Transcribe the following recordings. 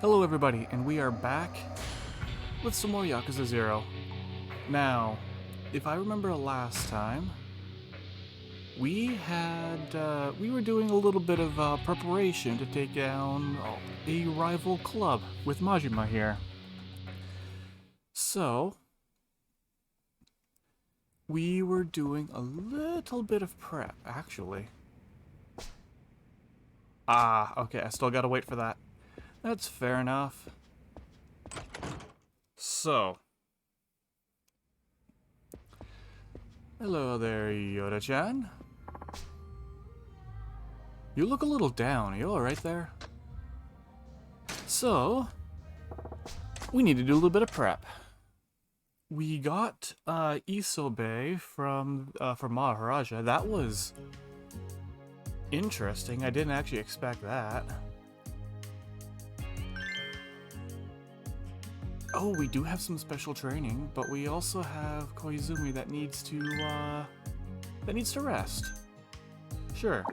Hello everybody, and we are back with some more Yakuza 0. Now, if I remember last time, we were doing a little bit of preparation to take down a rival club with Majima here. So, we were doing a little bit of prep, actually. Okay, I still gotta wait for that. That's fair enough. So, hello there, Yoda-chan. You look a little down. Are you alright there? So, we need to do a little bit of prep. We got Isobe from Maharaja. That was interesting. I didn't actually expect that. Oh, we do have some special training, but we also have Koizumi that needs to rest. Sure.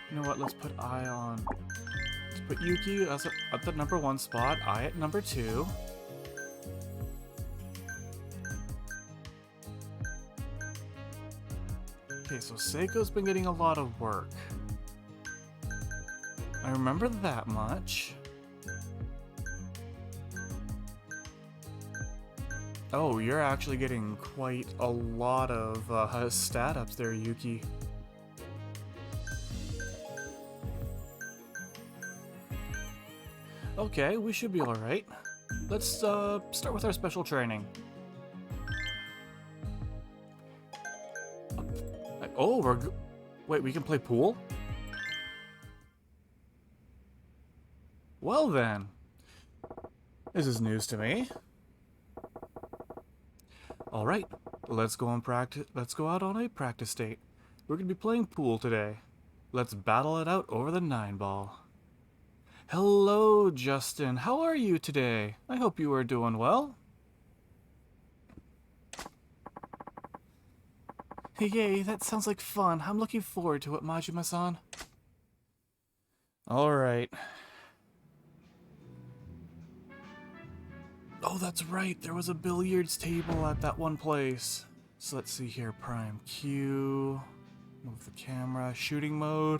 You know what? Let's put Ai on. Let's put Yuki at the number 1 spot. Ai at number 2. Okay, so Seiko's been getting a lot of work. I remember that much. Oh, you're actually getting quite a lot of stat ups there, Yuki. Okay, we should be alright. Let's start with our special training. Oh, wait, we can play pool? Well then. This is news to me. Alright, let's go out on a practice date. We're gonna be playing pool today. Let's battle it out over the 9-ball. Hello, Justin. How are you today? I hope you are doing well. Yay, that sounds like fun. I'm looking forward to it, Majima-san. Alright. Oh, that's right. There was a billiards table at that one place. So let's see here. Prime Q. Move the camera. Shooting mode.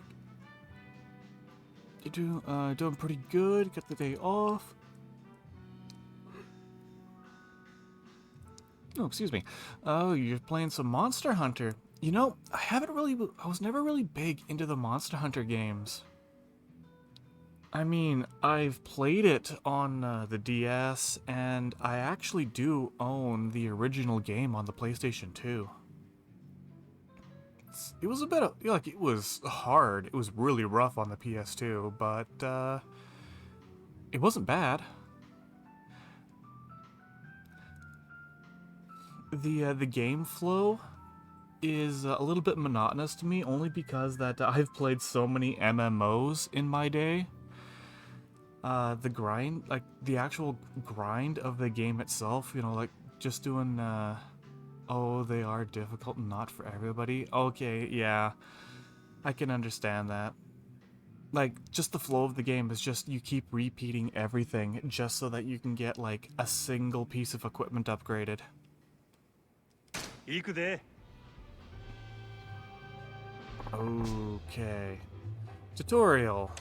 You're doing pretty good. Get the day off. Oh, excuse me. Oh, you're playing some Monster Hunter. You know, I was never really big into the Monster Hunter games. I mean, I've played it on the DS, and I actually do own the original game on the PlayStation 2. It was a bit of, like, it was hard. It was really rough on the PS2, but it wasn't bad. The game flow is a little bit monotonous to me, only because that I've played so many MMOs in my day. The grind, like the actual grind of the game itself, you know, like just doing, oh, they are difficult and not for everybody. Okay, yeah, I can understand that. Like, just the flow of the game is just you keep repeating everything just so that you can get, like, a single piece of equipment upgraded. Okay. Tutorial.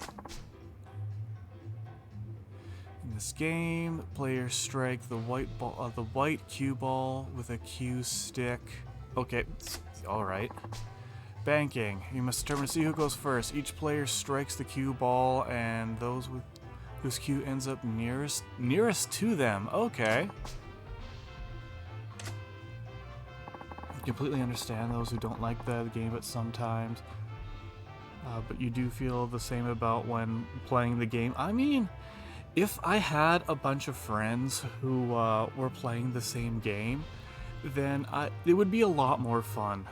In this game, players strike the white cue ball with a cue stick. Okay, all right. Banking. You must determine to see who goes first. Each player strikes the cue ball, and whose cue ends up nearest to them. Okay. Completely understand those who don't like the game, but sometimes. But you do feel the same about when playing the game. I mean, if I had a bunch of friends who were playing the same game, then it would be a lot more fun.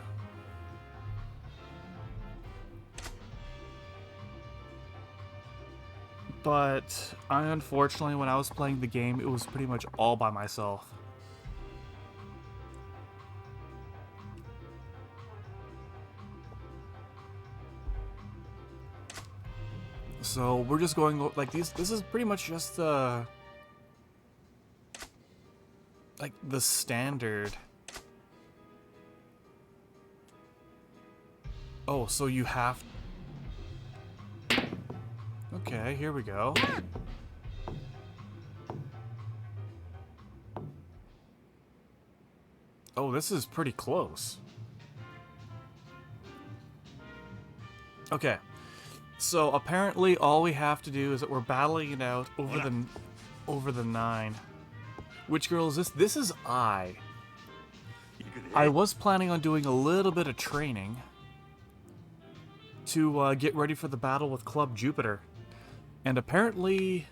But unfortunately, when I was playing the game, it was pretty much all by myself. So we're just going like these. This is pretty much just like the standard. Oh, so you have. Okay, here we go. Oh, this is pretty close. Okay. So apparently all we have to do is that we're battling it out over the 9. Which girl is this? This is I. I was planning on doing a little bit of training to get ready for the battle with Club Jupiter. And apparently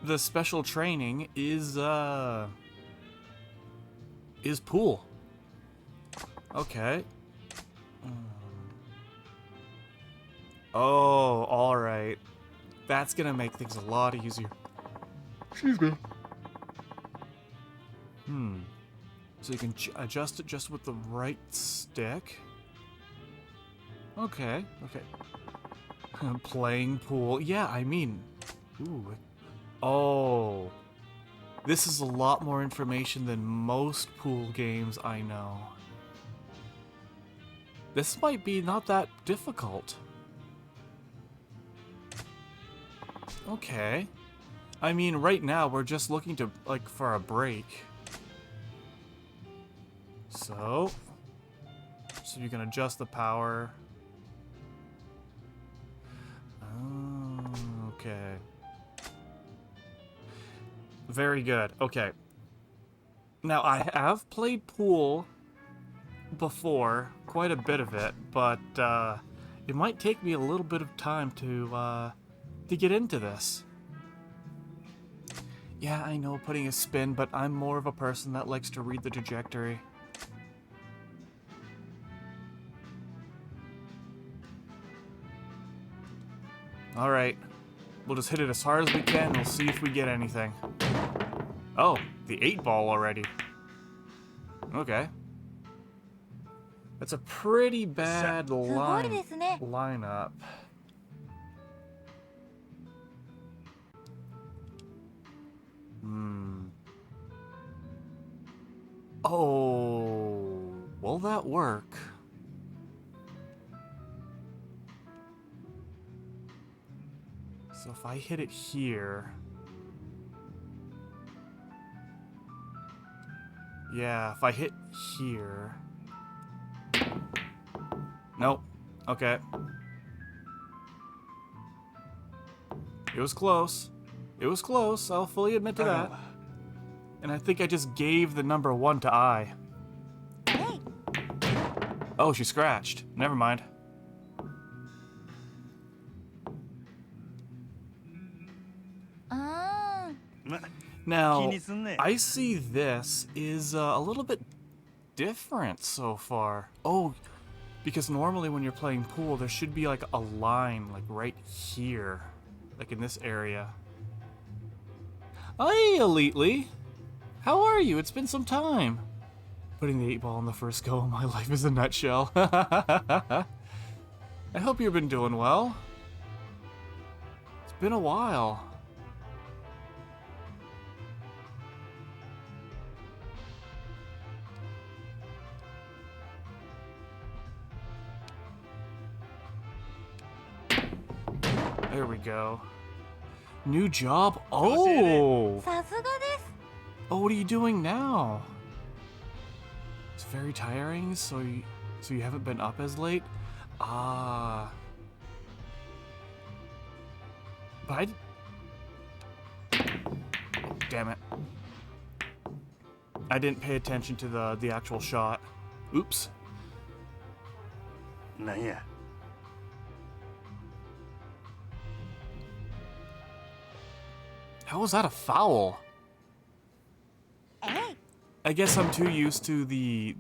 the special training is pool. Okay. Oh, alright. That's gonna make things a lot easier. Excuse me. So you can adjust it just with the right stick. Okay, okay. Playing pool. Yeah, I mean... Ooh. Oh. This is a lot more information than most pool games I know. This might be not that difficult. Okay. I mean, right now we're just looking to, like, for a break. So you can adjust the power. Okay. Very good. Okay. Now, I have played pool before, quite a bit of it, but it might take me a little bit of time to get into this. Yeah, I know, putting a spin, but I'm more of a person that likes to read the trajectory. Alright. We'll just hit it as hard as we can, and we'll see if we get anything. Oh, the 8-ball already. Okay. That's a pretty bad lineup. Oh, will that work? So if I hit it here... Yeah, if I hit here... Nope. Okay. It was close. It was close, I'll fully admit to that. And I think I just gave the number 1 to I. Oh, she scratched. Never mind. Now, I see this is a little bit different so far. Oh, because normally when you're playing pool, there should be like a line like right here, like in this area. Hey, Elitely! How are you? It's been some time. Putting the 8-ball in the first go of my life is a nutshell. I hope you've been doing well. It's been a while. There we go. New job? Oh! Oh, what are you doing now? It's very tiring, so you haven't been up as late? Ah. But oh, damn it. I didn't pay attention to the actual shot. Oops. Nah. How was that a foul? I guess I'm too used to the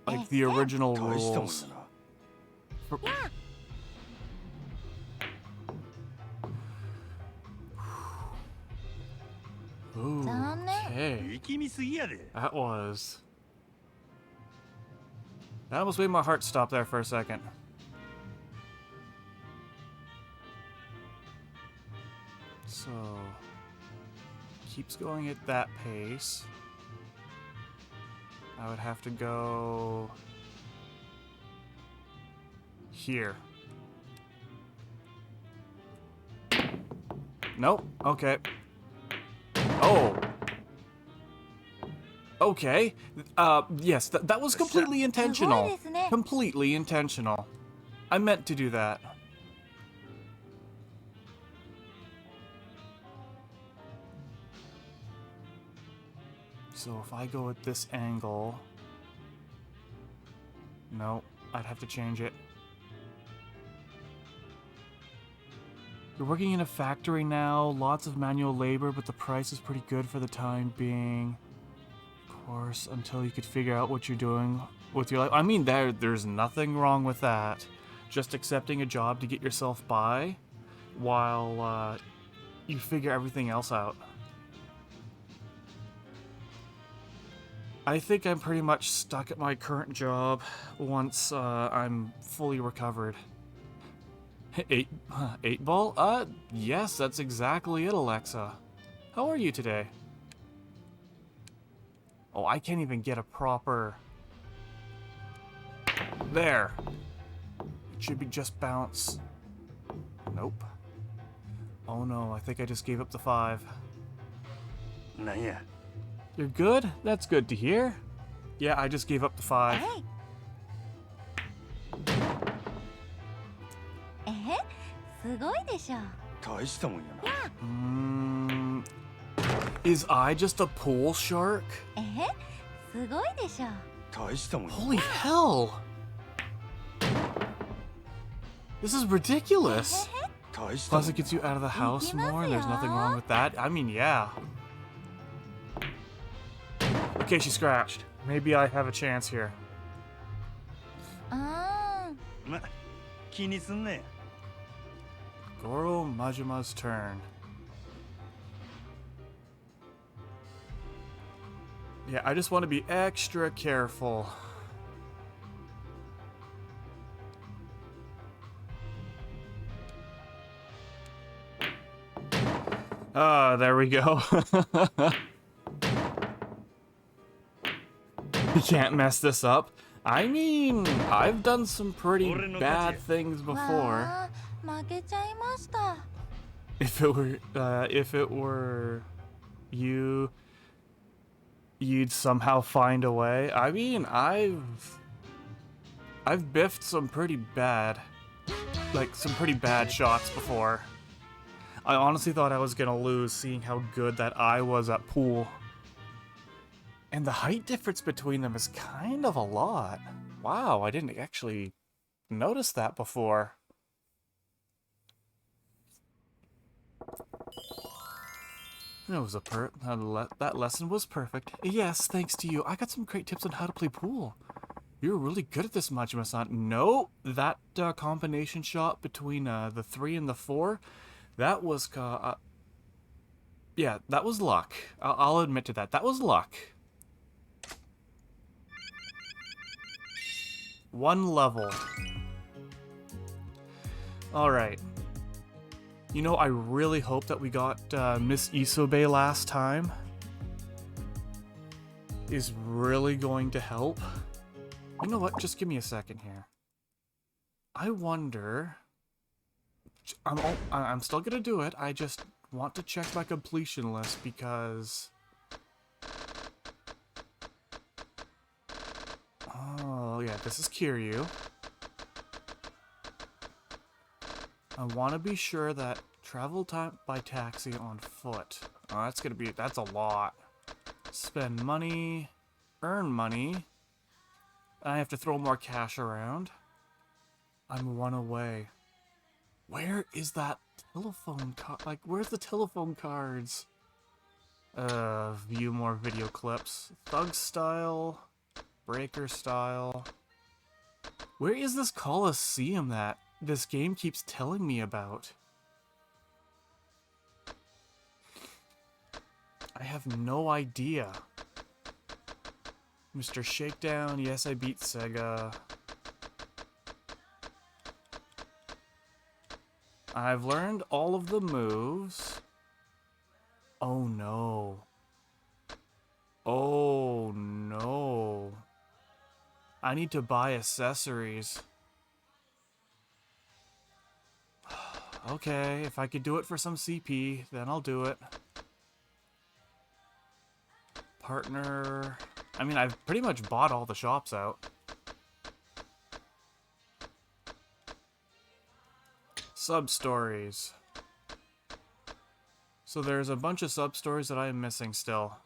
original rules. Ooh, okay. That almost made my heart stop there for a second. So, keeps going at that pace. I would have to go here. Nope. Okay. Oh. Okay. Yes, that was completely intentional. Completely intentional. I meant to do that. So if I go at this angle... No, I'd have to change it. You're working in a factory now, lots of manual labor, but the price is pretty good for the time being. Of course, until you could figure out what you're doing with your life. I mean, there's nothing wrong with that. Just accepting a job to get yourself by while you figure everything else out. I think I'm pretty much stuck at my current job once I'm fully recovered. Eight ball? Yes, that's exactly it, Alexa. How are you today? Oh, I can't even get a proper... There. It should be just bounce. Nope. Oh no, I think I just gave up the 5. Nah, yeah. You're good? That's good to hear. Yeah, I just gave up the 5. Hey. Is I just a pool shark? Holy hell! This is ridiculous! Plus it gets you out of the house more, there's nothing wrong with that. I mean, yeah. Okay, she scratched. Maybe I have a chance here. Goro Majima's turn. Yeah, I just want to be extra careful. Ah, there we go. You can't mess this up. I mean, I've done some pretty bad things before. If it were you, you'd somehow find a way. I mean, I've biffed some pretty bad shots before. I honestly thought I was gonna lose, seeing how good that I was at pool. And the height difference between them is kind of a lot. Wow, I didn't actually notice that before. That lesson was perfect. Yes, thanks to you. I got some great tips on how to play pool. You're really good at this, Majima-san. No, that combination shot between the 3 and the 4, that was yeah, that was luck. I'll admit to that. That was luck. 1 level. Alright. You know, I really hope that we got Miss Isobe last time. Is really going to help. You know what? Just give me a second here. I wonder... I'm still gonna do it. I just want to check my completion list because... Oh, yeah, this is Kiryu. I want to be sure that travel time by taxi on foot. Oh, that's a lot. Spend money, earn money. I have to throw more cash around. I'm 1 away. Where is that telephone card? Like, where's the telephone cards? View more video clips. Thug style. Breaker style. Where is this Coliseum that this game keeps telling me about? I have no idea. Mr. Shakedown, yes, I beat Sega. I've learned all of the moves. Oh no. Oh no. I need to buy accessories. Okay, if I could do it for some CP, then I'll do it. Partner... I mean, I've pretty much bought all the shops out. Sub-stories. So there's a bunch of sub-stories that I am missing still.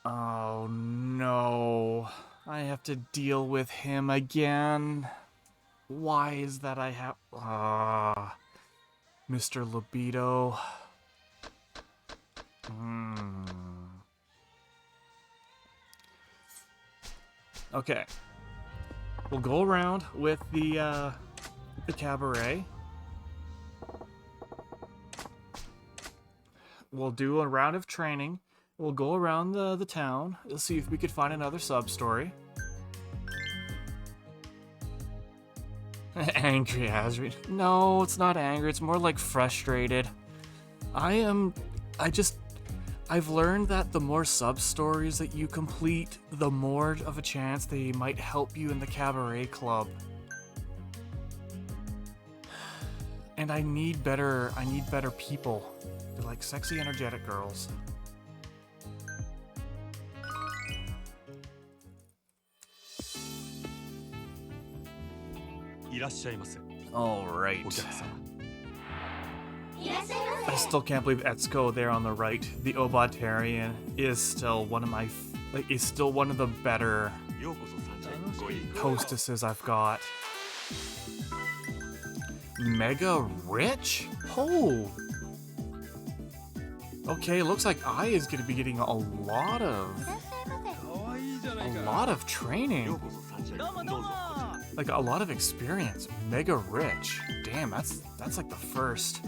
Oh no. I have to deal with him again. Why is that I have... Mr. Libido. Okay. We'll go around with the cabaret. We'll do a round of training. We'll go around the town. We'll see if we could find another sub-story. Angry Azri. No, it's not angry. It's more like frustrated. I've learned that the more sub-stories that you complete, the more of a chance they might help you in the cabaret club. And I need better people. They're like sexy, energetic girls. Alright. I still can't believe Etsuko there on the right. The Obotarian is still one of the better hostesses I've got. Mega rich? Oh! Okay, looks like Ai is gonna be getting a lot of training. Like a lot of experience. Mega rich. Damn, that's like the first.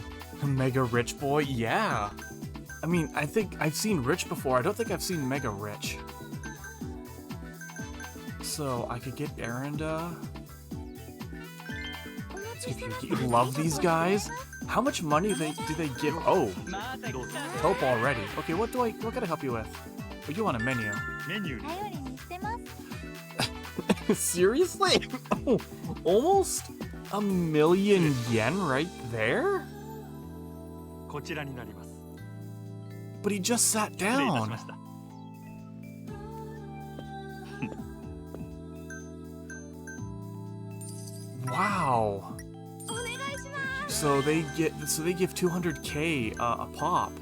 Mega rich boy? Yeah. I mean, I think I've seen rich before. I don't think I've seen mega rich. So I could get Erinda. You love these guys? How much money do they give? Oh, help already. Okay, what can I help you with? Oh, you want a menu? Seriously? Oh, almost $1,000,000 yen right there? But he just sat down. Wow. So they give 200k a pop.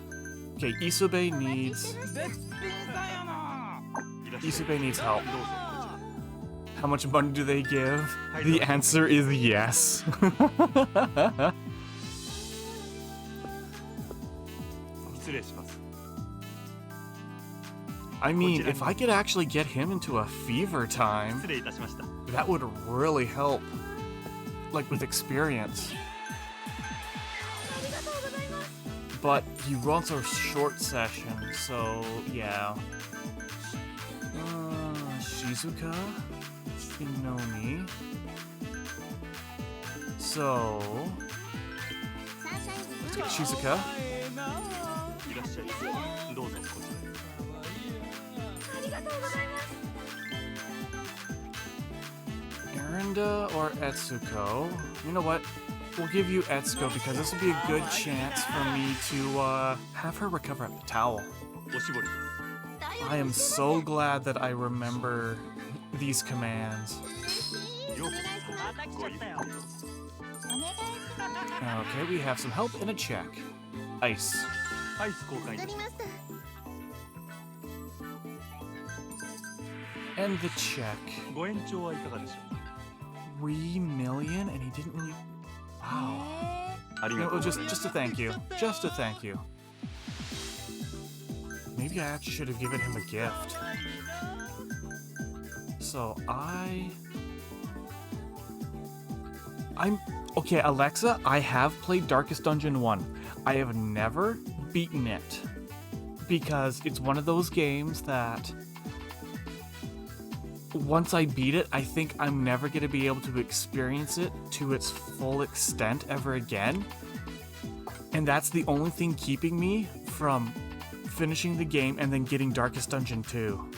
Okay, Isobe needs help. How much money do they give? The answer is yes. I mean, if I could actually get him into a fever time, that would really help. Like with experience. But he runs a short session, so yeah. Shizuka? Shinomi? So... let's get Shizuka. Erinda or Etsuko? You know what? We'll give you Etsuko because this will be a good chance for me to have her recover at the towel. I am so glad that I remember these commands. Okay, we have some help and a check. Ice. And the check. 3 million, and he didn't really. Wow. No, just a thank you. Just a thank you. Maybe I actually should have given him a gift. So I'm okay, Alexa. I have played Darkest Dungeon 1. I have never beaten it because it's one of those games that once I beat it, I think I'm never going to be able to experience it to its full extent ever again. And that's the only thing keeping me from finishing the game and then getting Darkest Dungeon 2.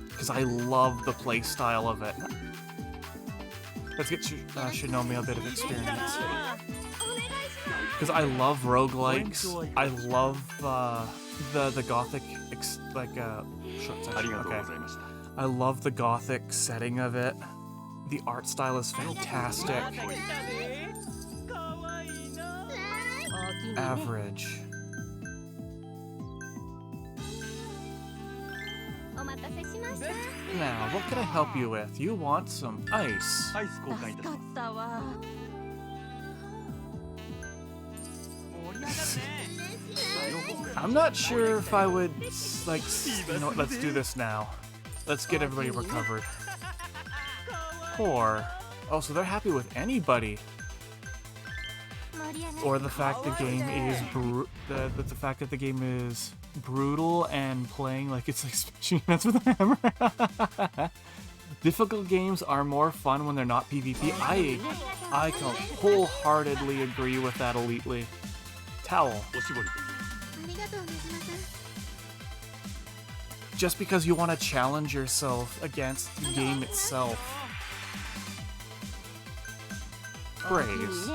Because I love the play style of it. Let's get Shinomiya a bit of experience. Because I love roguelikes. I love the gothic short section. Okay. I love the gothic setting of it. The art style is fantastic. Average. Now, what can I help you with? You want some ice. アイス交換いたしますったわ。 I'm not sure if I would, like, you know what, let's do this now. Let's get everybody recovered. Poor. Oh, so they're happy with anybody. Or the fact the game is the fact that the game is brutal and playing like it's like smashing nuts with a hammer. Difficult games are more fun when they're not PvP. I can wholeheartedly agree with that elitely. Towel. おしぼり Just because you want to challenge yourself against the game itself. Praise.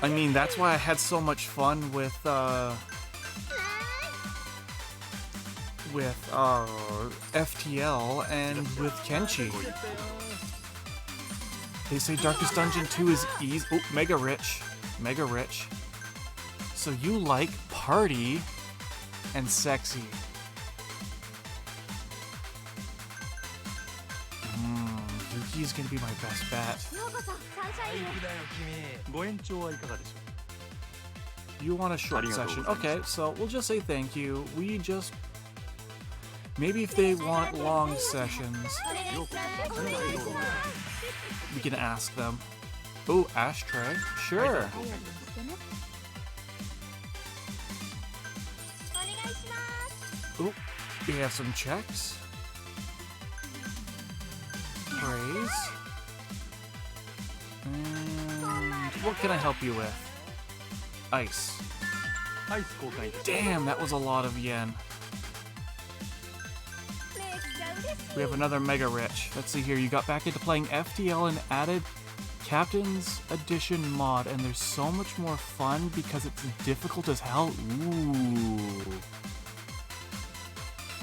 I mean, that's why I had so much fun with FTL and with Kenshi. They say Darkest Dungeon 2 is easy. Oh, mega rich. Mega rich. So you like party and sexy. Yuki's gonna be my best bet. ご延長はいかがでしょ You want a short Arigatou session. gozaimasu. Okay, so we'll just say thank you. We just... Maybe if they want long sessions, we can ask them. Oh, ashtray. Sure. Oh, we have some checks. Praise. And what can I help you with? Ice. うアイス交換いたします Damn, that was a lot of yen. We have another Mega Rich. Let's see here. You got back into playing FTL and added Captain's Edition mod, and there's so much more fun because it's difficult as hell. Ooh.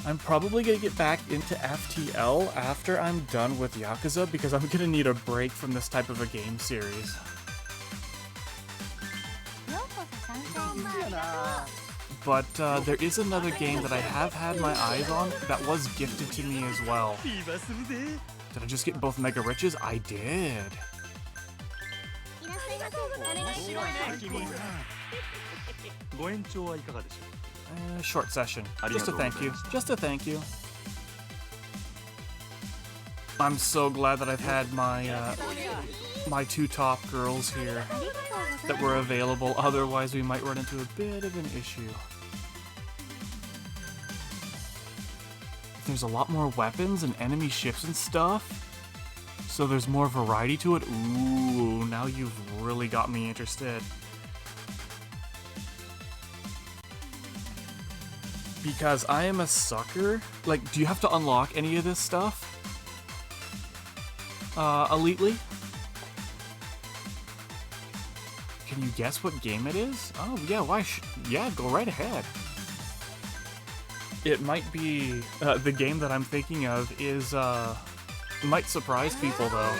I'm probably gonna get back into FTL after I'm done with Yakuza because I'm gonna need a break from this type of a game series. But there is another game that I have had my eyes on that was gifted to me as well. フィーバーするぜ Did I just get both Mega Riches? I did. ご延長はいかがでしょ Short session. Just a thank you. Just a thank you. I'm so glad that I've had my my two top girls here that were available. Otherwise, we might run into a bit of an issue. There's a lot more weapons and enemy ships and stuff, so there's more variety to it. Ooh, now you've really got me interested. Because I am a sucker. Like, do you have to unlock any of this stuff? Elitely? Can you guess what game it is? Oh, yeah, yeah, go right ahead. It might be, the game that I'm thinking of is, might surprise people, though.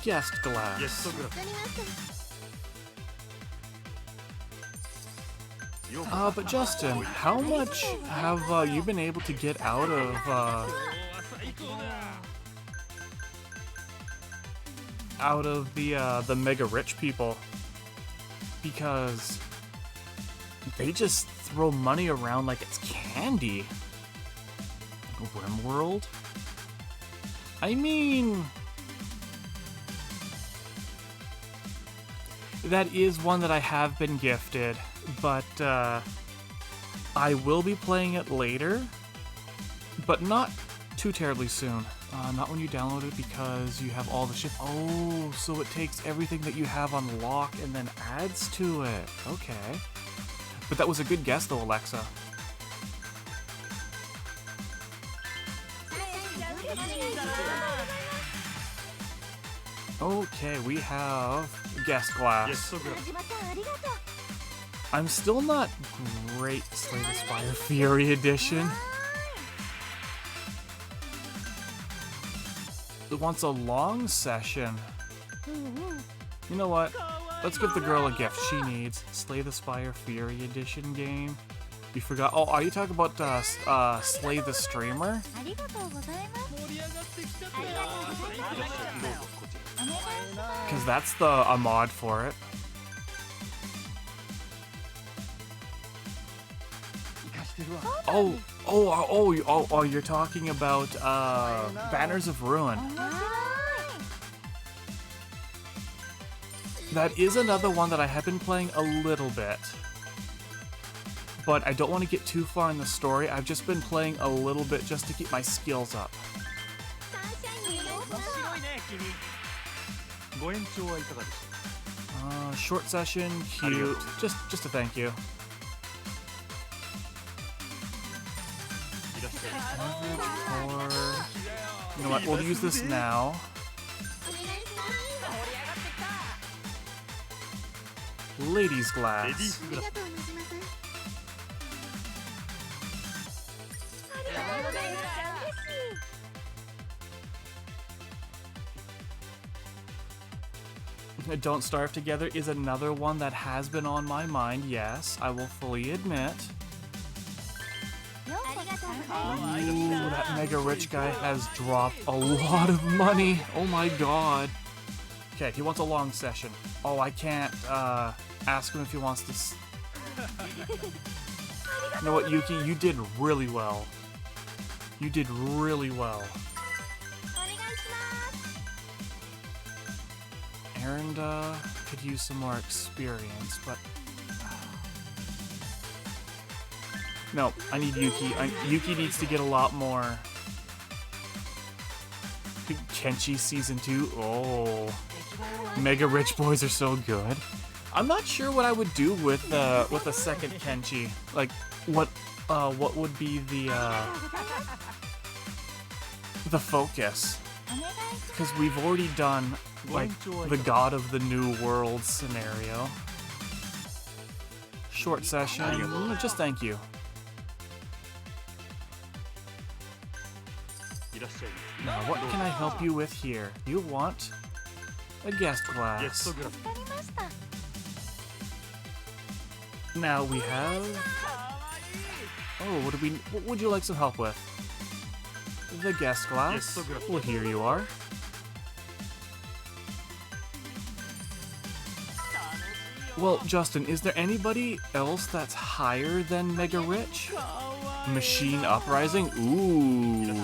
Guest Glass. ゲストグラフ But Justin, how much have you been able to get out of the mega rich people? Because they just throw money around like it's candy. RimWorld? I mean, that is one that I have been gifted, but I will be playing it later. but not too terribly soon. Not when you download it because you have all the shit. Oh, so it takes everything that you have on lock and then adds to it. Okay. But that was a good guess though, Alexa. Okay, we have guest glass. ゲストグラス I'm still not great Slay the Spire Fury Edition. It wants a long session. You know what? Let's give the girl a gift she needs. Slay the Spire Fury Edition game. You forgot. Oh, are you talking about Slay the Streamer? いらっしゃいどうぞこちら Because that's a mod for it. 生かしてるわ Oh, you're talking about Banners of Ruin. That is another one that I have been playing a little bit. But I don't want to get too far in the story. I've just been playing a little bit just to keep my skills up. 面白いね君ご延長はいかがでしょ Short session, cute. Just a thank you. ういらっしゃい Or you know what? We'll use this now. Ladies レディー glass. スグラス Don't Starve Together is another one that has been on my mind, yes, I will fully admit. Ooh, that mega rich guy has dropped a lot of money. Oh my god. Okay, he wants a long session. Oh, I can't ask him if he wants to. You know what, Yuki? You did really well. You did really well. Aaron could use some more experience, but no, I need Yuki. Yuki needs to get a lot more. Kenshi Season 2. Oh, Mega Rich Boys are so good. I'm not sure what I would do with a second Kenshi. Like, what would be the focus? Because we've already done like the God of the New World scenario. Short session. Just thank you. いらっしゃい Now, what can I help you with here? You want a guest ゲス glass. トグラス Now we have. Oh, what would you like some help with? The guest glass. Well, here you are. Well, Justin, is there anybody else that's higher than Mega Rich? Machine Uprising? Ooh.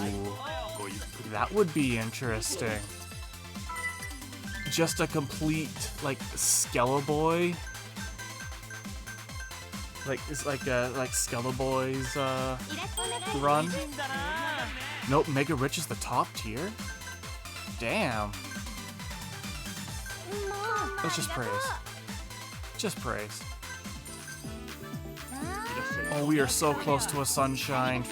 ごゆっくり That would be interesting. Just a complete, like, Skeleboy. Like, it's like Skeleboy's, run. Nope, Mega Rich is the top tier? Damn. Let's just praise. Just praise. いらっしゃい Oh, we are so close to a sunshine. フ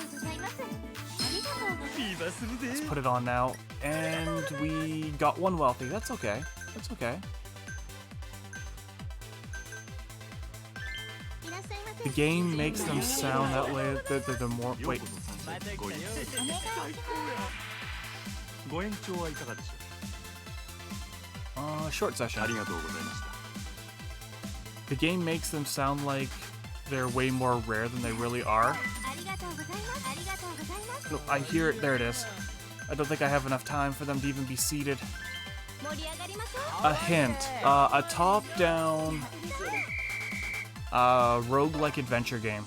ィーバーするぜ Let's put it on now. And we got one wealthy. That's okay. That's okay. The game makes them sound that way. They're more. よう Wait. こそサンシャインごゆっくりご延長はいかがでしょ Short う session. ありがとうございました The game makes them sound like they're way more rare than they really are. Look, I hear it. There it is. I don't think I have enough time for them to even be seated. A hint. A top-down roguelike adventure game.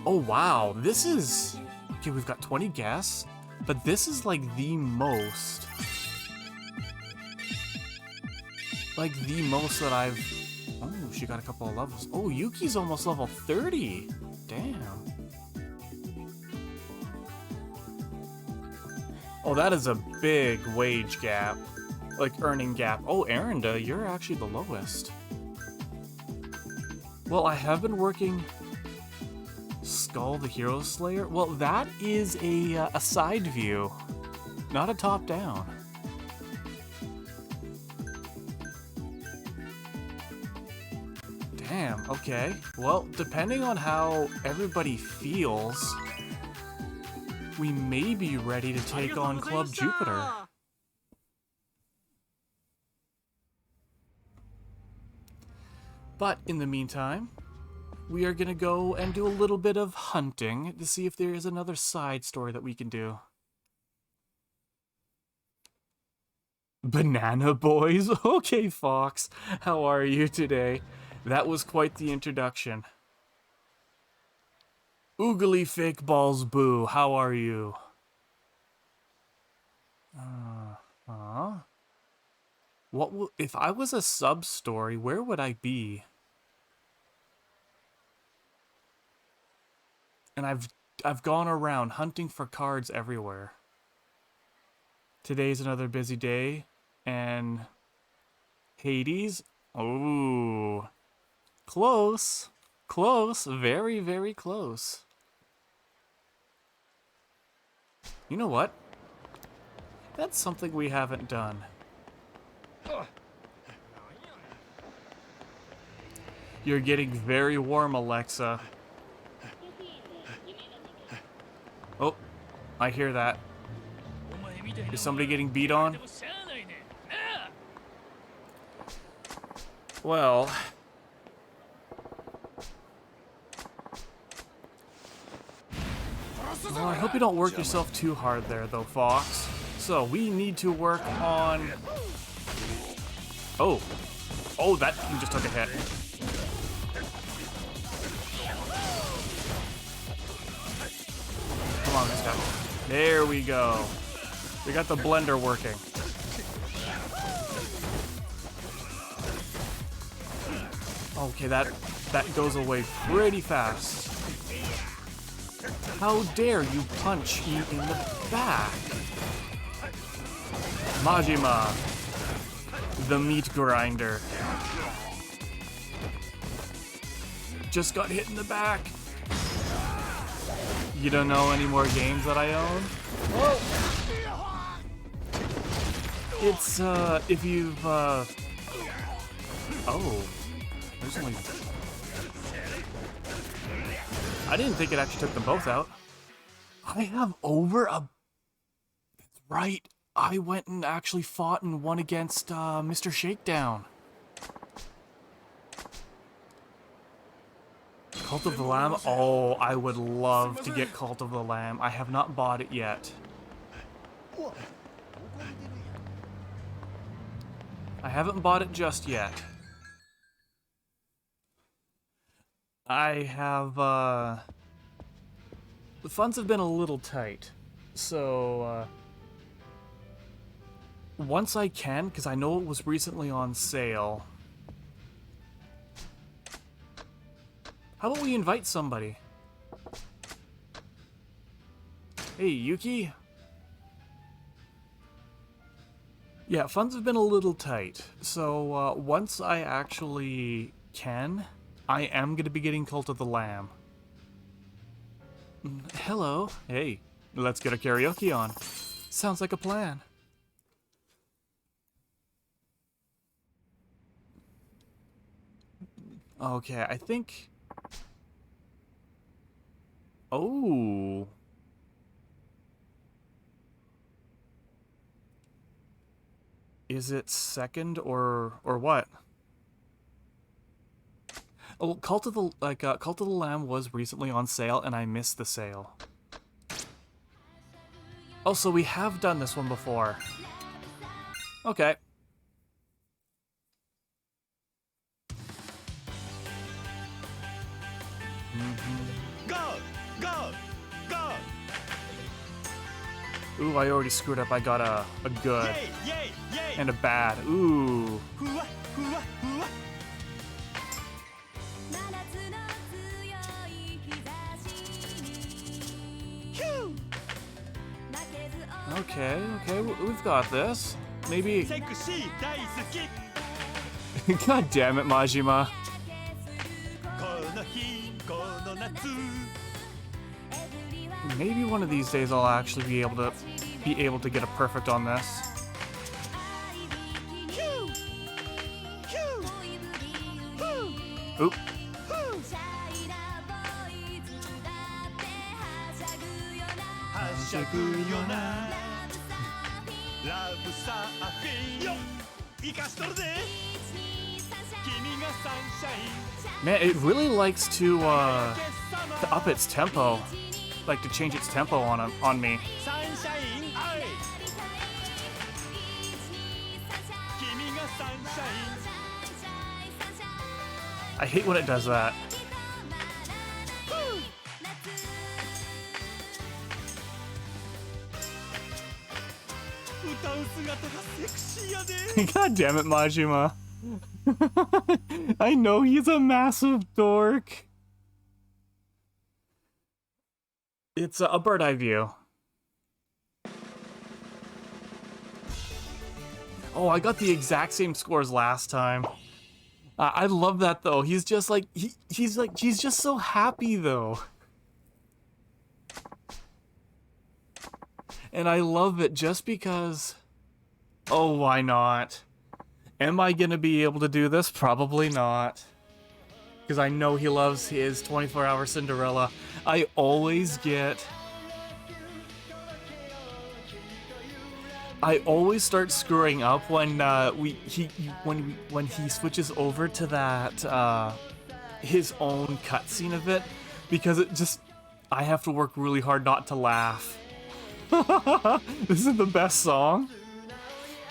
Oh wow, this is... Okay, we've got 20 guests, but this is like the most... Like the most that I've Oh, she got a couple of levels. Oh, Yuki's almost level 30. Damn. Oh, that is a big wage gap. Like, earning gap. Oh, Erinda, you're actually the lowest. Well, I have been working Skull the Hero Slayer. Well, that is a side view, not a top-down. Damn, okay. Well, depending on how everybody feels, we may be ready to take on Club Jupiter. But in the meantime, we are gonna go and do a little bit of hunting to see if there is another side story that we can do. Banana Boys? Okay, Fox. How are you today? That was quite the introduction. Oogly Fake Balls Boo, how are you? If I was a sub-story, where would I be? And I've gone around hunting for cards everywhere. Today's another busy day, and Hades? Oh, close. Close, very, very close. You know what? That's something we haven't done. You're getting very warm, Alexa. Oh, I hear that. Is somebody getting beat on? Well... Well, I hope you don't work yourself too hard there, though, Fox. So, we need to work on... Oh. Oh, that thing just took a hit. Come on, this guy. There we go. We got the blender working. Okay, that goes away pretty fast. How dare you punch me in the back? Majima, the meat grinder. Just got hit in the back. You don't know any more games that I own? Whoa. It's, if you've, oh. There's only... I didn't think it actually took them both out. I have over a... That's right. I went and actually fought and won against, Mr. Shakedown. Cult of the Lamb? Oh, I would love to get Cult of the Lamb. I have not bought it yet. I haven't bought it just yet. I have, the funds have been a little tight, so, once I can, because I know it was recently on sale. How about we invite somebody? Hey, Yuki? Yeah, funds have been a little tight, so, once I actually can... I am going to be getting Cult of the Lamb. Hello. Hey, let's get a karaoke on. Sounds like a plan. Okay, I think... Oh. Is it second or what? Oh, Cult of the Lamb was recently on sale, and I missed the sale. Oh, so we have done this one before. Okay. Go! Go! Go! Ooh, I already screwed up. I got a good Yay! Yay! Yay! and a bad. Ooh. okay, okay, we've got this. Maybe. セクシー大好き God damn it, Majima. この日この夏 Maybe one of these days I'll actually be able to get a perfect on this. Oop. はしゃぐよなラブサーフィンよ生かしとるぜ君がサンシャイン Man, it really likes to up its tempo, like to change its tempo on me. サンシャインアイ君がサンシャイン I hate when it does that. 歌う姿がセクシーやで God damn it, Majima. I know he's a massive dork. It's a bird eye view. Oh, I got the exact same scores last time. I love that though. He's just like he's just so happy though. And I love it just because. Oh, why not? Am I gonna be able to do this? Probably not. Because I know he loves his 24-hour Cinderella. I always start screwing up when when he switches over to that his own cutscene of it, because I have to work really hard not to laugh. This is the best song.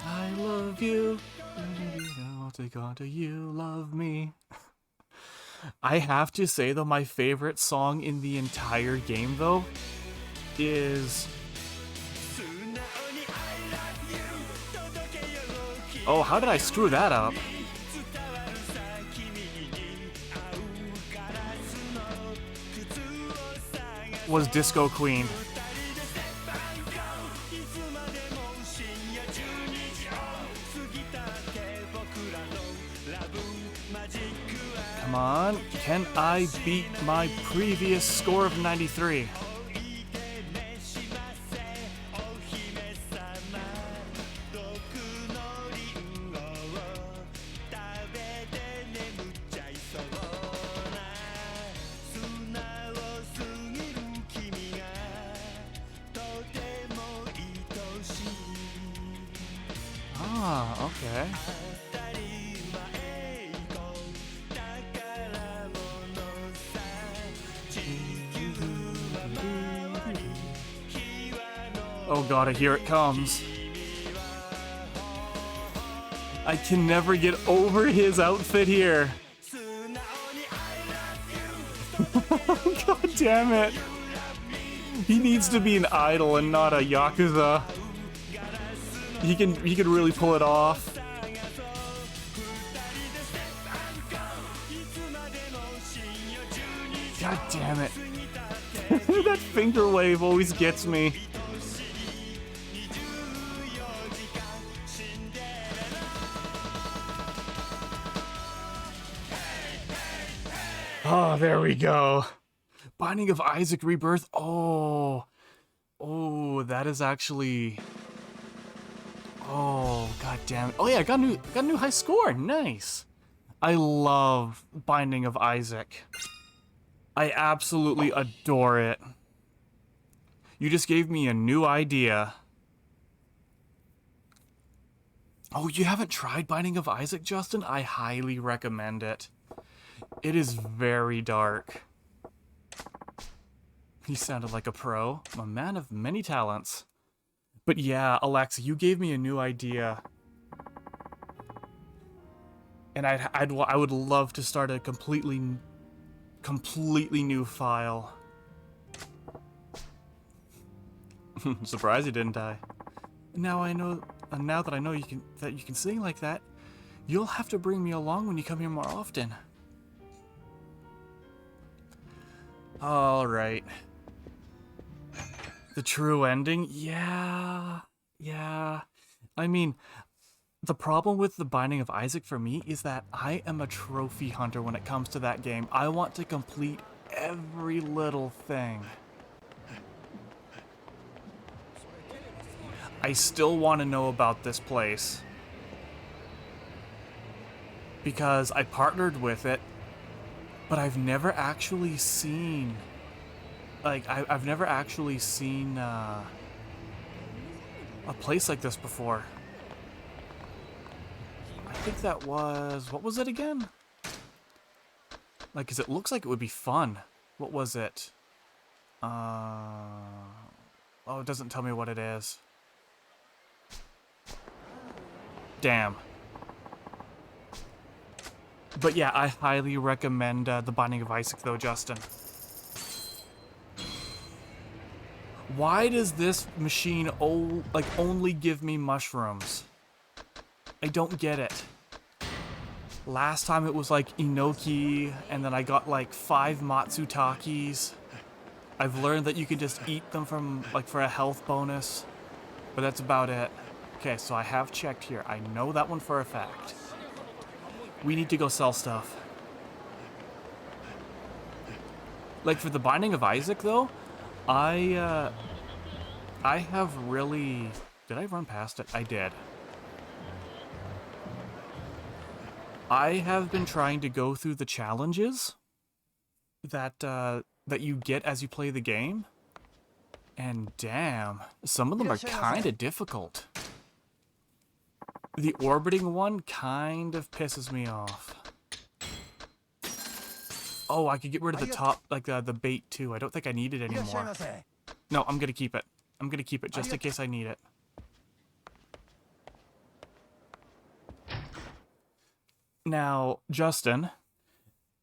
I love you. I'll take on to you, love me. I have to say though, my favorite song in the entire game though is. Oh, how did I screw that up? Was Disco Queen. Come on, can I beat my previous score of 93? Ah, okay. Oh god, here it comes. I can never get over his outfit here. God damn it. He needs to be an idol and not a Yakuza. He can really pull it off. God damn it. That finger wave always gets me. Oh, there we go. Binding of Isaac Rebirth. Oh, that is actually. Oh, god damn it. Oh yeah, I got a new high score. Nice. I love Binding of Isaac. I absolutely adore it. You just gave me a new idea. Oh, you haven't tried Binding of Isaac, Justin? I highly recommend it. It is very dark. He sounded like a pro. I'm a man of many talents. But yeah, Alexa, you gave me a new idea. And I would love to start a completely new file. Surprised you didn't I? Now that I know you can sing like that, you'll have to bring me along when you come here more often. All right. The true ending? Yeah. Yeah. I mean, the problem with The Binding of Isaac for me is that I am a trophy hunter when it comes to that game. I want to complete every little thing. I still want to know about this place. Because I partnered with it, but I've never actually seen... Like, I've never actually seen a place like this before. I think that was... What was it again? Like, because it looks like it would be fun. What was it? Oh, it doesn't tell me what it is. Damn. But yeah, I highly recommend The Binding of Isaac, though, Justin. Why does this machine only give me mushrooms? I don't get it. Last time it was like Enoki, and then I got like 5 Matsutakis. I've learned that you can just eat them from for a health bonus, but that's about it. Okay, so I have checked here. I know that one for a fact. We need to go sell stuff. Like for The Binding of Isaac, though, I have really... Did I run past it? I did. I have been trying to go through the challenges that that you get as you play the game, and damn, some of them are kind of difficult. The orbiting one kind of pisses me off. Oh, I could get rid of the top, the bait too. I don't think I need it anymore. No, I'm gonna keep it. I'm gonna keep it just in case I need it. Now, Justin,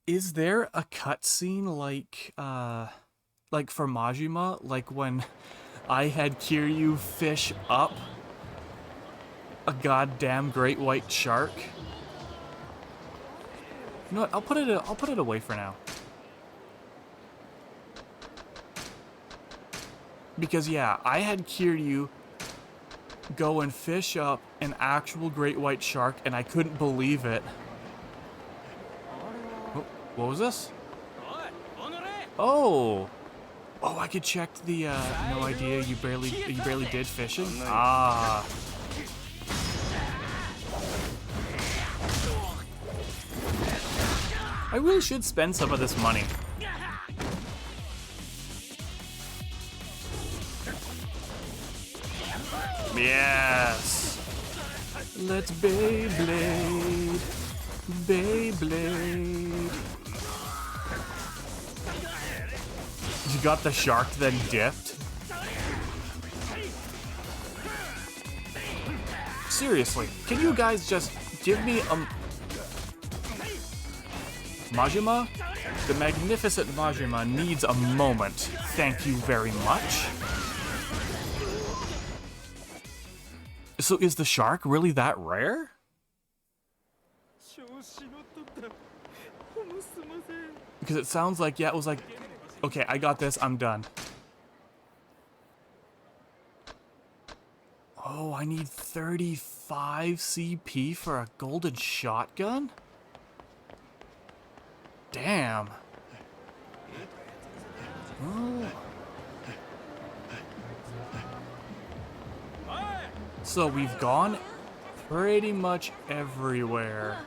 is there a cutscene like for Majima, like when I had Kiryu fish up a goddamn great white shark? You know what? I'll put it away for now. Because yeah, I had Kiryu go and fish up an actual great white shark, and I couldn't believe it. Oh, what was this? Oh, I could check the. No idea. You barely did fishing. Ah. I really should spend some of this money. Yes! Let's Beyblade! Beyblade! You got the shark then dipped? Seriously, can you guys just give me a... Majima? The magnificent Majima needs a moment. Thank you very much. So is the shark really that rare? Because it sounds like, yeah, it was like, okay, I got this, I'm done. Oh, I need 35 CP for a golden shotgun? Damn. Oh. So we've gone pretty much everywhere.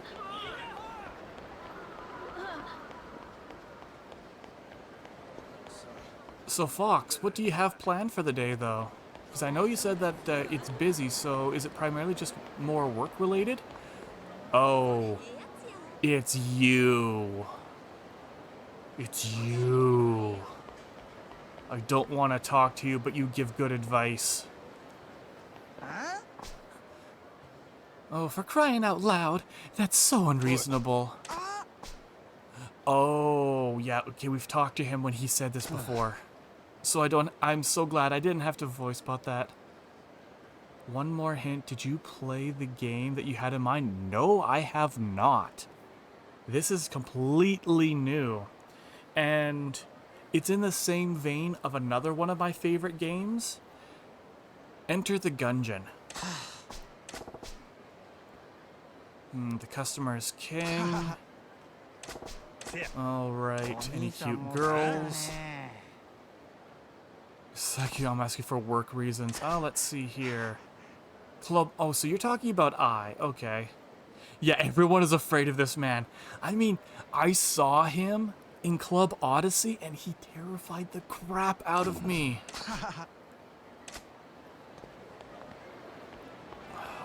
So Fox, what do you have planned for the day though? Because I know you said that it's busy, so is it primarily just more work related? Oh, it's you. It's you. I don't want to talk to you, but you give good advice. Oh, for crying out loud, that's so unreasonable. Oh, yeah, okay, we've talked to him when he said this before. So I'm so glad I didn't have to voice bot that. One more hint, did you play the game that you had in mind? No, I have not. This is completely new. And it's in the same vein of another one of my favorite games. Enter the Gungeon. The customer is king. Alright, any cute girls? Sakio, I'm asking for work reasons. Let's see here. Club. Oh, so you're talking about I. Okay. Yeah, everyone is afraid of this man. I mean, I saw him in Club Odyssey and he terrified the crap out of me.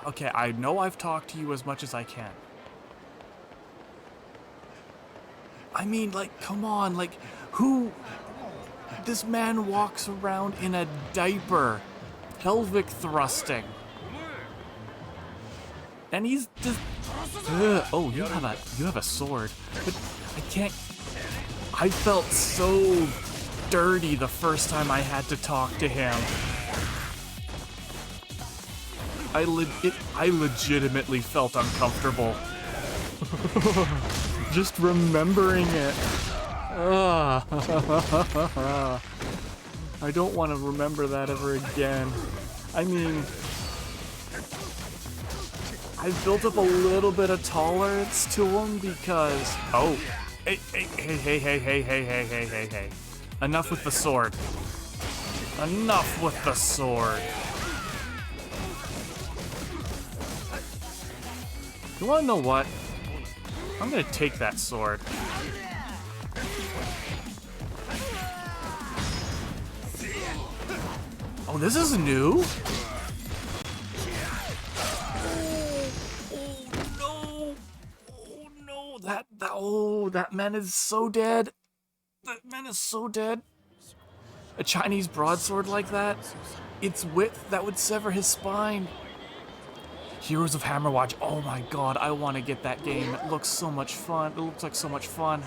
Okay, I know I've talked to you as much as I can. I mean, like, come on, like, who... This man walks around in a diaper, pelvic thrusting. And he's just... oh, you have a sword. But I can't... I felt so dirty the first time I had to talk to him. I legitimately felt uncomfortable. Just remembering it. I don't want to remember that ever again. I mean, I've built up a little bit of tolerance to him because... Oh, hey. Enough with the sword. Enough with the sword. You wanna know what? I'm gonna take that sword. Oh, this is new? Oh no! That man is so dead. That man is so dead. A Chinese broadsword like that, its width that would sever his spine. Heroes of Hammerwatch. Oh my god, I want to get that game. It looks so much fun. It looks like so much fun.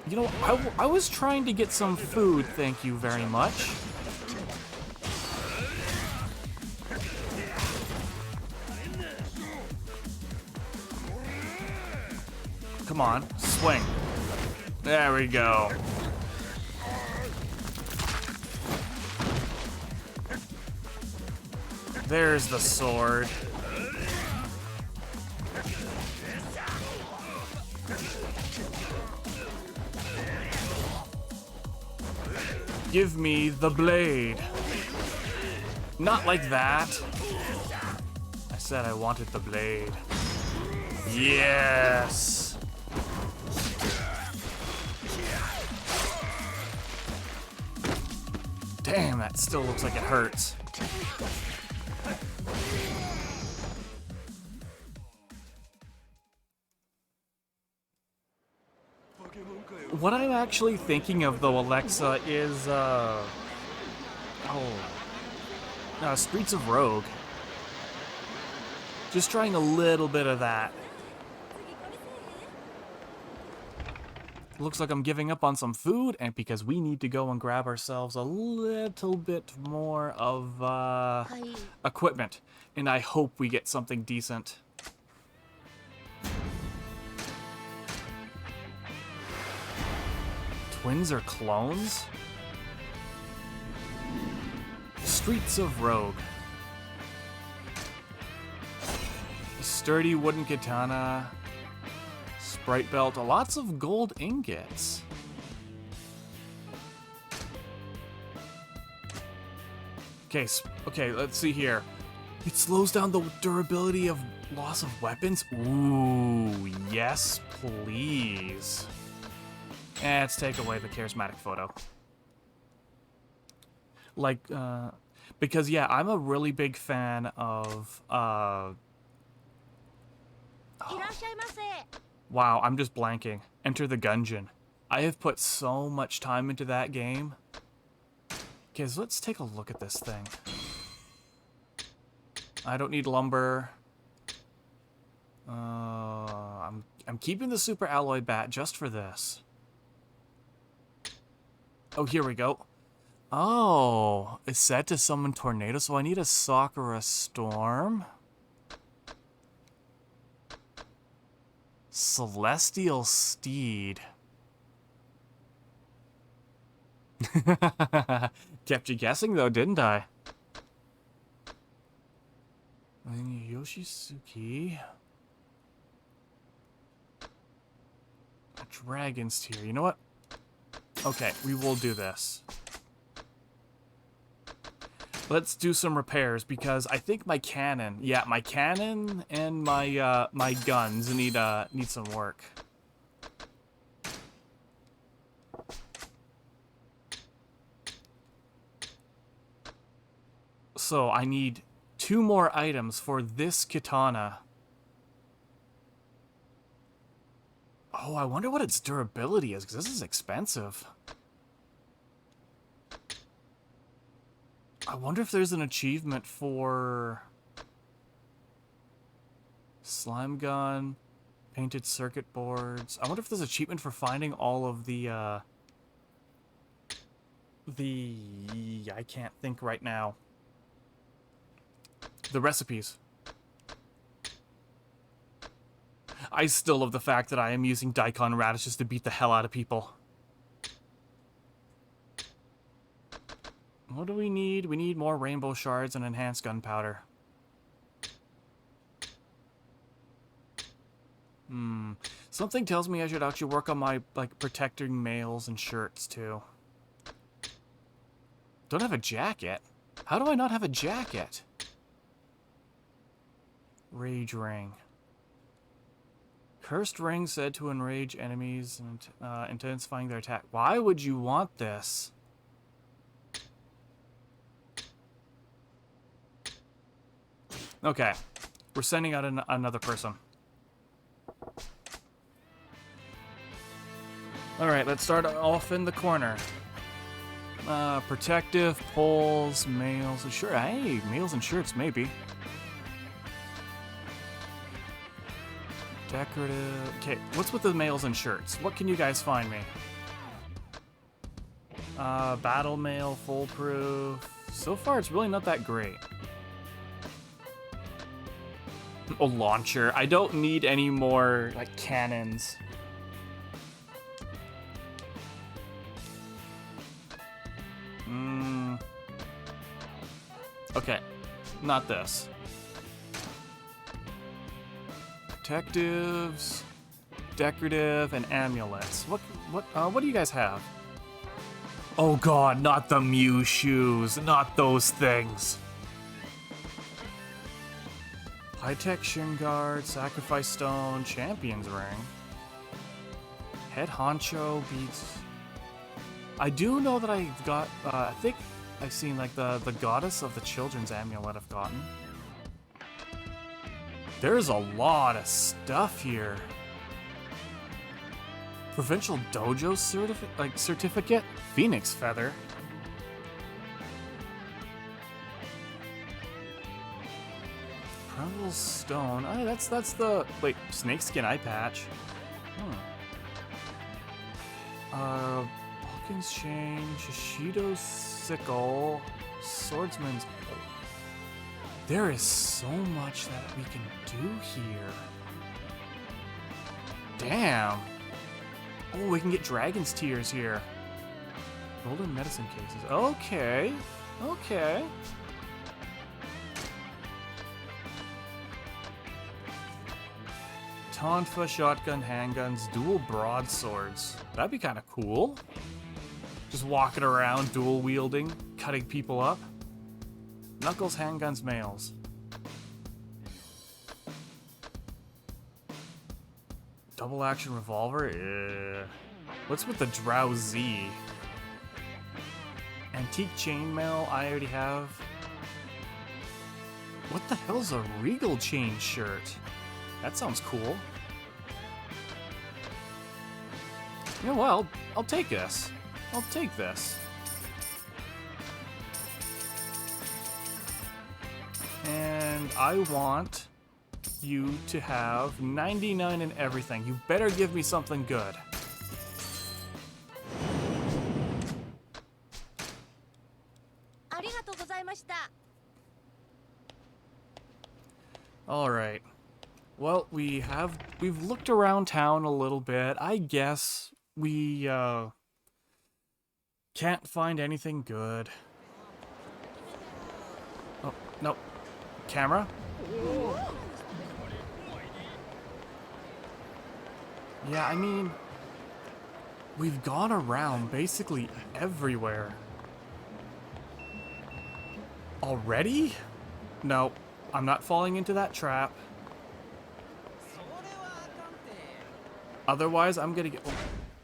You know, I was trying to get some food, thank you very much. Come on, swing. There we go. There's the sword. Give me the blade. Not like that. I said I wanted the blade. Yes. Damn, that still looks like it hurts. What I'm actually thinking of, though, Alexa, is, Streets of Rogue. Just trying a little bit of that. Looks like I'm giving up on some food, and because we need to go and grab ourselves a little bit more of, equipment. And I hope we get something decent. Twins or clones? Streets of Rogue. Sturdy wooden katana. Sprite belt. Lots of gold ingots. Okay, let's see here. It slows down the durability of loss of weapons? Ooh, yes, please. Let's take away the charismatic photo. Like, because yeah, I'm a really big fan of, wow, I'm just blanking. Enter the Gungeon. I have put so much time into that game. Okay, so let's take a look at this thing. I don't need lumber. I'm keeping the super alloy bat just for this. Oh, here we go. Oh, it's set to summon tornado, so I need a Sakura Storm. Celestial Steed. Kept you guessing though, didn't I? Yoshisuke. A dragon's tear. You know what? Okay, we will do this. Let's do some repairs because I think my cannon, my cannon and my my guns need some work. So I need 2 more items for this katana. Oh, I wonder what its durability is, because this is expensive. I wonder if there's an achievement for slime gun, painted circuit boards. I wonder if there's an achievement for finding all of the I can't think right now. The recipes. I still love the fact that I am using daikon radishes to beat the hell out of people. What do we need? We need more rainbow shards and enhanced gunpowder. Something tells me I should actually work on my, like, protecting mails and shirts, too. Don't have a jacket? How do I not have a jacket? Rage ring. Cursed ring said to enrage enemies and intensifying their attack. Why would you want this? Okay, we're sending out another person. Alright, let's start off in the corner. Protective, poles, mails, and sure, hey, mails and shirts, maybe. Decorative. Okay, what's with the mails and shirts? What can you guys find me? Battle mail, foolproof. So far, it's really not that great. A launcher. I don't need any more, like, cannons. Okay, not this. Detectives, decorative, and amulets. What do you guys have? Oh god, not the Mew shoes, not those things. High-tech shin guard, sacrifice stone, champion's ring. Head honcho beats. I do know that I got, I think I've seen like the goddess of the children's amulet I've gotten. There's a lot of stuff here. Provincial dojo certificate, phoenix feather. Primal stone. Oh, that's the snakeskin eye patch. Hawkins chain, Shishido's sickle, swordsman's. There is so much that we can do here. Damn. Oh, we can get dragon's tears here. Golden medicine cases. Okay. Okay. Tonfa, shotgun, handguns, dual broadswords. That'd be kind of cool. Just walking around, dual wielding, cutting people up. Knuckles, handguns, mails. Double action revolver? What's with the Drowsy? Antique chainmail, I already have. What the hell's a Regal chain shirt? That sounds cool. You know what? I'll take this. I'll take this. And I want you to have 99 in everything. You better give me something good. All right. Well, we've looked around town a little bit. I guess we Can't find anything good. Oh, no. Camera? Yeah, I mean, we've gone around basically everywhere. Already? No, I'm not falling into that trap. Otherwise, I'm gonna get... Oh,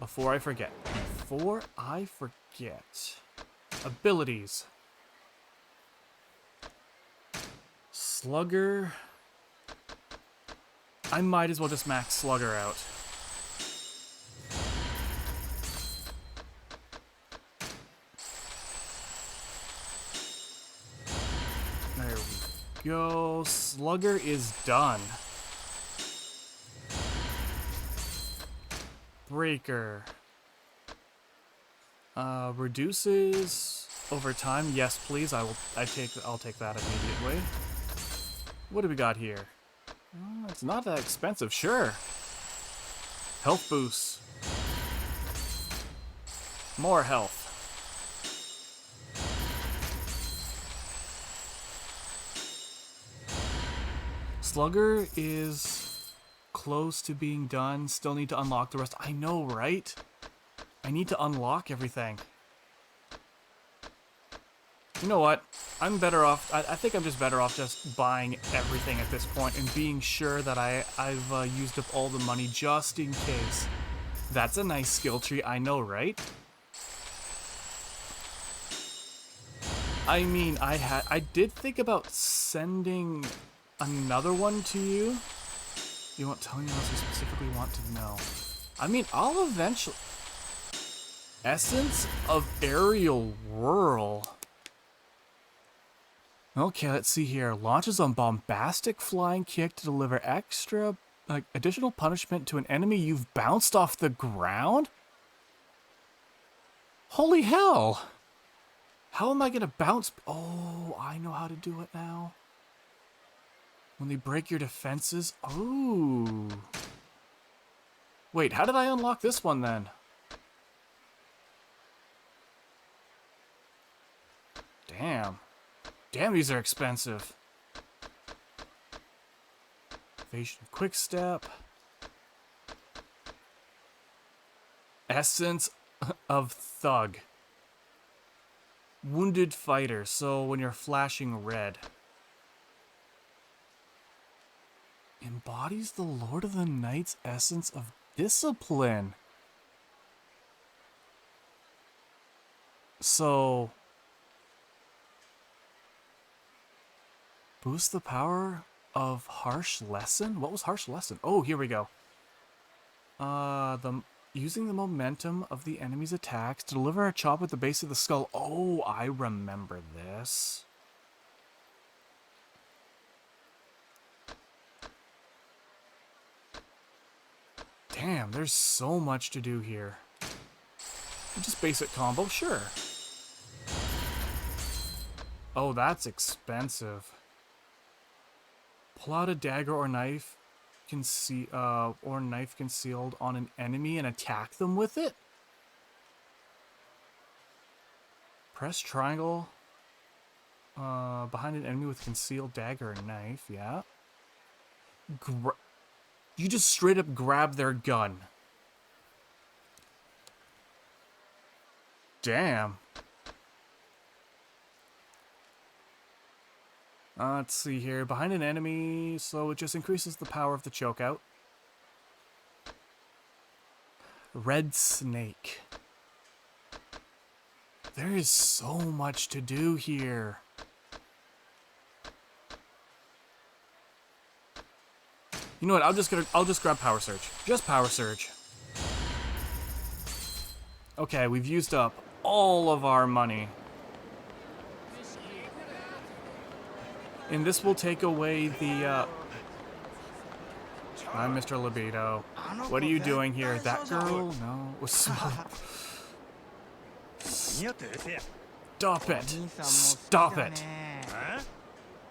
before I forget. Abilities. Slugger. I might as well just max Slugger out. There we go. Slugger is done. Breaker. Reduces over time. Yes, please. I'll take that immediately. What do we got here? It's not that expensive. Sure. Health boosts. More health. Slugger is close to being done. Still need to unlock the rest. I know, right? I need to unlock everything. You know what? I'm better off... I think I'm just better off just buying everything at this point and being sure that I've used up all the money just in case. That's a nice skill tree, I know, right? I mean, I did think about sending another one to you. You won't tell me unless you specifically want to know. I mean, I'll eventually... Essence of Aerial Whirl. Okay, let's see here. Launches on bombastic flying kick to deliver extra, additional punishment to an enemy you've bounced off the ground? Holy hell! How am I gonna bounce? Oh, I know how to do it now. When they break your defenses? Oh. Wait, how did I unlock this one then? Damn. Damn, these are expensive. Evasion quick step. Essence of Thug. Wounded fighter, so when you're flashing red. Embodies the Lord of the Night's essence of discipline. So... Boost the power of Harsh Lesson? What was Harsh Lesson? Oh, here we go. Using the momentum of the enemy's attacks to deliver a chop at the base of the skull. Oh, I remember this. Damn, there's so much to do here. Just basic combo, sure. Oh, that's expensive. Pull out a dagger or knife concealed on an enemy and attack them with it? Press triangle behind an enemy with concealed dagger or knife, yeah. You just straight up grab their gun. Damn. Let's see here. Behind an enemy, so it just increases the power of the chokeout. Red Snake. There is so much to do here. You know what? I'll just grab Power Surge. Just Power Surge. Okay, we've used up all of our money. And this will take away the, I'm Mr. Libido. What are you doing here? That girl? No. Stop it. Stop it.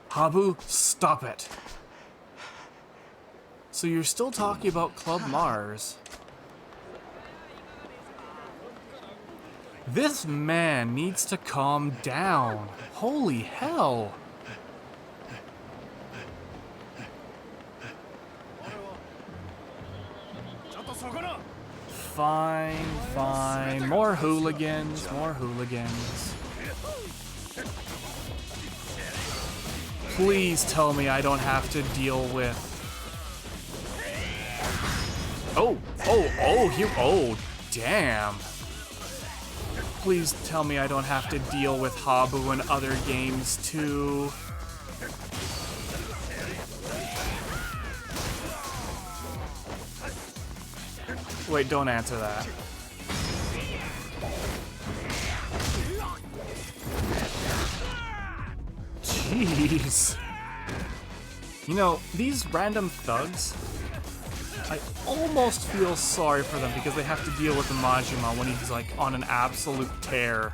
Habu, stop it. So you're still talking about Club Mars. This man needs to calm down. Holy hell. Fine, fine. More hooligans, more hooligans. Please tell me I don't have to deal with... Oh, damn. Please tell me I don't have to deal with Habu and other games too. Wait, don't answer that. Jeez. You know, these random thugs, I almost feel sorry for them because they have to deal with the Majima when he's like on an absolute tear.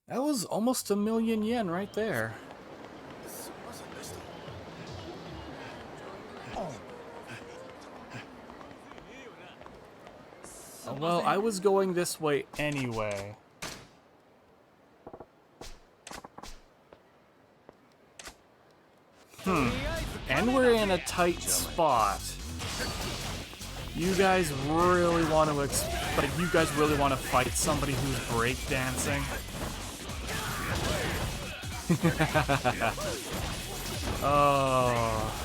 That was almost 1,000,000 yen right there. Oh, well, I was going this way anyway. And we're in a tight spot. You guys really want to fight somebody who's breakdancing? Oh.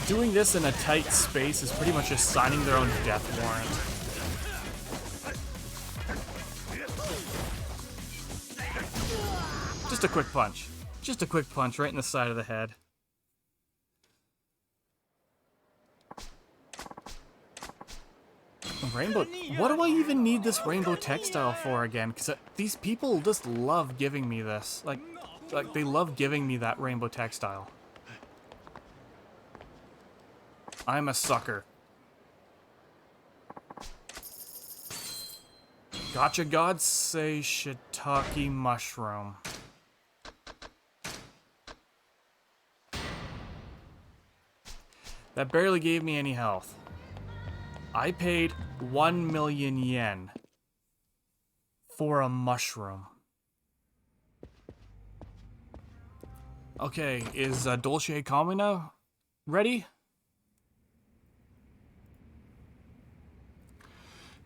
Doing this in a tight space is pretty much just signing their own death warrant. Just a quick punch. Just a quick punch right in the side of the head. Rainbow... What do I even need this rainbow textile for again? Because these people just love giving me this. Like, they love giving me that rainbow textile. I'm a sucker. Gotcha gods say shiitake mushroom. That barely gave me any health. I paid 1,000,000 yen for a mushroom. Okay, is Dolce Kamina ready?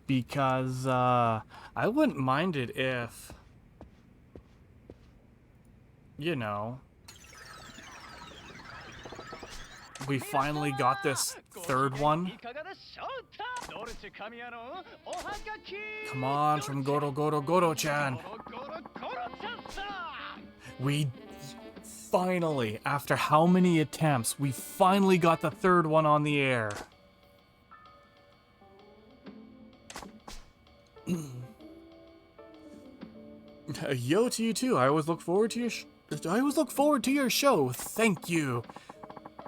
Because I wouldn't mind it if, you know, we finally got this third one. Come on, from Goro-Chan. We finally, after how many attempts, we finally got the third one on the air. Yo to you too. I always look forward to your show. Thank you.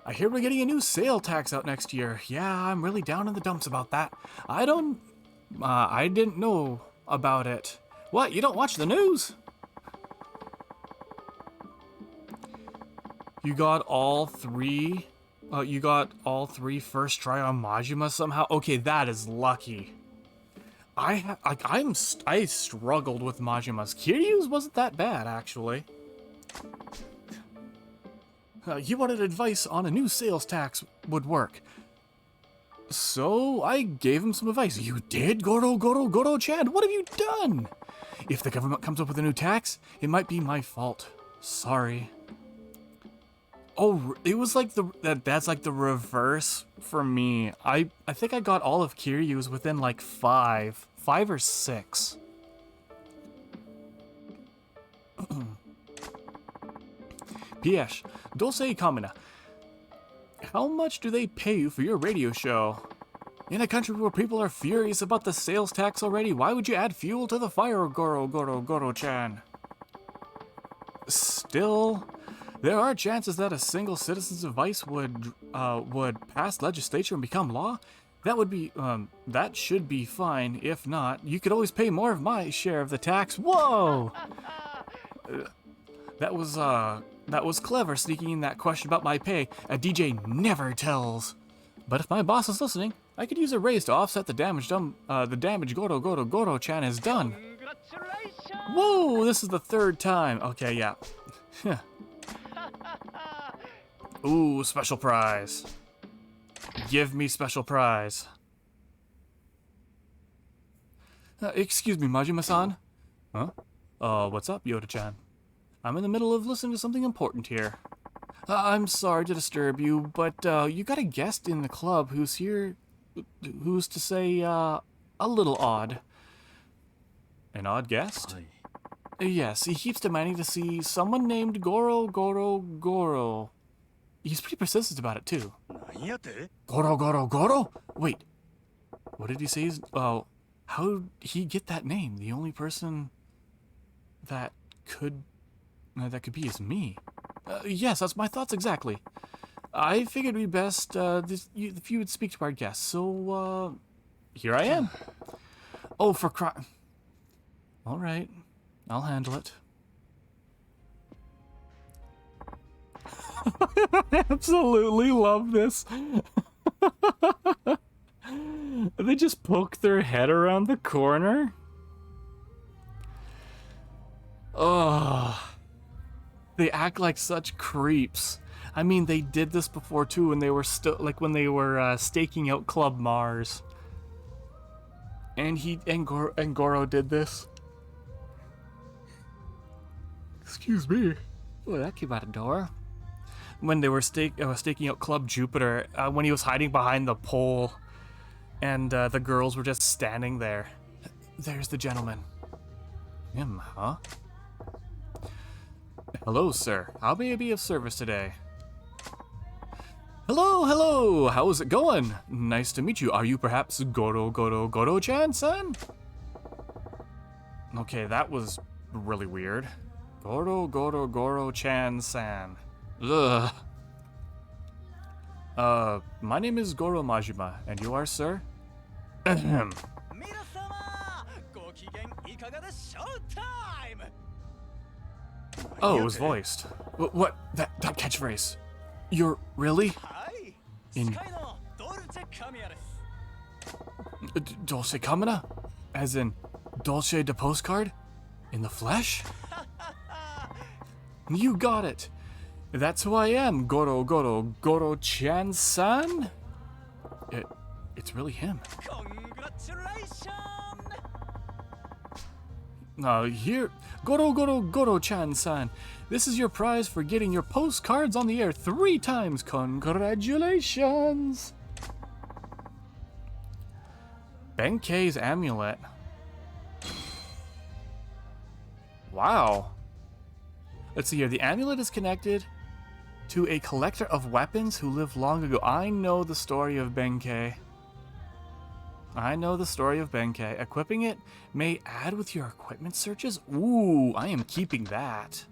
I hear we're getting a new sale tax out next year. Yeah, I'm really down in the dumps about that. I didn't know about it. What? You don't watch the news? You got all three? You got all three first try on Majima somehow? Okay, that is lucky. I struggled with Majima's. Kiryu's wasn't that bad, actually. You wanted advice on a new sales tax would work. So I gave him some advice. You did, Goro-Chan? What have you done? If the government comes up with a new tax, it might be my fault. Sorry. Oh, it was like that's like the reverse for me. I think I got all of Kiryu's within like 5 or 6. P.S. Dosei Kamina. How much do they pay you for your radio show? In a country where people are furious about the sales tax already, why would you add fuel to the fire, Goro-Chan? Still, there are chances that a single citizen's advice would pass legislature and become law. That would be, that should be fine. If not, you could always pay more of my share of the tax. Whoa! That was clever, sneaking in that question about my pay. A DJ never tells. But if my boss is listening, I could use a raise to offset the damage Goro-Chan has done. Whoa, this is the third time. Okay, yeah. Ooh, special prize. Give me special prize. Excuse me, Majima-san. Huh? What's up, Yoda-chan? I'm in the middle of listening to something important here. I'm sorry to disturb you, but you got a guest in the club who's here, who's to say, a little odd. An odd guest? Yes, he keeps demanding to see someone named Goro. He's pretty persistent about it, too. Goro? Wait, what did he say? How'd he get that name? The only person that could be is me. Yes, that's my thoughts exactly. I figured it'd be best if you would speak to our guest, so, here I am. Oh, for all right, I'll handle it. I absolutely love this. They just poke their head around the corner. Oh, they act like such creeps. I mean, they did this before too when they were when they were staking out Club Mars. And Goro did this. Excuse me. Oh, that came out of door. When they were staking out Club Jupiter, when he was hiding behind the pole, and the girls were just standing there. There's the gentleman. Him, huh? Hello, sir. How may I be of service today? Hello. How's it going? Nice to meet you. Are you perhaps Goro-Chan-san? Okay, that was really weird. Goro-Chan-san. Ugh. My name is Goro Majima, and you are, sir? Ahem. Oh, it was voiced. What? That catchphrase? You're really? In Dolce Kamina? As in Dolce de Postcard? In the flesh? You got it. That's who I am, Goro-Chan-san? It's really him. Here, Goro-Chan-san. This is your prize for getting your postcards on the air 3 times. Congratulations! Benkei's amulet. Wow. Let's see here. The amulet is connected to a collector of weapons who lived long ago. I know the story of Benkei. Equipping it may add with your equipment searches. Ooh, I am keeping that.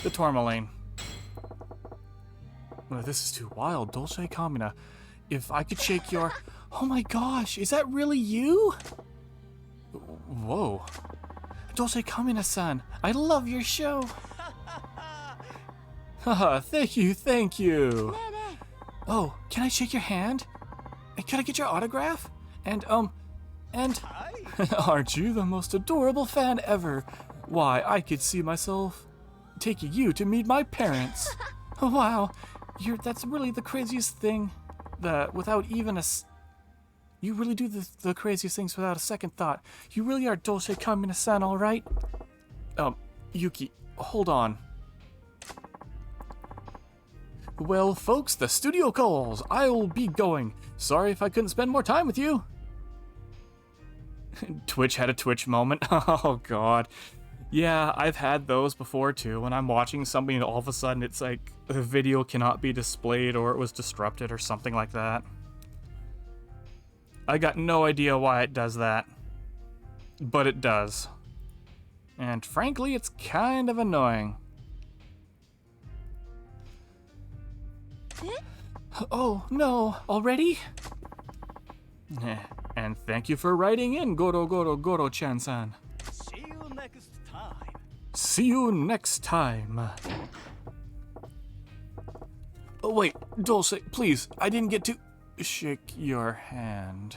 The tourmaline. Oh, this is too wild. Dolce Kamina. If I could shake your... Oh my gosh, is that really you? Whoa. Dolce Kamina-san, I love your show. Haha, thank you. Oh, can I shake your hand? And can I get your autograph? And aren't you the most adorable fan ever? Why, I could see myself taking you to meet my parents. Wow, that's really the craziest thing. Without even a... You really do the craziest things without a second thought. You really are Dolce Kamina-san, all right? Yuki, hold on. Well, folks, the studio calls. I'll be going. Sorry if I couldn't spend more time with you. Twitch had a Twitch moment. Oh, God. Yeah, I've had those before, too. When I'm watching something and all of a sudden it's like the video cannot be displayed or it was disrupted or something like that. I got no idea why it does that. But it does. And frankly, it's kind of annoying. Oh, no, already? And thank you for writing in, Goro-chan-san. See you next time. See you next time. Oh, wait, Dulce, please, I didn't get to shake your hand.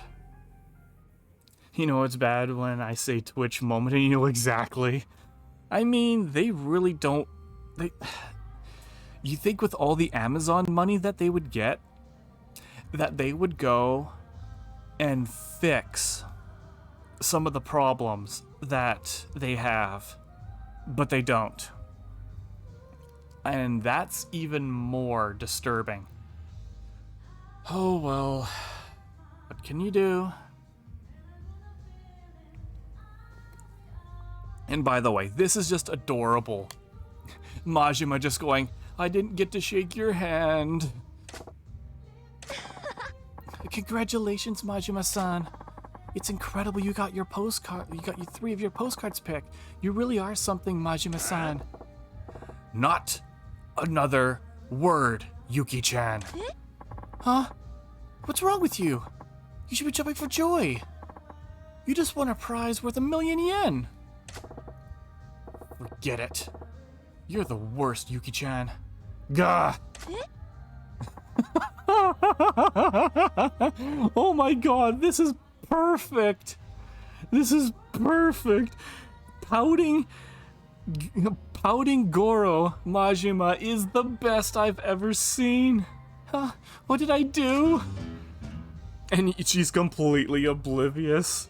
You know it's bad when I say Twitch moment and you know exactly. I mean, they really don't... You think with all the Amazon money that they would get, that they would go and fix some of the problems that they have, but they don't. And that's even more disturbing. Oh well, what can you do? And by the way, this is just adorable. Majima just going, I didn't get to shake your hand. Congratulations, Majima-san. It's incredible you got your postcard. You got 3 of your postcards picked. You really are something, Majima-san. Not another word, Yuki-chan. Huh? What's wrong with you? You should be jumping for joy. You just won a prize worth 1,000,000 yen. Forget it. You're the worst, Yuki-chan. Gah! Oh my god, this is perfect. This is perfect. Pouting Goro Majima is the best I've ever seen. What did I do? And she's completely oblivious.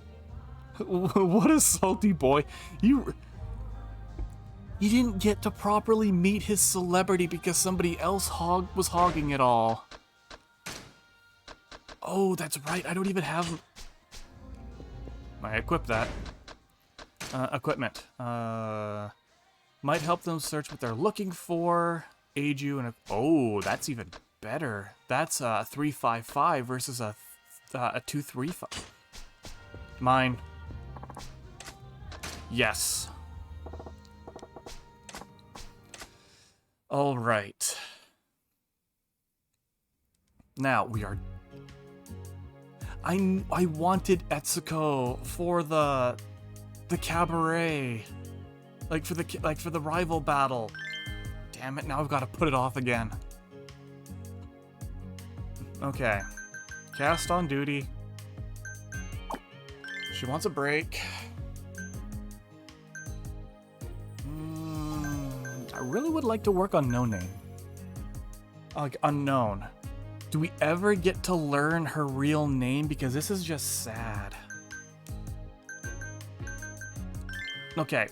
What a salty boy. You didn't get to properly meet his celebrity because somebody else was hogging it all. Oh, that's right. I don't even have... I equip that. Equipment. Might help them search what they're looking for. Aid you in a... Oh, that's even better. That's a 355 versus a 235. Mine. Yes. All right. Now we are... I wanted Etsuko for the cabaret, like for the rival battle. Damn it! Now I've got to put it off again. Okay, cast on duty. She wants a break. I really would like to work on No Name. Like Unknown. Do we ever get to learn her real name? Because this is just sad. Okay.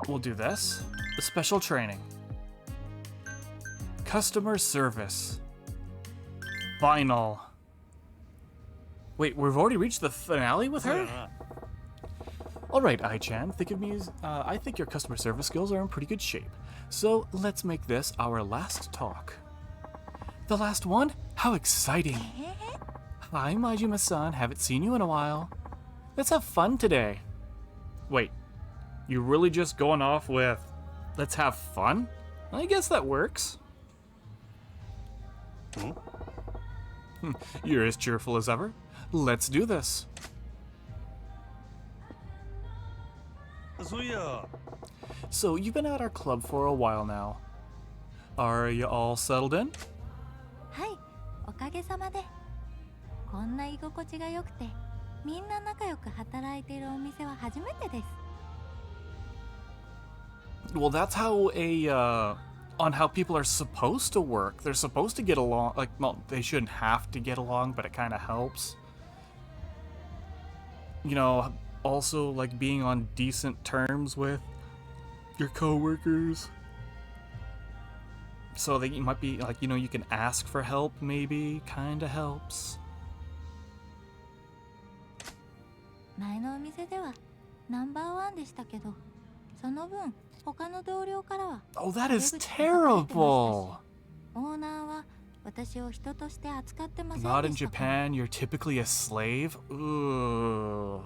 We'll do this. The special training. Customer service. Final. Wait, we've already reached the finale with her? Alright, Ai-chan, think of me as... I think your customer service skills are in pretty good shape. So, let's make this our last talk. The last one? How exciting! Hi, Majima-san. Haven't seen you in a while. Let's have fun today. Wait, you really just going off with, let's have fun? I guess that works. You're as cheerful as ever. Let's do this. So, you've been at our club for a while now. Are you all settled in? はい、おかげさまで。こんな居心地が良くて、みんな仲良く働いているお店は初めてです。Well, that's how on how people are supposed to work. They're supposed to get along. Like, well, they shouldn't have to get along, but it kind of helps. You know, also like being on decent terms with your coworkers. So that you might be like, you know, you can ask for help maybe, kind of helps. 前のお店ではナンバー1でしたけど、その分他の同僚からは Oh, that is terrible. オーナーは私を人として扱ってませんで Not in したから。 Japan, you're typically a slave? Ooh.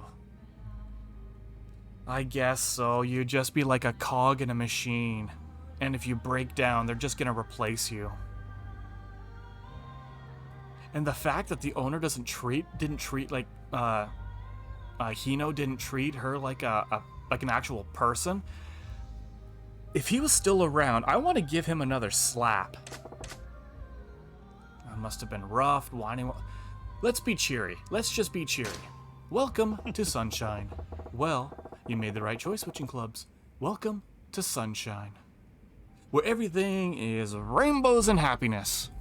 I guess so. You'd just be like a cog in a machine. And if you break down, they're just gonna replace you. And the fact that the owner didn't treat like Hino didn't treat her like like an actual person. If he was still around, I want to give him another slap. That must have been rough, whining. Let's be cheery. Let's just be cheery. Welcome to Sunshine. Well, you made the right choice, switching clubs. Welcome to Sunshine, where everything is rainbows and happiness.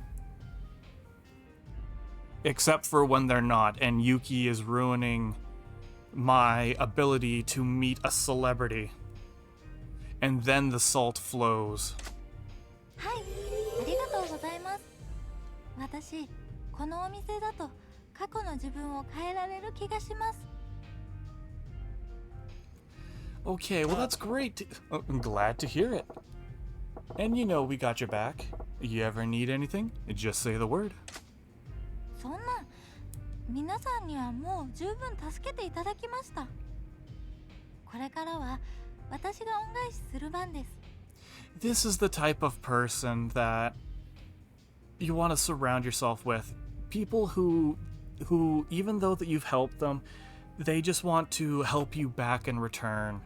Except for when they're not, and Yuki is ruining my ability to meet a celebrity. And then the salt flows. はい、ありがとうございます。私、このお店だと過去の自分を変えられる気がします。Okay, well that's great. I'm glad to hear it. And you know we got your back. You ever need anything, just say the word. そんな、皆さんにはもう十分助けていただきました。これからは私が恩返しする番です。This is the type of person that you want to surround yourself with. People who even though that you've helped them, they just want to help you back in return.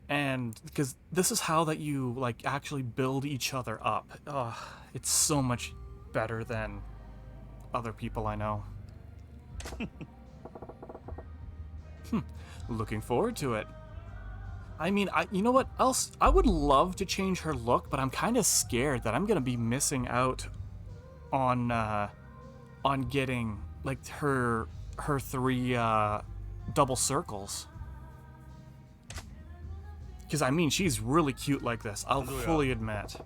And because this is how that you like actually build each other up. Oh, it's so much better than other people I know. Looking forward to it. I mean, you know what else? I would love to change her look, but I'm kind of scared that I'm gonna be missing out on getting like her 3 double circles. Because I mean, she's really cute like this. I'll fully admit.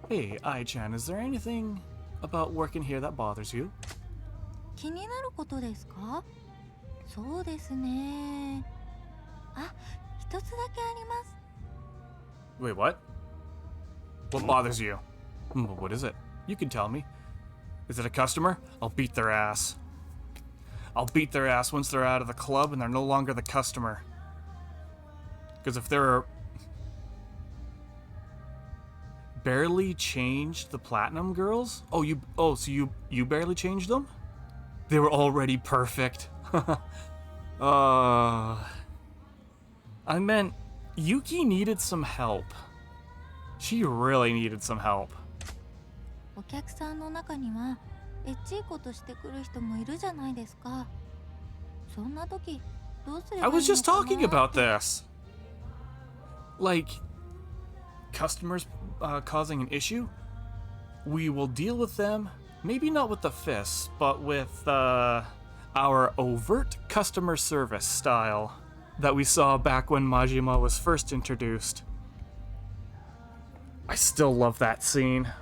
Hey, Ai-chan, is there anything about working here that bothers you? 気になることですか？そうですね。あ、一つだけあります。 Wait, what? What bothers you? What is it? You can tell me. Is it a customer? I'll beat their ass. I'll beat their ass once they're out of the club and they're no longer the customer. Because if they're barely changed the platinum girls? So you barely changed them? They were already perfect. I meant Yuki needed some help. She really needed some help. お客さんの中にはエッチいことしてくる人もいるじゃないですか。そんな時どうすればいいのかな？ I was just talking about this. Like, customers causing an issue? We will deal with them, maybe not with the fists, but with our overt customer service style that we saw back when Majima was first introduced. I still love that scene.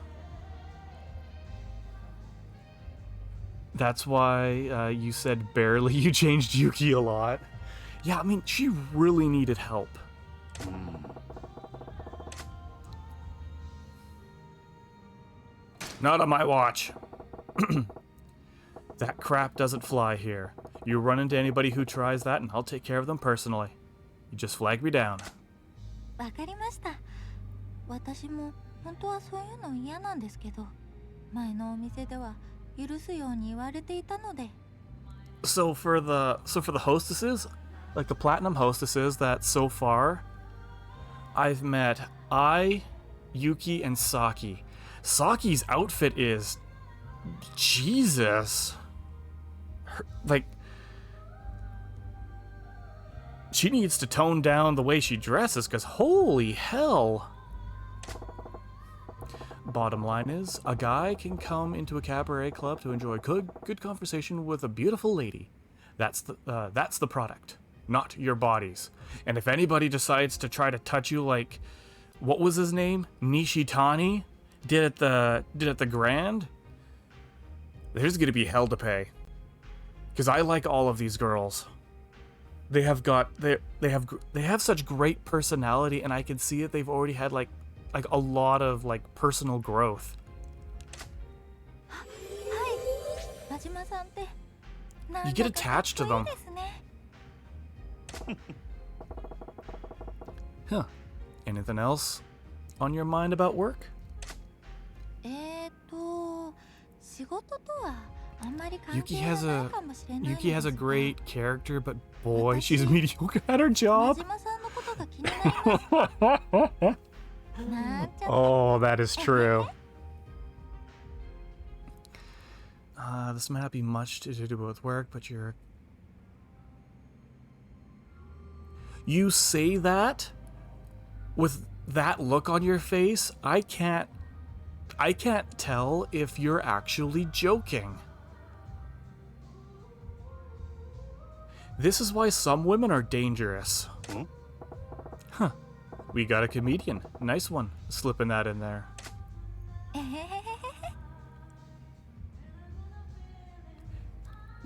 That's why you said barely you changed Yuki a lot. Yeah, I mean, she really needed help. Not on my watch. That crap doesn't fly here. You run into anybody who tries that and I'll take care of them personally. You just flag me down. わかりました。私も本当はそういうの嫌なんですけど、前のお店では許すように言われていたので。So for the hostesses, like the platinum hostesses that so far I've met Yuki, and Saki. Saki's outfit is Jesus. Like, she needs to tone down the way she dresses, because holy hell. Bottom line is, a guy can come into a cabaret club to enjoy good conversation with a beautiful lady. That's the product, not your bodies. And if anybody decides to try to touch you like, what was his name? Nishitani did at the Grand, there's gonna be hell to pay. Because I like all of these girls. They have such great personality, and I can see that they've already had like a lot of like personal growth. はい、真島さんってなん You だ get かかっ attached to こい them. いですね。 Huh. Anything else on your mind about work? 仕仕事とはあんまり関 Yuki 係が has ない a かもしれないの Yuki で has す a が、 great character, but boy, she's mediocre at her job. 真島さんのことが気になりますなんちゃって。 Oh, that is true. This might not be much to do with work, but you say that with that look on your face. I can't tell if you're actually joking. This is why some women are dangerous. Huh. We got a comedian. Nice one. Slipping that in there. えへへへへ。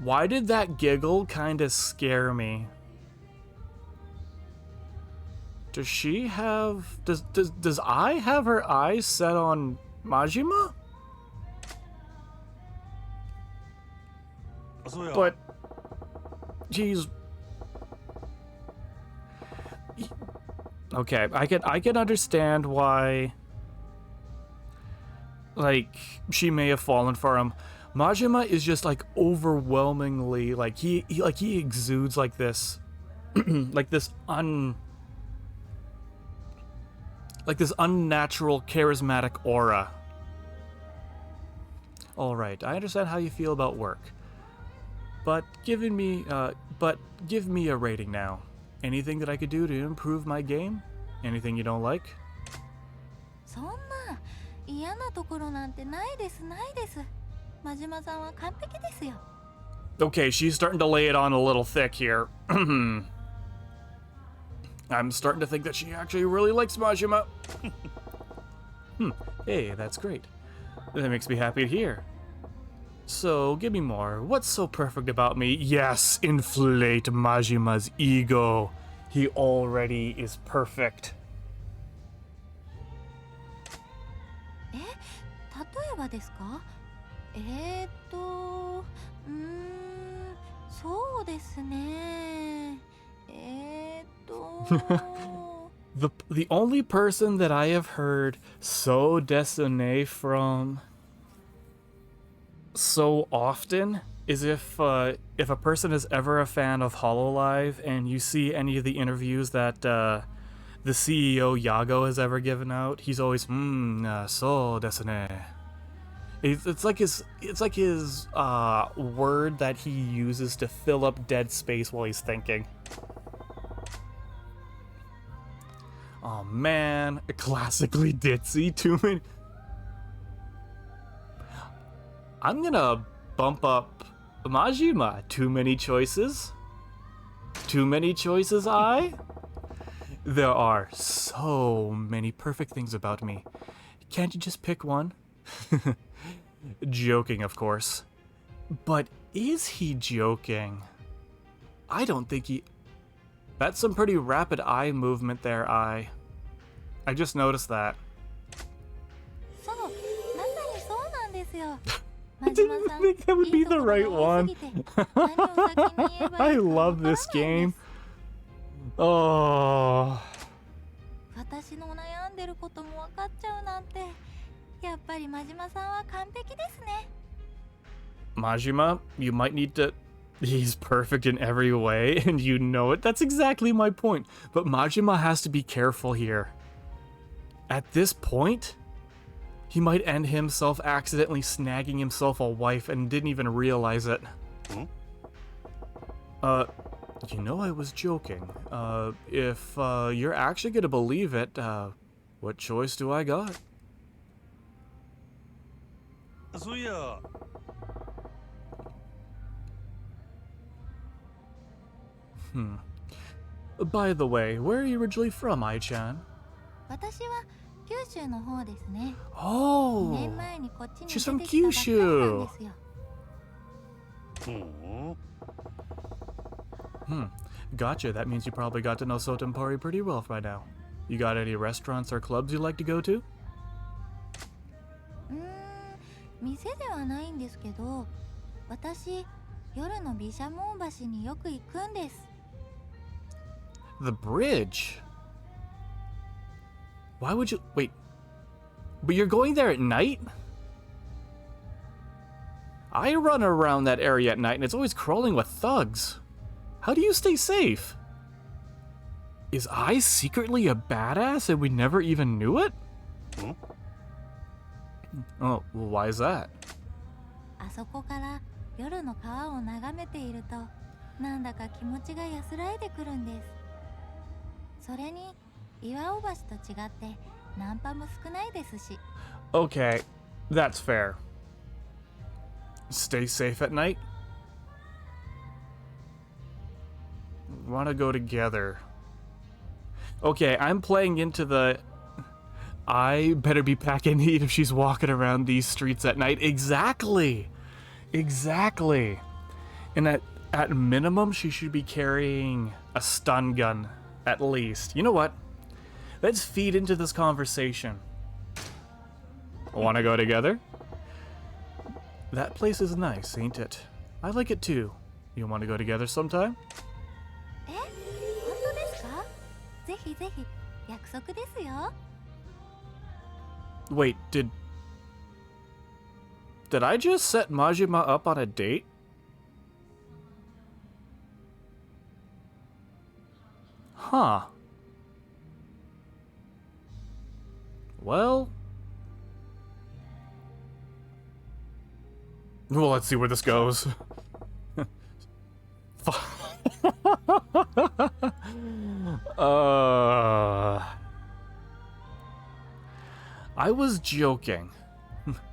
Why did that giggle kind of scare me? Does she have... Does I have her eyes set on Majima? そうや But... He's... Okay, I can understand why... Like, she may have fallen for him. Majima is just like overwhelmingly like he exudes like this like this unnatural charismatic aura. All right, I understand how you feel about work. But give me a rating now. Anything that I could do to improve my game? Anything you don't like? そんな嫌なところなんてないですないです。真島さんは完璧ですよ。 Okay, she's starting to lay it on a little thick here. I'm starting to think that she actually really likes Majima. Hey, that's great. That makes me happy to hear. So, give me more. What's so perfect about me? Yes, inflate Majima's ego. He already is perfect. 例えばですか？そうですね。The only person that I have heard so désolé from so often is if a person is ever a fan of Hololive and you see any of the interviews that the CEO Yago has ever given out, he's always so désolé. It's like his word that he uses to fill up dead space while he's thinking. Oh man, classically ditzy. Too many. I'm gonna bump up Majima. Too many choices. Too many choices. There are so many perfect things about me. Can't you just pick one? Joking, of course. But is he joking? I don't think he... That's some pretty rapid eye movement there, I just noticed that. そう、まさにそうなんですよ。 I didn't think that would be the right one. I love this game. Oh. 私の悩んでることも分かっちゃうなんて、やっぱり真島さんは完璧ですね。 Majima, you might need to... He's perfect in every way, and you know it. That's exactly my point. But Majima has to be careful here. At this point, he might end himself accidentally snagging himself a wife and didn't even realize it. You know I was joking. If you're actually gonna believe it, what choice do I got? そういや By the way, where are you originally from, Ai-chan? 私は九州の方ですね。 Oh, 2年前にこっちに she's 出 from てきたばっかりなんですよ。 Gotcha. That means you probably got to know Sotenpori pretty well by now. You got any restaurants or clubs you like to go to? 店ではないんですけど、私夜の毘沙門橋によく行くんです。 The bridge? Why would you... Wait. But you're going there at night? I run around that area at night and it's always crawling with thugs. How do you stay safe? Is I secretly a badass and we never even knew it? Hmm? Oh, well, why is that? あそこから夜の川を眺めているとなんだか気持ちが安らいでくるんです。それに岩尾橋と違ってナンパも少ないですし。 Okay, that's fair. Stay safe at night? Wanna go together. Okay, I'm playing into the... I better be packing heat if she's walking around these streets at night. Exactly! Exactly! And at minimum, she should be carrying a stun gun, at least. You know what? Let's feed into this conversation. Wanna go together? That place is nice, ain't it? I like it too. You wanna go together sometime? え、本当ですか？ぜひぜひ約束ですよ。 Wait, did I just set Majima up on a date? Huh. Well, let's see where this goes. I was joking.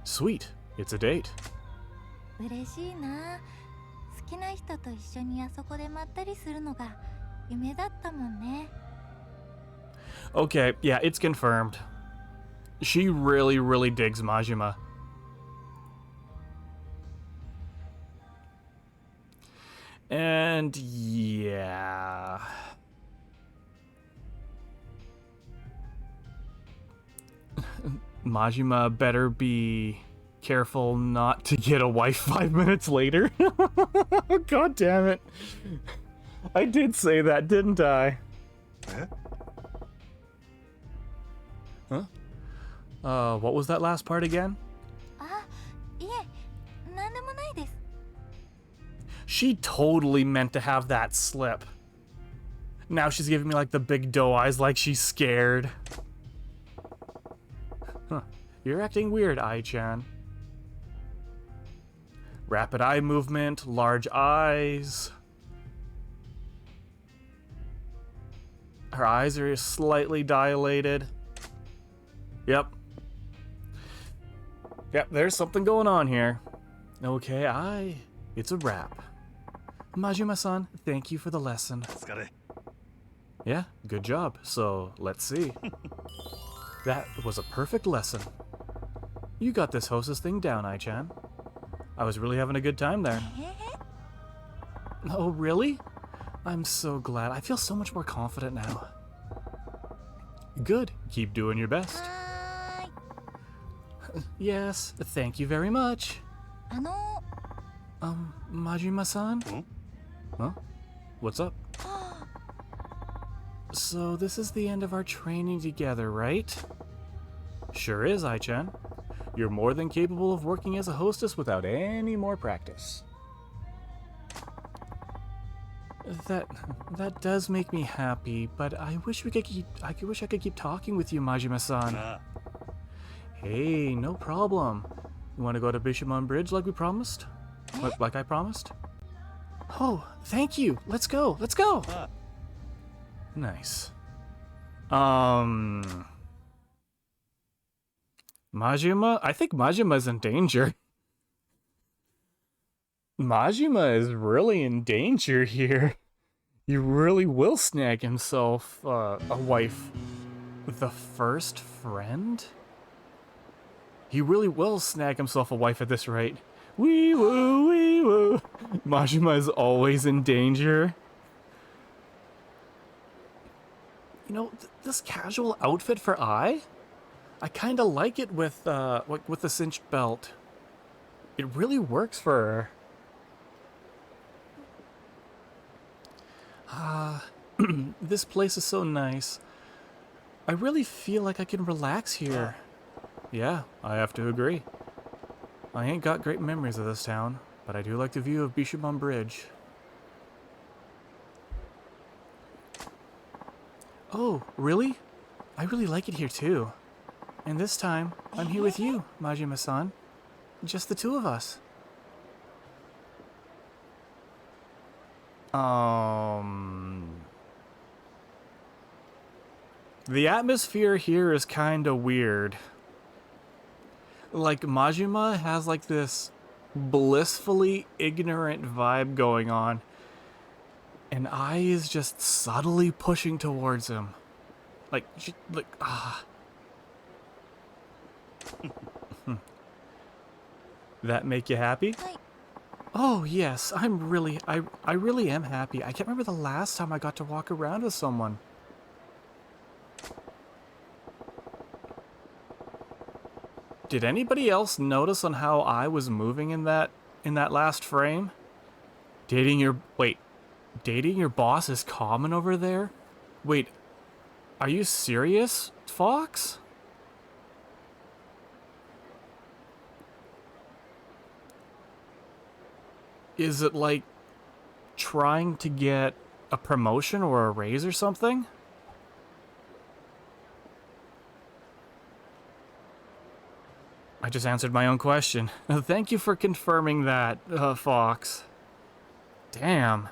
Sweet, it's a date. 嬉しいな。好きな人と一緒にあそこでまったりするのが夢だったもんね。 Okay, yeah, it's confirmed. She really, really digs Majima. And yeah. Majima better be careful not to get a wife 5 minutes later. God damn it. I did say that, didn't I? Eh? Huh? What was that last part again? あ、いえ、なんでもないです。 She totally meant to have that slip. Now she's giving me like the big doe eyes like she's scared. Huh. You're acting weird, Ai-chan. Rapid eye movement, large eyes. Her eyes are slightly dilated. Yep. Yep, there's something going on here. Okay, it's a wrap. Majima-san, thank you for the lesson. お疲れ。 Yeah, good job. So, let's see. That was a perfect lesson. You got this hostess thing down, Ai-chan. I was really having a good time there. へへ。 Oh, really? I'm so glad. I feel so much more confident now. Good. Keep doing your best. はーい。 Yes, thank you very much. あの、 Majima-san? Hmm? Huh? What's up? はあ、 So this is the end of our training together, right? Sure is, Ai-chan. You're more than capable of working as a hostess without any more practice. That does make me happy, but I wish I could keep talking with you, Majima-san. なあ、 Hey, no problem. You want to go to Bishamon Bridge like we promised? Like I promised? Oh, thank you. Let's go. Let's go. なあ。 Nice. Majima? I think Majima's in danger. Majima is really in danger here. He really will snag himself a wife. The first friend? He really will snag himself a wife at this rate. Wee woo, wee woo. Majima is always in danger. You know, this casual outfit for I kind of like it with the cinched belt. It really works for her. This place is so nice. I really feel like I can relax here. Yeah, I have to agree. I ain't got great memories of this town, but I do like the view of Bishamon Bridge. Oh, really? I really like it here too. And this time, I'm here with you, Majima-san. Just the two of us. The atmosphere here is kinda weird. Like, Majima has like this blissfully ignorant vibe going on, and Ai is just subtly pushing towards him. Like, That make you happy? Oh, yes, I really am happy. I can't remember the last time I got to walk around with someone. Did anybody else notice on how I was moving in that last frame? Dating your boss is common over there? Wait, are you serious, Fox? Is it like trying to get a promotion or a raise or something? I just answered my own question. Thank you for confirming that, Fox. Damn.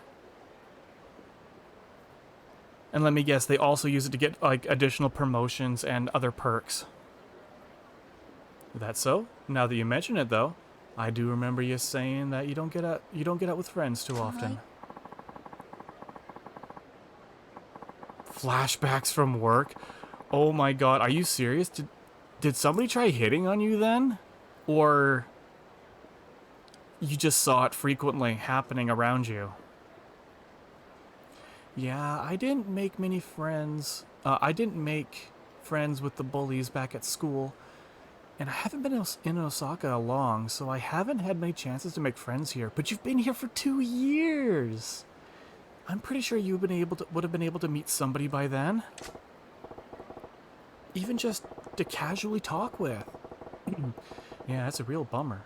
And let me guess, they also use it to get like additional promotions and other perks. That's so? Now that you mention it though, I do remember you saying that you don't get out with friends too often. Flashbacks from work? Oh my god, are you serious? Did somebody try hitting on you then? Or you just saw it frequently happening around you? Yeah, I didn't make many friends. I didn't make friends with the bullies back at school. And I haven't been in Osaka long, so I haven't had many chances to make friends here. But you've been here for 2 years. I'm pretty sure you would have been able to meet somebody by then. Even just to casually talk with. Yeah, that's a real bummer.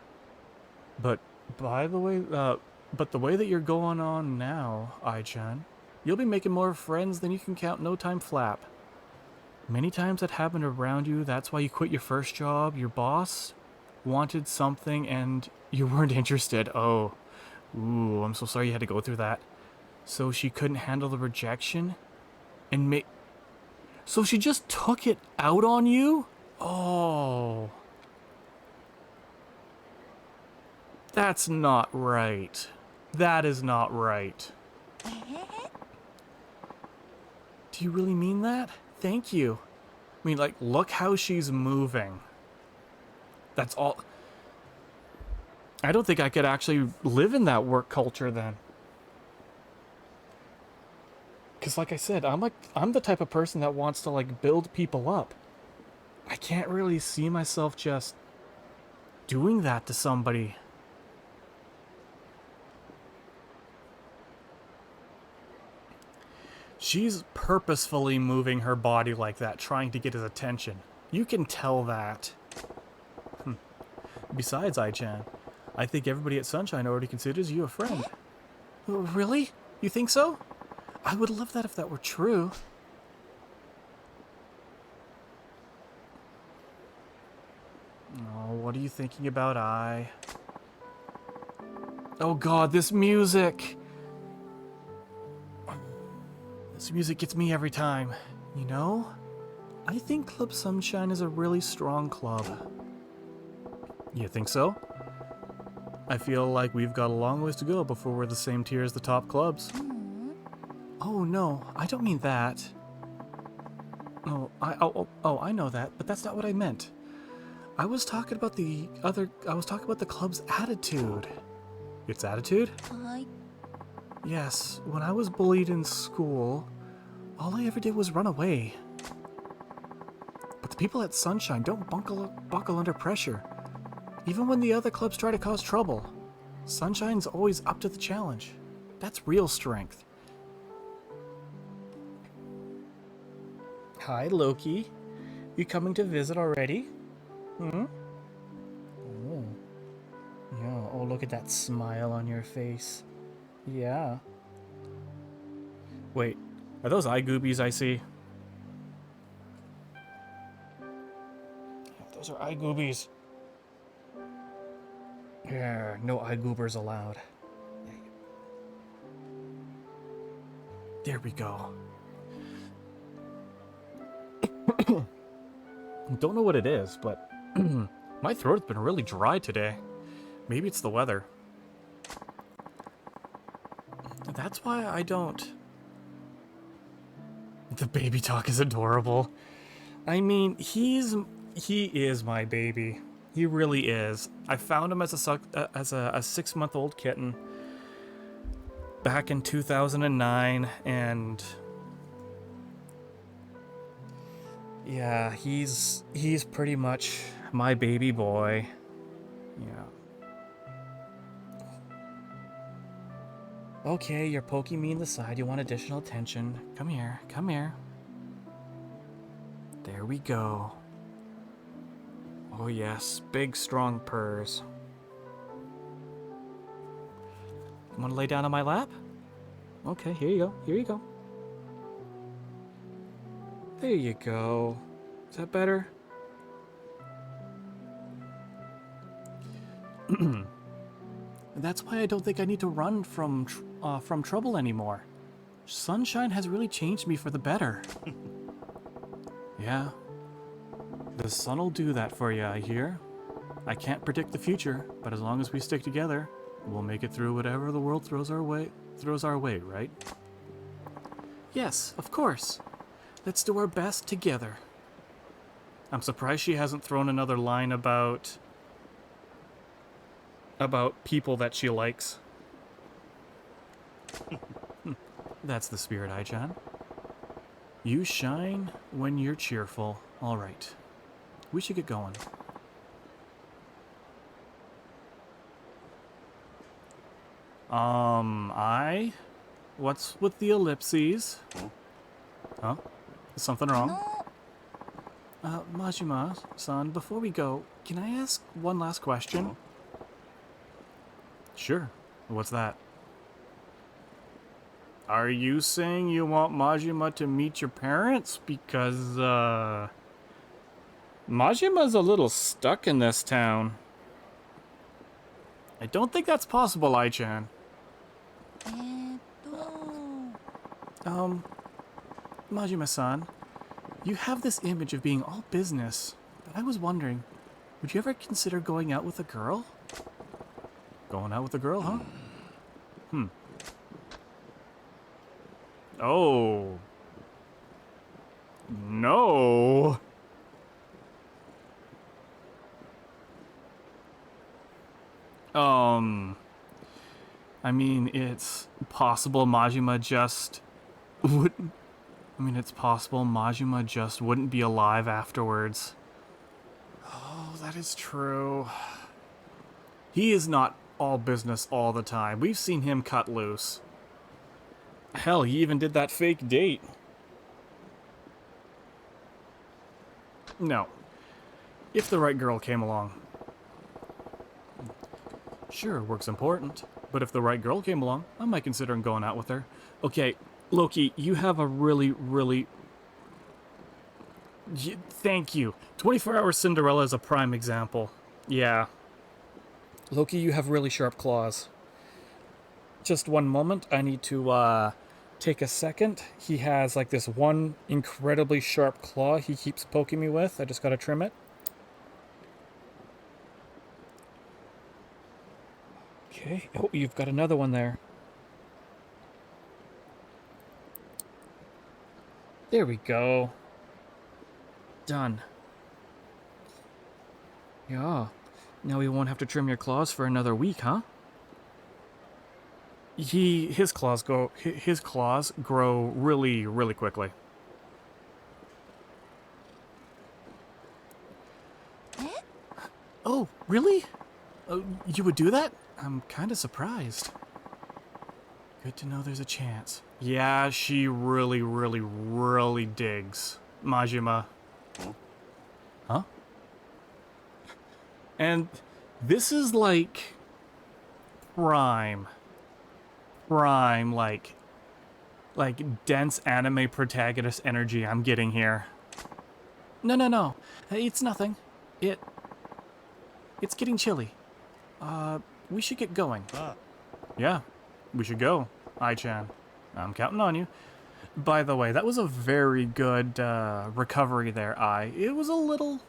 But by the way, the way that you're going on now, Ai-chan, you'll be making more friends than you can count no time flat. Many times that happened around you, that's why you quit your first job. Your boss wanted something and you weren't interested. Oh, ooh, I'm so sorry you had to go through that. So she couldn't handle the rejection and so she just took it out on you? Oh. That's not right. That is not right. Do you really mean that? Thank you. I mean, like, look how she's moving. That's all. I don't think I could actually live in that work culture then. Because like I said, I'm the type of person that wants to, like, build people up. I can't really see myself just doing that to somebody. She's purposefully moving her body like that, trying to get his attention. You can tell that. Besides, Ai-chan, I think everybody at Sunshine already considers you a friend. Really? You think so? I would love that if that were true. Oh, what are you thinking about, Ai? Oh god, this music! This music gets me every time. You know? I think Club Sunshine is a really strong club. You think so? I feel like we've got a long ways to go before we're the same tier as the top clubs. Oh no, I don't mean that. Oh, I know that, but that's not what I meant. I was talking about the club's attitude. Its attitude? Yes, when I was bullied in school, all I ever did was run away. But the people at Sunshine don't buckle under pressure. Even when the other clubs try to cause trouble, Sunshine's always up to the challenge. That's real strength. Hi, Loki. You coming to visit already? Hmm? Oh. Yeah. Oh, look at that smile on your face. Yeah. Wait, are those eye goobies I see? Yeah, those are eye goobies. Yeah, no eye goobers allowed. There we go. Don't know what it is, but my throat's been really dry today. Maybe it's the weather. That's why I don't... The baby talk is adorable. I mean, he is my baby. He really is. I found him as a 6-month-old kitten back in 2009, and yeah, he's pretty much my baby boy. Yeah. Okay, you're poking me in the side. You want additional attention. Come here. Come here. There we go. Oh yes, big strong purrs. You want to lay down on my lap? Okay, here you go. Here you go. There you go. Is that better? That's why I don't think I need to run from trouble anymore. Sunshine has really changed me for the better. Yeah. The sun'll do that for you, I hear. I can't predict the future, but as long as we stick together, we'll make it through whatever the world throws our way, right? Yes, of course. Let's do our best together. I'm surprised she hasn't thrown another line about people that she likes. That's the spirit, Ai-chan. You shine when you're cheerful. All right. We should get going. What's with the ellipses? Huh? Is something wrong? Majima-san, before we go, can I ask one last question? Sure. What's that? Are you saying you want Majima to meet your parents? Because, Majima's a little stuck in this town. I don't think that's possible, Ai-chan. Majima-san, you have this image of being all business, but I was wondering, would you ever consider going out with a girl? Going out with a girl, huh? Oh. No. I mean, it's possible Majima just wouldn't... it's possible Majima just wouldn't be alive afterwards. Oh, that is true. He is not all business all the time. We've seen him cut loose. Hell, he even did that fake date. No. If the right girl came along. Sure, work's important. But if the right girl came along, I might consider going out with her. Okay, Loki, you have a really... Thank you. 24-Hour Cinderella is a prime example. Yeah. Loki, you have really sharp claws. Just one moment. I need to, take a second. He has, like, this one incredibly sharp claw he keeps poking me with. I just gotta trim it. Okay. Oh, you've got another one there. There we go. Done. Yeah. Now we won't have to trim your claws for another week, huh? His claws grow really, really quickly. Oh, really? You would do that? I'm kind of surprised. Good to know there's a chance. Yeah, she really, really, really digs Majima. Huh? And this is like prime, like dense anime protagonist energy I'm getting here. No. It's nothing. It's getting chilly. We should get going. Ah, Yeah, we should go, Ai-chan. I'm counting on you. By the way, that was a very good recovery there, Ai. It was a little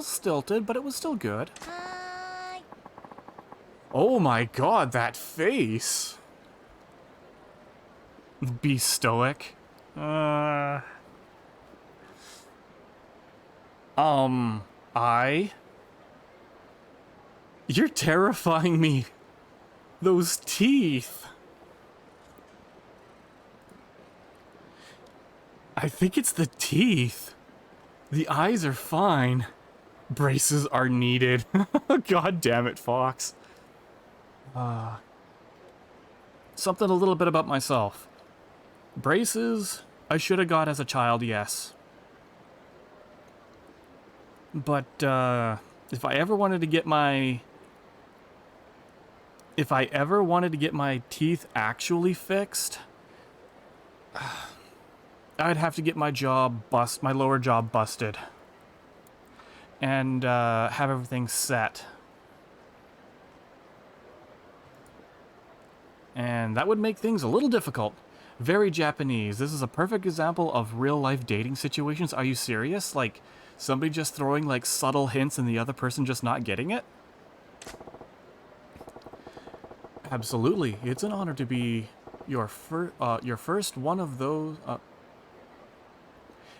stilted, but it was still good. はーい。 Oh my god, that face! Be stoic. You're terrifying me. Those teeth. I think it's the teeth. The eyes are fine. Braces are needed. God damn it, Fox. Something a little bit about myself. Braces, I should have got as a child, yes. But, if I ever wanted to get my teeth actually fixed, I'd have to get my lower jaw busted. And, have everything set. And that would make things a little difficult. Very Japanese. This is a perfect example of real-life dating situations. Are you serious? Like, somebody just throwing, like, subtle hints and the other person just not getting it? Absolutely. It's an honor to be your first one of those...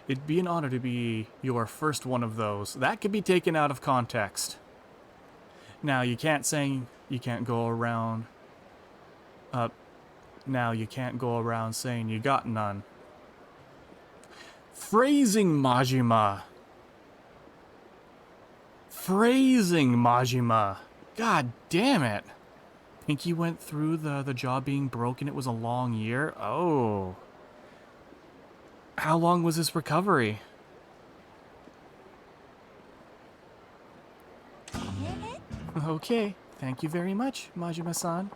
It'd be an honor to be your first one of those. That could be taken out of context. Now, you can't go around... Now you can't go around saying you got none. Phrasing, Majima. God damn it. Pinky went through the jaw being broken. It was a long year. Oh. How long was his recovery? Okay. Thank you very much, Majima-san.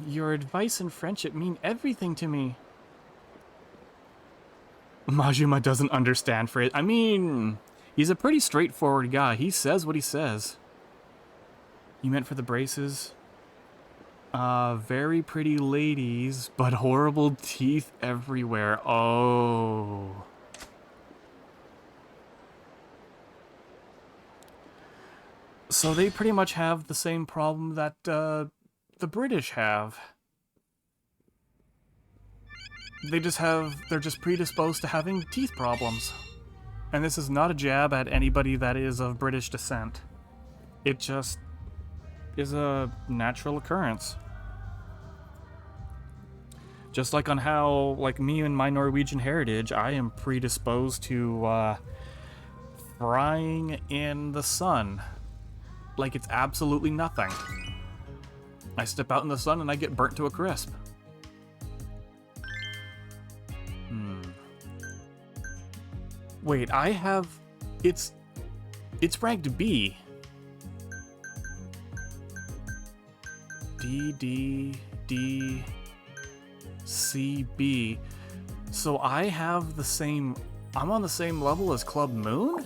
Your advice and friendship mean everything to me. Majima doesn't understand for it. I mean, he's a pretty straightforward guy. He says what he says. You meant for the braces? Very pretty ladies, but horrible teeth everywhere. Oh. So they pretty much have the same problem that, the British have. They're just predisposed to having teeth problems. And this is not a jab at anybody that is of British descent. It just is a natural occurrence. Just like on how, like me and my Norwegian heritage, I am predisposed to, frying in the sun. Like it's absolutely nothing. I step out in the sun and I get burnt to a crisp. Wait, I have... It's ranked B. D, C, B. So I have the same... I'm on the same level as Club Moon?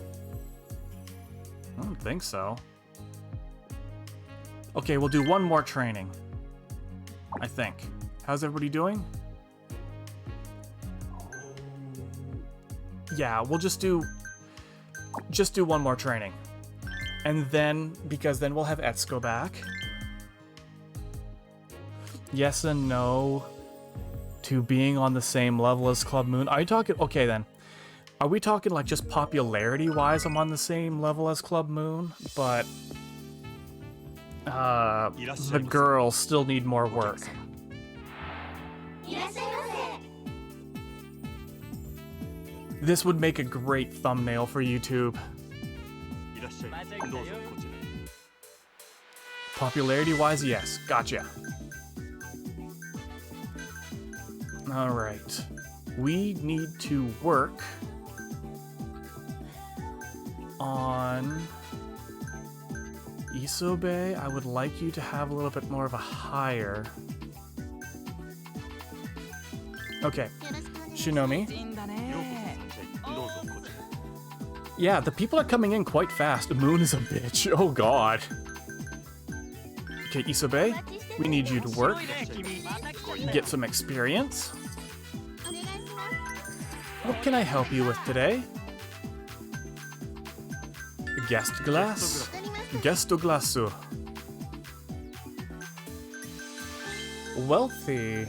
I don't think so. Okay, we'll do one more training. I think. How's everybody doing? Yeah, we'll just do one more training. And then, because then we'll have Etsuko back. Yes and no to being on the same level as Club Moon. Are you talking... Okay, then. Are we talking, like, just popularity-wise I'm on the same level as Club Moon? But... the girls still need more work. This would make a great thumbnail for YouTube. Popularity-wise, yes. Gotcha. Alright. We need to work on Isobe, I would like you to have a little bit more of a higher. Okay. Shinomi. ようこそどうぞこちら Yeah, the people are coming in quite fast. Moon is a bitch. Oh god. Okay, Isobe, we need you to work. Get some experience. What can I help you with today? Guest glass? Guesto glasu. Wealthy.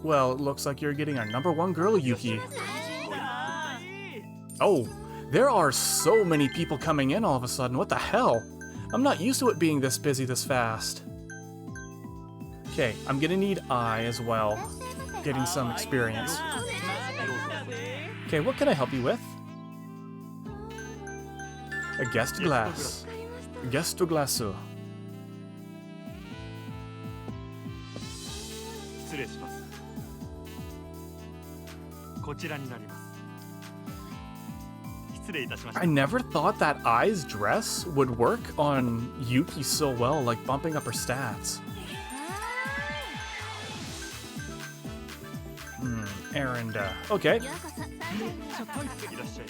Well, it looks like you're getting our #1 girl, Yuki. Oh, there are so many people coming in all of a sudden. What the hell? I'm not used to it being this busy this fast. Okay, I'm gonna need I as well. Getting some experience. Okay, what can I help you with? A guest glass. Guesto glasu. 失礼しますこちらになります失礼いたしました I never thought that I's dress would work on Yuki so well, like bumping up her stats. Errand. Okay. いらっしゃい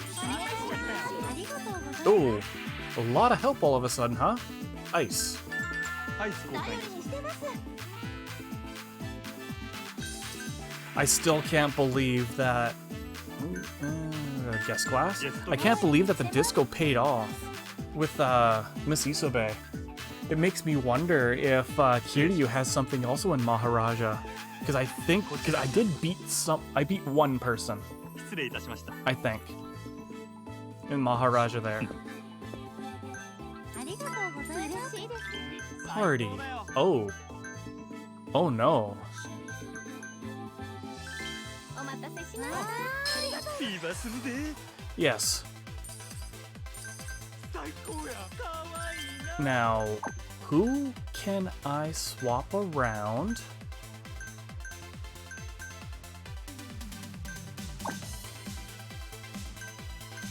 Oh, a lot of help all of a sudden, huh? Ice. アイス交換 I still can't believe that. Guest class? I can't believe that the disco paid off with Miss Isobe. It makes me wonder if Kiryu has something also in Maharaja. Because I I beat one person, 失礼いたしました I think. In Maharaja there. ありがとうございます。 Party. Oh. Oh no. お待たせしました。フィーバーするで Yes. 最高やかわいいな Now, who can I swap around?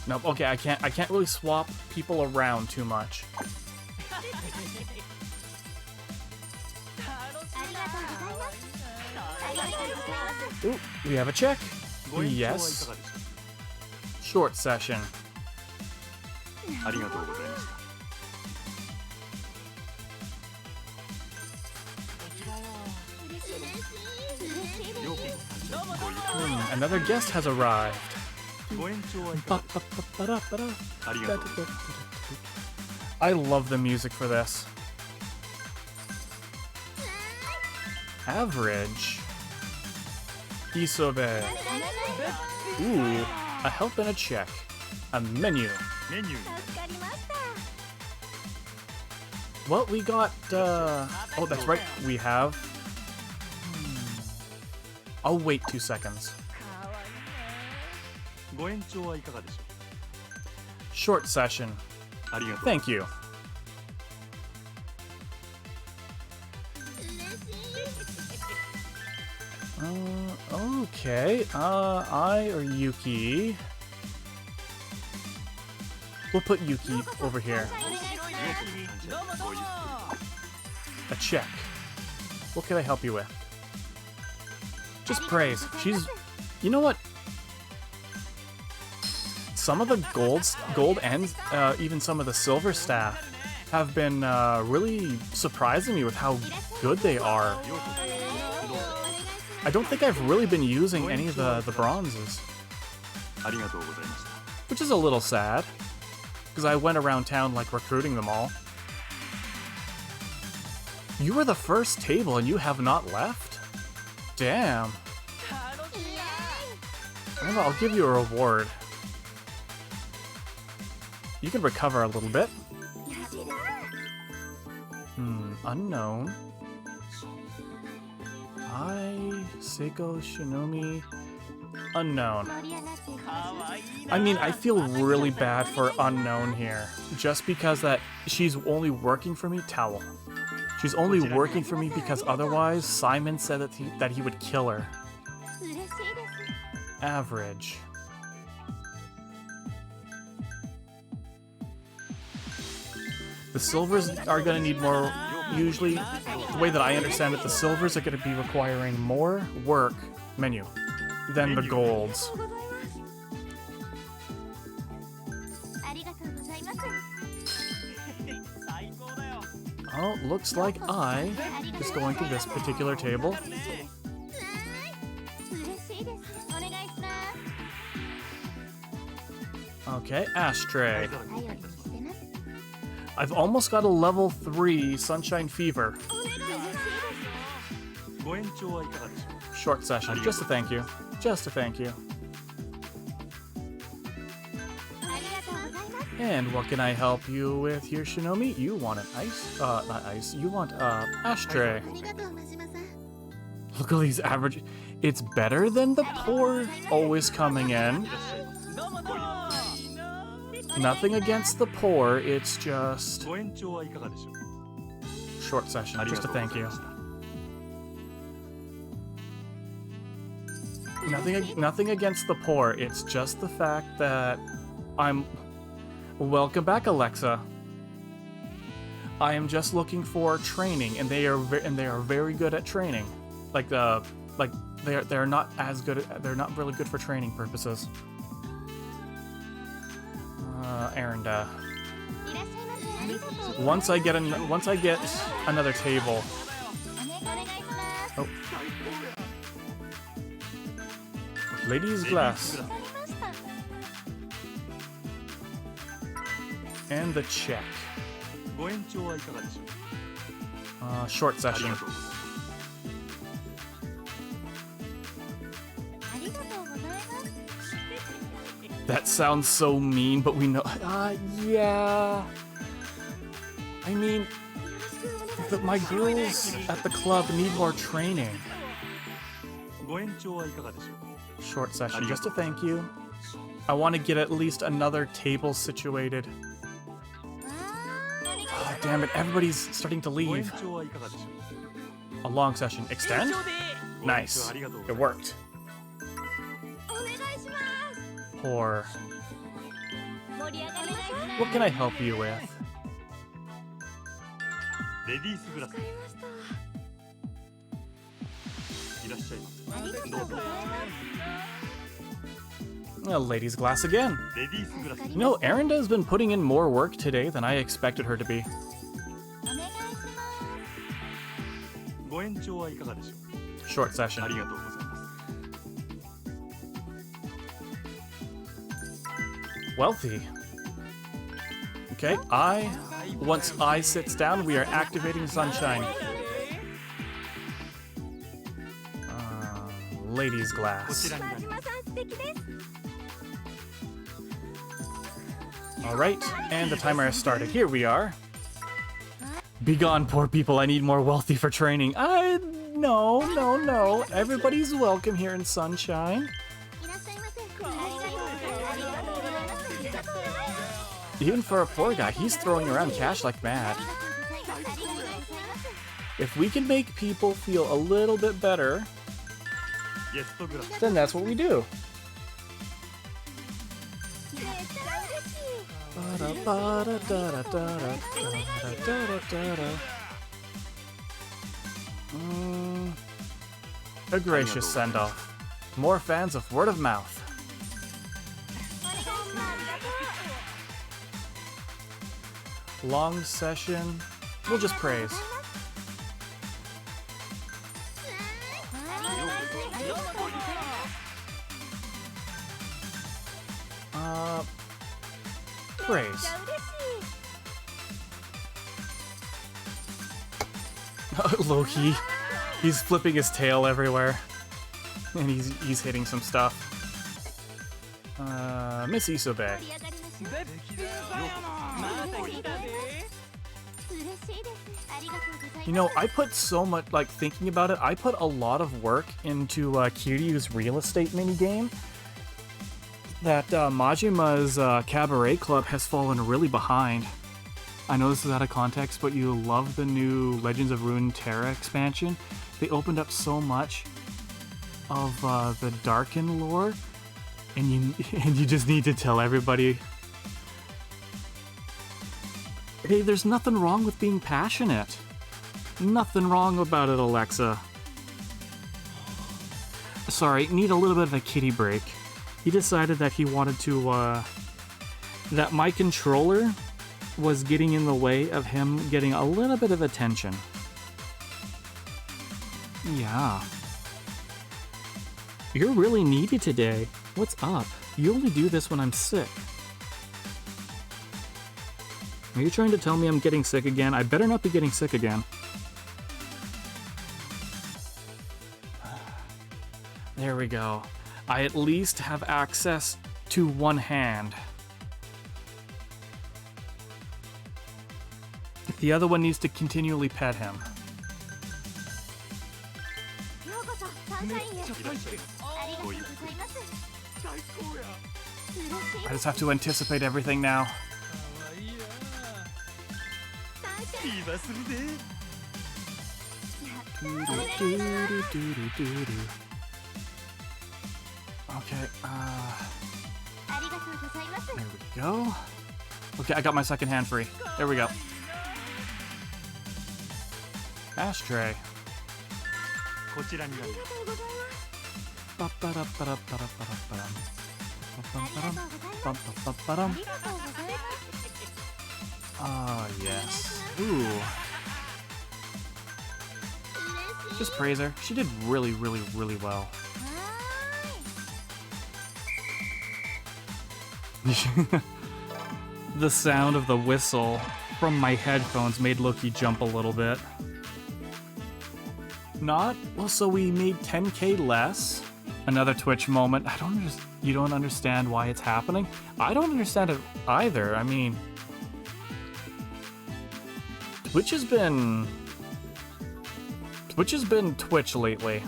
Nope, okay, I can't really swap people around too much. Ooh, we have a check. ご演奏はいか Yes. がでしょ Short session. うありがとうございました ようこそごゆっ Another guest has arrived. くりご演奏はいかがでしょうありがとう I love the music for this. Average. Isobe. Ooh, a help and a check. A menu. メニューに What we got, oh, that's right, we have... I'll wait 2 seconds. ご延長はいかがでしょ Short session. うありがとう Thank you. Okay, I or Yuki? We'll put Yuki over here. ごゆっ A check. What can I help you with? Just praise. She's... You know what? Some of the gold and even some of the silver staff have been really surprising me with how good they are. I don't think I've really been using any of the bronzes, ありがとうございました which is a little sad, because I went around town like recruiting them all. You were the first table and you have not left? Damn. I'll give you a reward. You can recover a little bit. Unknown. Seiko Shinomi. Unknown. I mean, I feel really bad for Unknown here. Just because that she's only working for me. Towel. She's only working for me because otherwise Simon said that he would kill her. Average. The silvers are going to need more, usually, the way that I understand it, the silvers are going to be requiring more work, menu, than the golds. ありがとうございます Oh, looks like I is going to this particular table. 嬉しいですお願いします Okay, ashtray. 頼りにしてます I've almost got a level 3 Sunshine Fever. ご延長はいかがでしょう Short session. Just a thank you. Just a thank you. ありがとうございます And what can I help you with here, Shinomi? You want an ice? Not ice. You want ashtray. ありがとう真島さん Look at these average. It's better than the poor always coming in. Nothing against the poor. It's just ご延長はいかがでしょう short session. ありが Just と a うござ thank い you. ました Nothing against the poor. It's just the fact that I'm. Welcome back, Alexa. I am just looking for training, and they are very good at training. Like they're not as good. They're not really good for training purposes. Arenda. いらっしゃいませありがとう Once I get another table. お願いします Oh. Ladies glass わかりました and the check. ご延長はいかがでしょう Short あり session. がとうございます ありがとうございます That sounds so mean, but we know. Yeah. I mean, my girls at the club need more training. ご延長はいかがでしょう Short session, just a thank you. I want to get at least another table situated. わ Oh, damn it, everybody's starting to ご延 leave. 長はいかがでしょう A long session. Extend? ご延長 Nice. ありがとうござ It います worked. お願いします Poor. 盛り上がりましょう What can I help you with? レディースグラスわかりましたいらっしゃいませありがとうございます Ladies glass again. レディースグラス You know, Arenda has been putting in more work today than I expected her to be. お願いしますご延長はいかがでしょう Short session. ありがとうございます Wealthy. Okay, once I sits down, we are activating Sunshine. Ladies こ glass. ちらになります 真島さん素敵です Alright, and the timer has started. Here we are. Begone, poor people. I need more wealthy for training. No. Everybody's welcome here in Sunshine. いらっしゃいませありがとうございますありがとうございます Even for a poor guy, he's throwing around cash like mad. ありがとうございます If we can make people feel a little bit better, ゲストグラス then that's what we do. めっちゃ嬉しい A gracious send-off. More fans of word of mouth. Long session. We'll just praise. Praise. Loki. He's flipping his tail everywhere. And he's hitting some stuff. Miss Isobe. 盛り上がりましょう嬉しいですありがとうございます You know, I put so much, like, thinking about it, I put a lot of work into Kiryu's real estate minigame that Majima's Cabaret Club has fallen really behind. I know this is out of context, but you love the new Legends of Runeterra expansion. They opened up so much of the Darken lore, and you just need to tell everybody. Hey, there's nothing wrong with being passionate. Nothing wrong about it, Alexa. Sorry, need a little bit of a kitty break. He decided that he wanted to, that my controller was getting in the way of him getting a little bit of attention. Yeah. You're really needy today. What's up? You only do this when I'm sick. Are you trying to tell me I'm getting sick again? I better not be getting sick again. There we go. I at least have access to one hand. The other one needs to continually pet him. ようこそサンシャインへ。ありがとうございます。 I just have to anticipate everything now. 今するで Okay, ありがとうございます。 there we go. Okay, I got my second hand free. There we go. Ashtray. こちらにある Ah, yes. Ooh. Just praise her. She did really, really, really well. The sound of the whistle from my headphones made Loki jump a little bit. Not? Well, so we made 10k less. Another Twitch moment. You don't understand why it's happening? I don't understand it either. I mean, Twitch has been Twitch lately.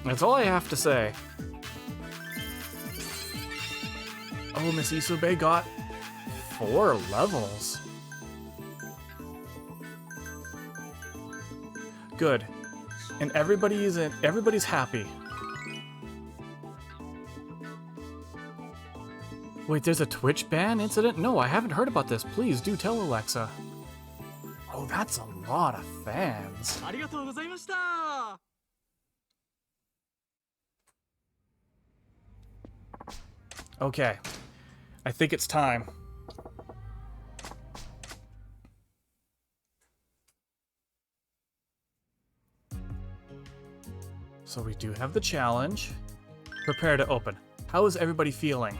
That's all I have to say. Oh, Miss Isobe got 4 levels. Good. And everybody's happy. Wait, there's a Twitch ban incident? No, I haven't heard about this. Please do tell Alexa. Oh, that's a lot of fans. ありがとうございました Okay. I think it's time. So we do have the challenge. Prepare to open. How is everybody feeling?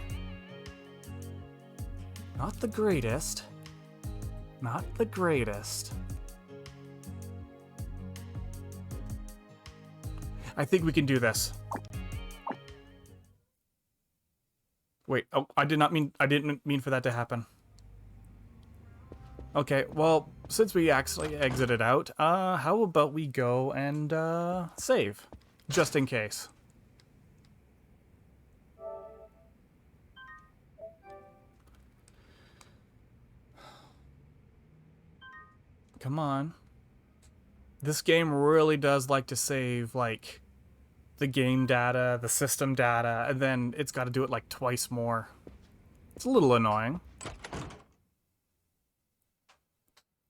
Not the greatest. Not the greatest. I think we can do this. Wait, oh, I didn't mean for that to happen. Okay, well, since we actually exited out, how about we go and, save? Just in case. Come on. This game really does like to save, like, the game data, the system data, and then it's got to do it, like, twice more. It's a little annoying.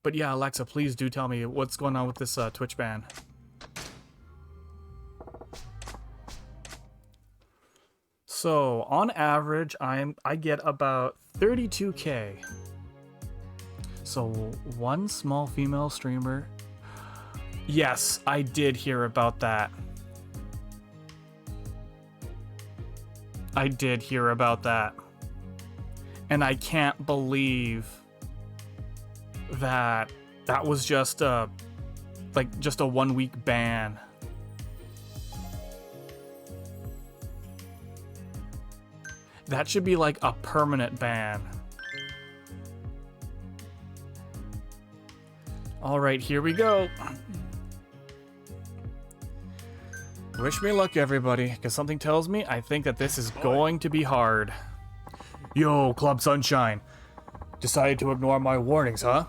But yeah, Alexa, please do tell me what's going on with this Twitch ban. So, on average, I get about 32k. So, one small female streamer. Yes, I did hear about that. I did hear about that. And I can't believe that that was just a 1 week ban. That should be like a permanent ban. All right, here we go. Wish me luck, everybody, because something tells me I think that this is going to be hard. Yo, Club Sunshine. Decided to ignore my warnings, huh?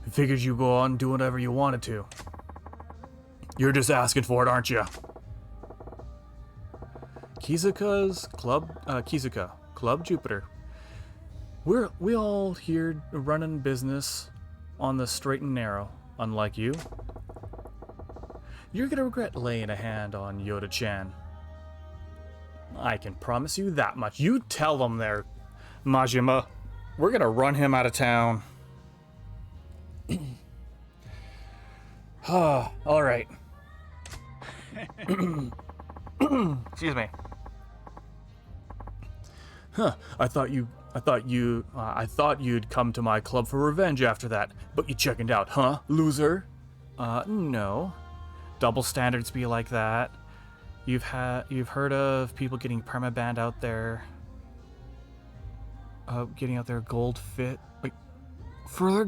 Figured you go on doing whatever you wanted to. You're just asking for it, aren't you? Kizuka, Club Jupiter. We all here running business on the straight and narrow, unlike you. You're gonna regret laying a hand on Yoda-chan. I can promise you that much. You tell them there, Majima. We're gonna run him out of town. All right. Excuse me. Huh, I thought you'd come to my club for revenge after that, but you chickened out, huh, loser? No. Double standards be like that. You've heard of people getting permabanned out there. Getting out their goldfish, like, for their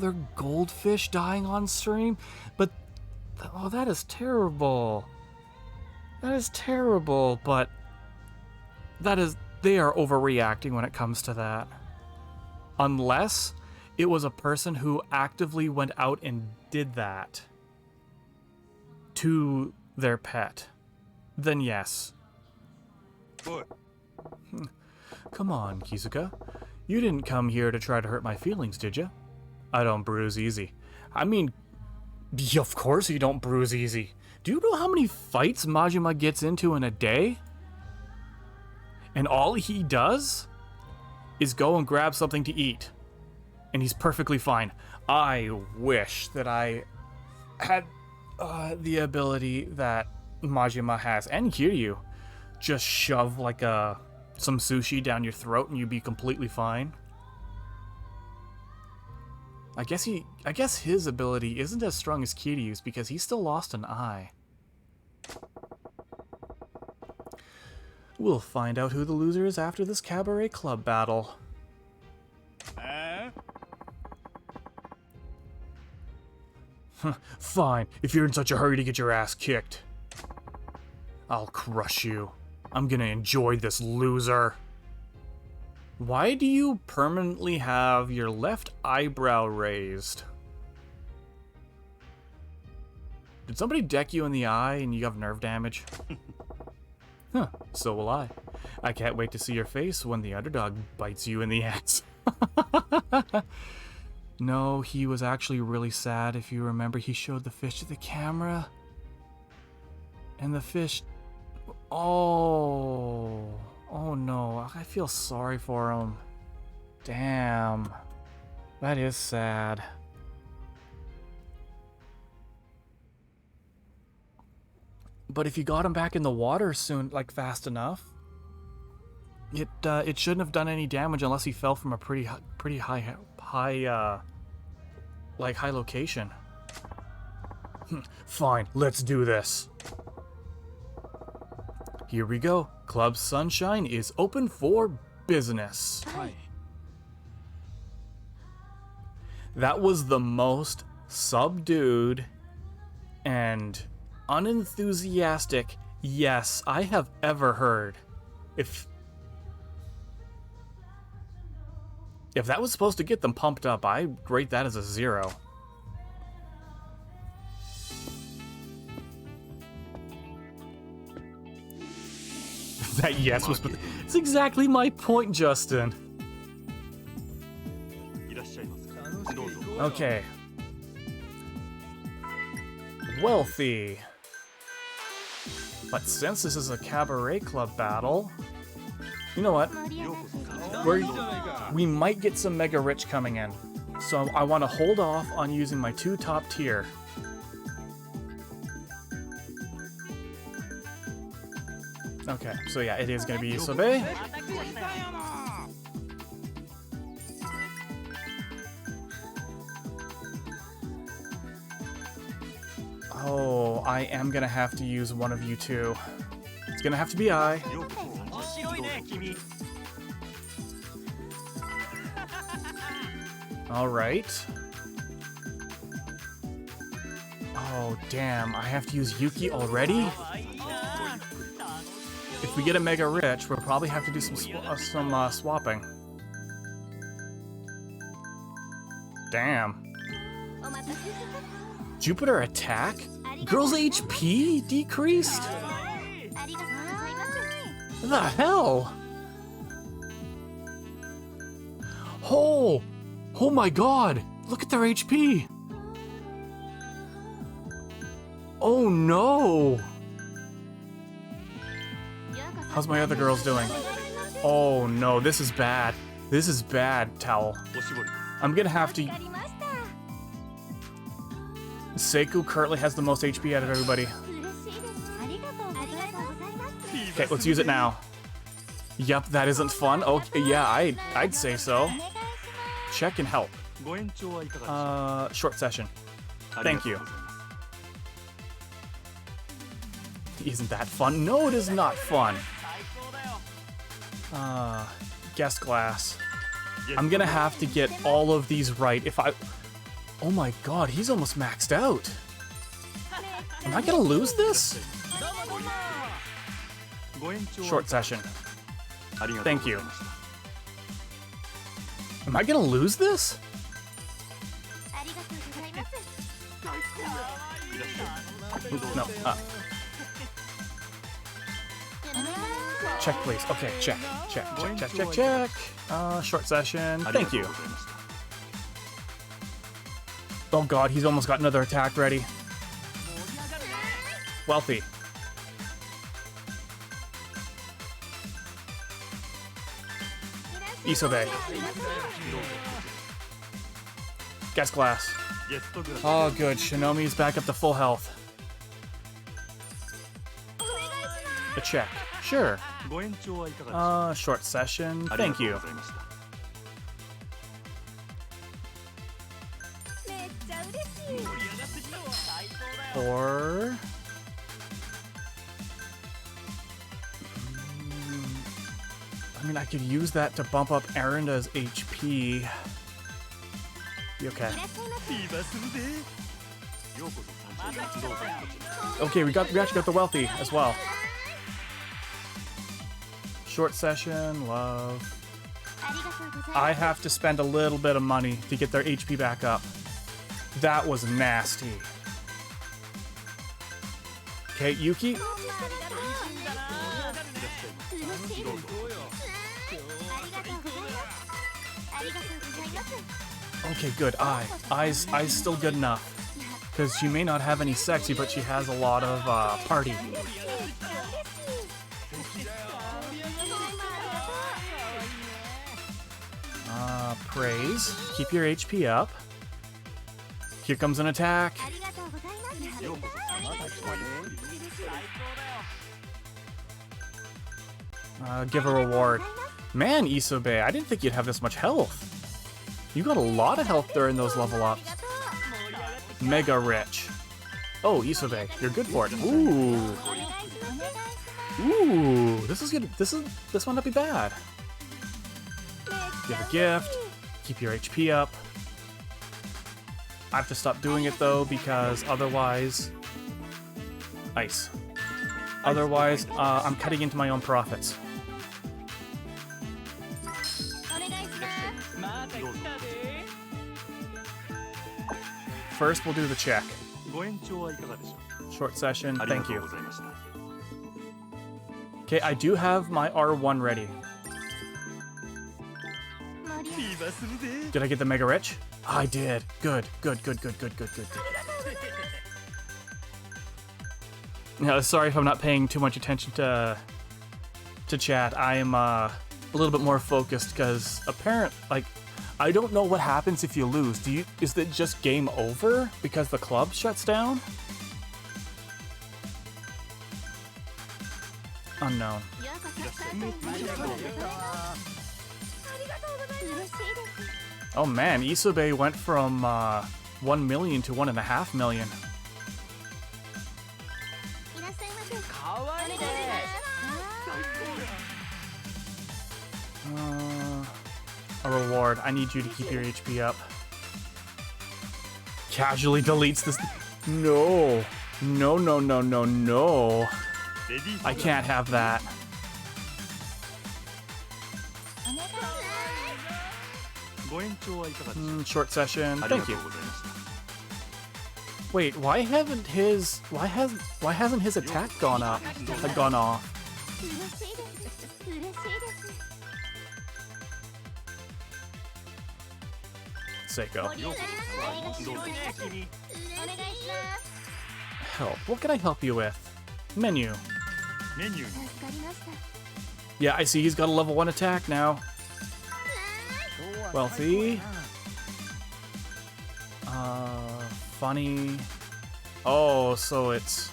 their goldfish dying on stream? But, that is terrible. That is terrible, but they are overreacting when it comes to that. Unless it was a person who actively went out and did that to their pet, then yes. Boy. Come on, Kizuka. You didn't come here to try to hurt my feelings, did you? I don't bruise easy. I mean, of course you don't bruise easy. Do you know how many fights Majima gets into in a day? And all he does is go and grab something to eat. And he's perfectly fine. I wish that I had the ability that Majima has, and Kiryu. Just shove like some sushi down your throat and you'd be completely fine. I guess his ability isn't as strong as Kiryu's because he still lost an eye. We'll find out who the loser is after this cabaret club battle. Fine, if you're in such a hurry to get your ass kicked. I'll crush you. I'm gonna enjoy this, loser. Why do you permanently have your left eyebrow raised? Did somebody deck you in the eye and you have nerve damage? Huh, so will I. I can't wait to see your face when the underdog bites you in the ass. No, he was actually really sad. If you remember, he showed the fish to the camera. And the fish... Oh no, I feel sorry for him. Damn. That is sad. But if you got him back in the water soon, like fast enough, it shouldn't have done any damage unless he fell from a pretty high location. Fine, let's do this. Here we go. Club Sunshine is open for business. That was the most subdued and unenthusiastic yes I have ever heard. If that was supposed to get them pumped up, I rate that as a 0. That yes was... It's exactly my point, Justin. Okay. Wealthy. But since this is a cabaret club battle, you know what? We might get some Mega Rich coming in. So I want to hold off on using my 2 top tier. Okay, so yeah, it is going to be Isobe. Oh, I am going to have to use one of you two. It's going to have to be I. Alright. Oh, damn, I have to use Yuki already? If we get a Mega Rich, we'll probably have to do some swapping. Damn. Jupiter attack? Girl's HP decreased? What the hell? Oh! Oh my god! Look at their HP! Oh no! How's my other girls doing? Oh no, this is bad. This is bad, Towel. おしぼり I'm gonna have to... わかりました。 Seiko currently has the most HP out of everybody. 嬉しいです。ありがとうございます。 Okay, let's use it now. Yep, that isn't fun. Okay, yeah, I'd say so. お願いします。 Check and help. ご延長はいかがでしょう Short session. ありがとう thank you. ございます Isn't that fun? No, it is not fun. Guest glass. I'm gonna have to get all of these right if I... Oh my god, he's almost maxed out. Am I gonna lose this? ご延長 Short session. ありがとう Thank ござい you. ました Am I gonna lose this? ありがとうございます。 No. Check, please. Okay, check. Check, check, check, check, check. Short session. ありが Thank とう you. ございました Oh god, he's almost got another attack ready. Wealthy. Isobe. Guest glass. ゲストグラス Oh, good. Shinomi's back up to full health. A check. Sure. ご延長はいかがでしょう Short session. ありが Thank とう you. ございました めっちゃ嬉しい。 Or... I mean, I could use that to bump up Arinda's HP. You okay? いらっしゃいませ。フィーバーするぜようこそサンシャイン活動団たち Okay, we actually got the wealthy as well. Short session, love. ありがとうございます。 I have to spend a little bit of money to get their HP back up. That was nasty. Okay, Yuki. 嬉しいです。ありがとうございます。ありがとうございます。 Okay, good. Eyes still good enough. Because she may not have any sexy, but she has a lot of party. めっちゃ嬉しい。 Praise. Keep your HP up. Here comes an attack. ありがとうございます。ようこそサンシャイン活動団たち Give a reward. Man, Isobe, I didn't think you'd have this much health. You got a lot of health during those level ups. Mega rich. Oh, Isobe, you're good for it. Ooh. Ooh, this is good. This might not be bad. Give a gift. Keep your HP up. I have to stop doing it though because otherwise... Ice. Otherwise, I'm cutting into my own profits. お願いします。 どうぞ First, we'll do the check. ご延長はいかがでしょ Short session. うありが Thank とう you. ございました Okay, I do have my R1 ready. 盛りフィーバーするぜ Did I get the Mega Rich? I did. Good, good, good, good, good, good, good. Yeah, sorry if I'm not paying too much attention to chat. I am a little bit more focused because I don't know what happens if you lose. Is it just game over because the club shuts down? Unknown. ようこそサンシャイン活動団たちへ。ありがとうございます。嬉しいです。 Oh man, Isobe went from 1 million to 1.5 million. いらっしゃいませ。お願いします。 A reward. I need you to keep your HP up. Casually deletes this. No. No, no, no, no, no. レディー I can't have that. お願いします。ご延長はいかがでしょう Short session. ありが Thank と you. うございました Wait, why hasn't his attack gone off? 嬉しいです。嬉しいです。Seiko. ようこそどうぞお願いします Help. What can I help you with? Menu. メニューに助かりました Yeah, I see he's got a level 1 attack now. Wealthy. Funny. Oh, so it's...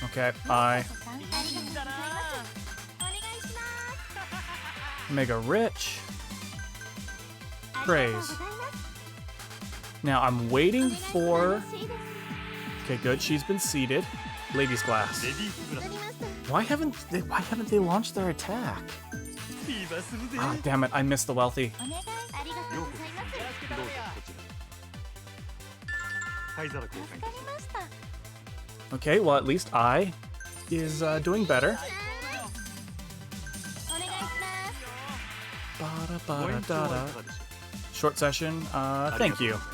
Okay, I. ありがとうございますお願いします Mega Rich. ありがとう Praise. ございます Now I'm waiting お願いして for... よろしいです Okay, good. She's been seated. Ladies glass. レディースブラス Why haven't they launched their attack? フィーバーするぜ Ah, damn it! I missed the wealthy. お願いありがとうようこございますそどうぞこちら灰皿交換い助たしかりました Okay, well at least I is doing better. お願いしますますご延長はいか Ba-da-ba-da-da-da. がでしょ Short session. うありが Thank とう you. ございます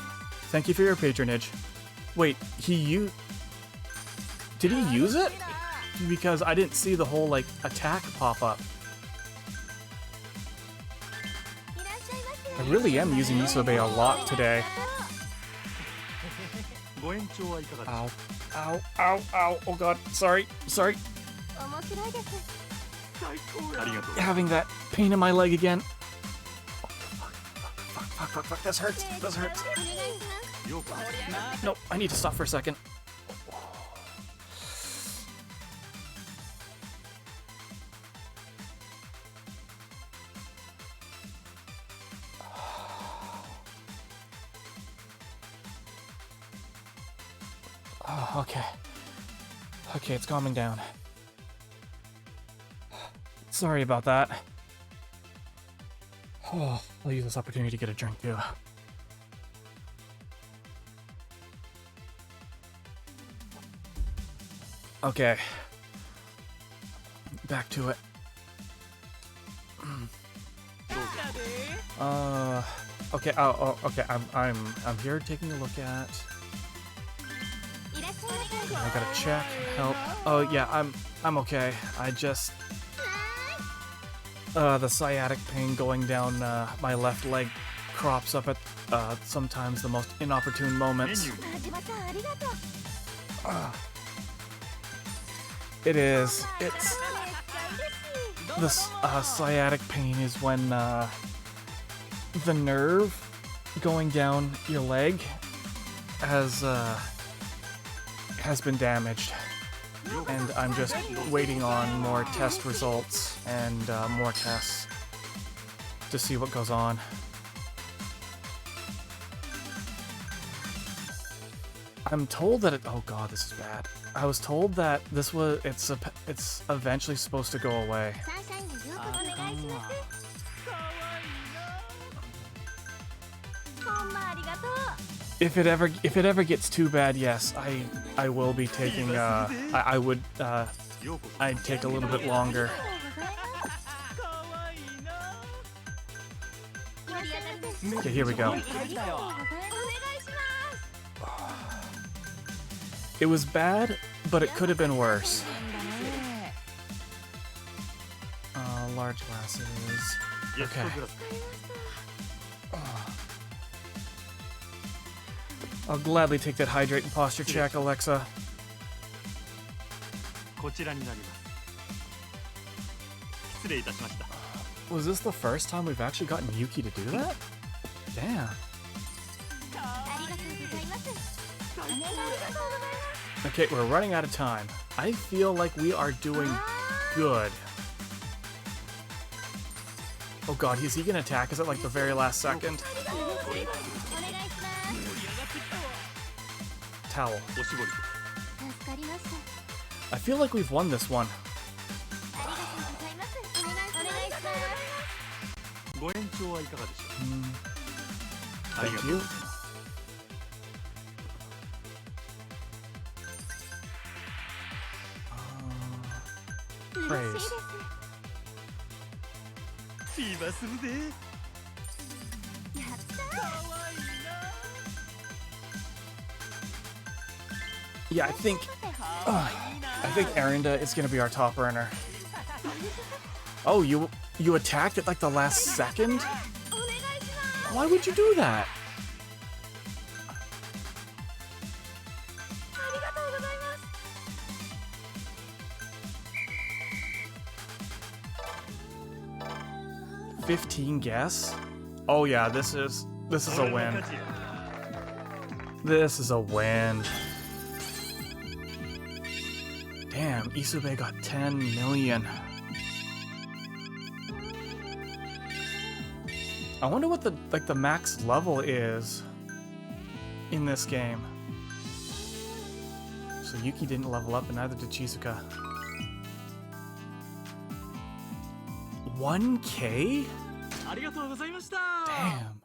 Thank you for your patronage. Wait, did he use it? Because I didn't see the whole like attack pop up. いらっしゃいま I せ really am using Isobe a lot today. ご延長はいかがでしょ Ow, ow, ow, ow. Oh god, sorry. 面白いですうありがとう Having that pain in my leg again. Fuck. This hurts. This hurts. お願いしますようこそ No, I need to stop for a second. Oh, okay. Okay, it's calming down. Sorry about that. Oh, I'll use this opportunity to get a drink too. Okay. Back to it. Okay. Okay. I'm here taking a look at. いらっしゃいませ I gotta check. Help. Oh yeah. I'm okay. I just. The sciatic pain going down my left leg crops up at sometimes the most inopportune メニ moments. ューに田島さんありがとう It is. It's めっちゃ嬉しい this sciatic pain is when the nerve going down your leg has been damaged, and I'm just waiting on more test results and more tests to see what goes on. I'm told that oh god, this is bad. I was told that it's eventually supposed to go away. サンシャインにようこそお願いしますほんまありがとう If it ever gets too bad, yes, I will be taking I would ようこそ I'd take a little bit longer. ありがとうございます Okay, here we go. お願いします It was bad, but it could have been worse. Large glasses. イエスト Okay. グラス I'll gladly take that hydrate and posture check, Alexa. こちらになります失礼いたしました Was this the first time we've actually gotten Yuki to do that? Damn. ありがとうございますお願いありがとうございます Okay, we're running out of time. I feel like we are doing good. Oh god, is he gonna attack us at like the very last second? お願いします Towel. おしぼり助かりました I feel like we've won this one. ありがとうございますお願いしますご延長はいかがでしょ Mm, うありが thank とう you. Praise. 嬉しいですフィーバーするぜやったー Yeah, I think Erinda is gonna be our top earner. Oh, you attacked at like the last second? お願いします Why would you do that? ありがとうございます。 15 guess? Oh yeah, this is a 俺の win. 勝ちや This is a win. Damn, Isube got 10 million. I wonder what the max level is in this game. So Yuki didn't level up and neither did Shizuka. 1K? ありがとうございました Damn.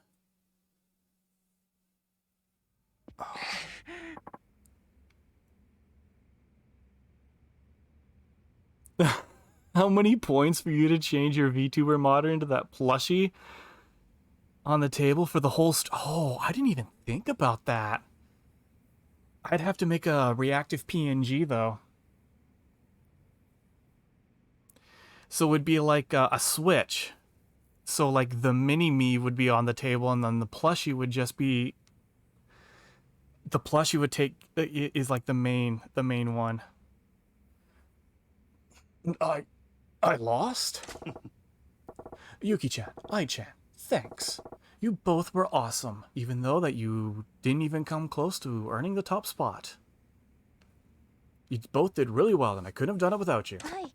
How many points for you to change your VTuber modder into that plushie on the table for the whole oh, I didn't even think about that. I'd have to make a reactive PNG though. So it would be like a switch. So like the mini-me would be on the table and then the plushie would just be... The plushie would take... is like the main one. I lost? Yuki-chan, Ai-chan, thanks. You both were awesome, even though that you didn't even come close to earning the top spot. You both did really well, and I couldn't have done it without you. はい。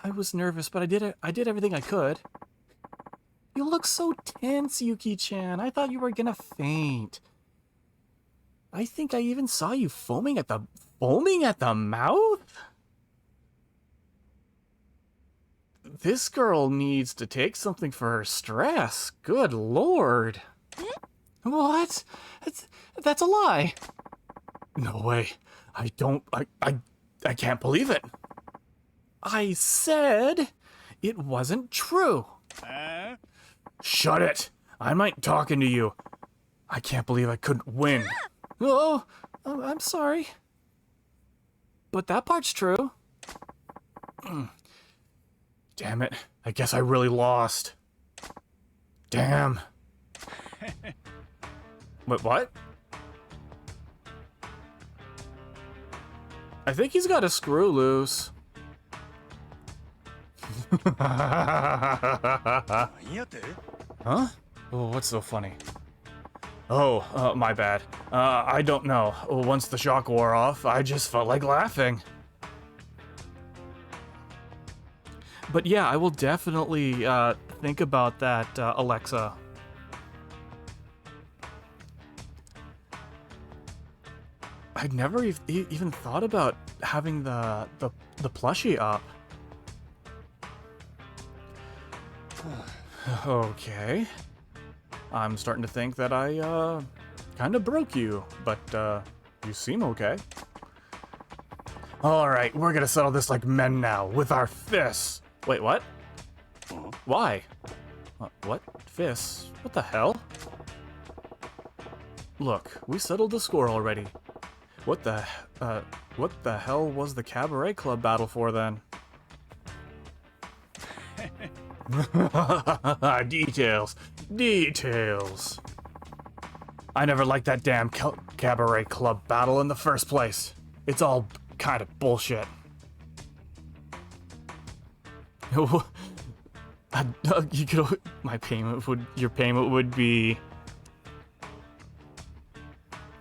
I was nervous, but I did everything I could. You look so tense, Yuki-chan. I thought you were gonna faint. I think I even saw you foaming at the mouth? This girl needs to take something for her stress. Good lord. What? That's a lie. No way. I can't believe it. I said it wasn't true. Shut it. I'm not talking to you. I can't believe I couldn't win. Oh, I'm sorry. But that part's true. Damn it. I guess I really lost. Damn. Wait, what? I think he's got a screw loose. 何やて Huh? Oh, what's so funny? Oh, my bad. I don't know. Once the shock wore off, I just felt like laughing. But yeah, I will definitely think about that, Alexa. I'd never even thought about having the plushie up. Okay. I'm starting to think that I, kind of broke you, but, you seem okay. Alright, we're gonna settle this like men now, with our fists. Wait, what? Why? What? Fists? What the hell? Look, we settled the score already. What the hell was the Cabaret Club battle for then? Details. Details. I never liked that damn Cabaret Club battle in the first place. It's all kind of bullshit. You could, your payment would be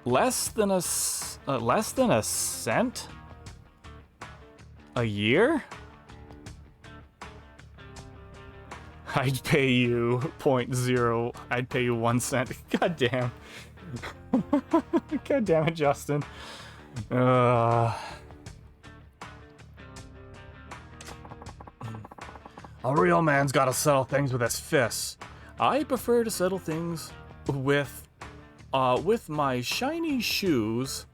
less than a cent a year. I'd pay you 0.0. I'd pay you 1 cent. God damn. God damn it, Justin. A real man's gotta settle things with his fists. I prefer to settle things with my shiny shoes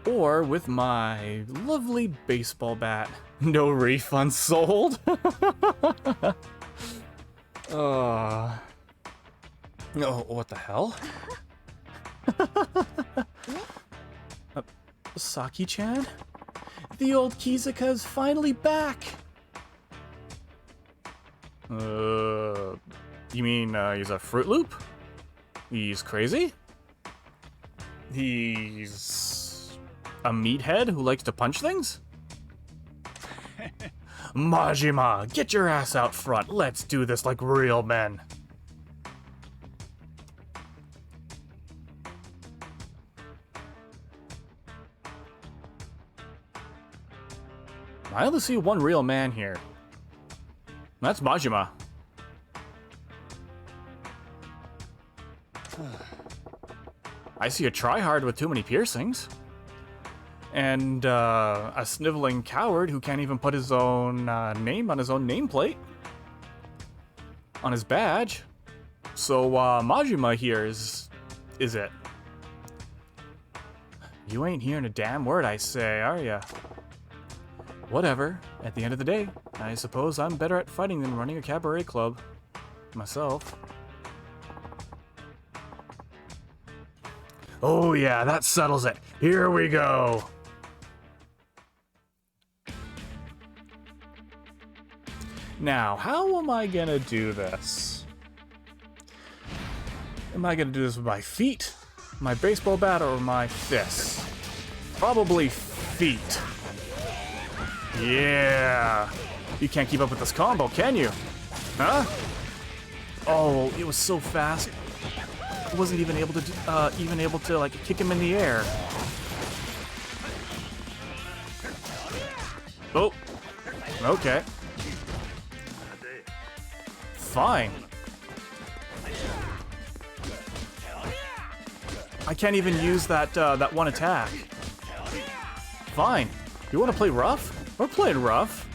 or with my lovely baseball bat. No refund sold. Oh, what the hell? Saki-chan? The old Kizuka's finally back! You mean he's a Fruit Loop? He's crazy? He's a meathead who likes to punch things? Majima, get your ass out front. Let's do this like real men. I only see one real man here. That's Majima. I see a tryhard with too many piercings. And a sniveling coward who can't even put his own name on his own nameplate. On his badge. So Majima here is it. You ain't hearing a damn word I say, are ya? Whatever. At the end of the day, I suppose I'm better at fighting than running a cabaret club. Myself. Oh yeah, that settles it. Here we go. Now, how am I gonna do this? Am I gonna do this with my feet, my baseball bat, or my fists? Probably feet. Yeah. You can't keep up with this combo, can you? Huh? Oh, it was so fast. I wasn't even able to like kick him in the air. Oh. Okay. Fine. I can't even use that that one attack. Fine. You want to play rough? We're playing rough.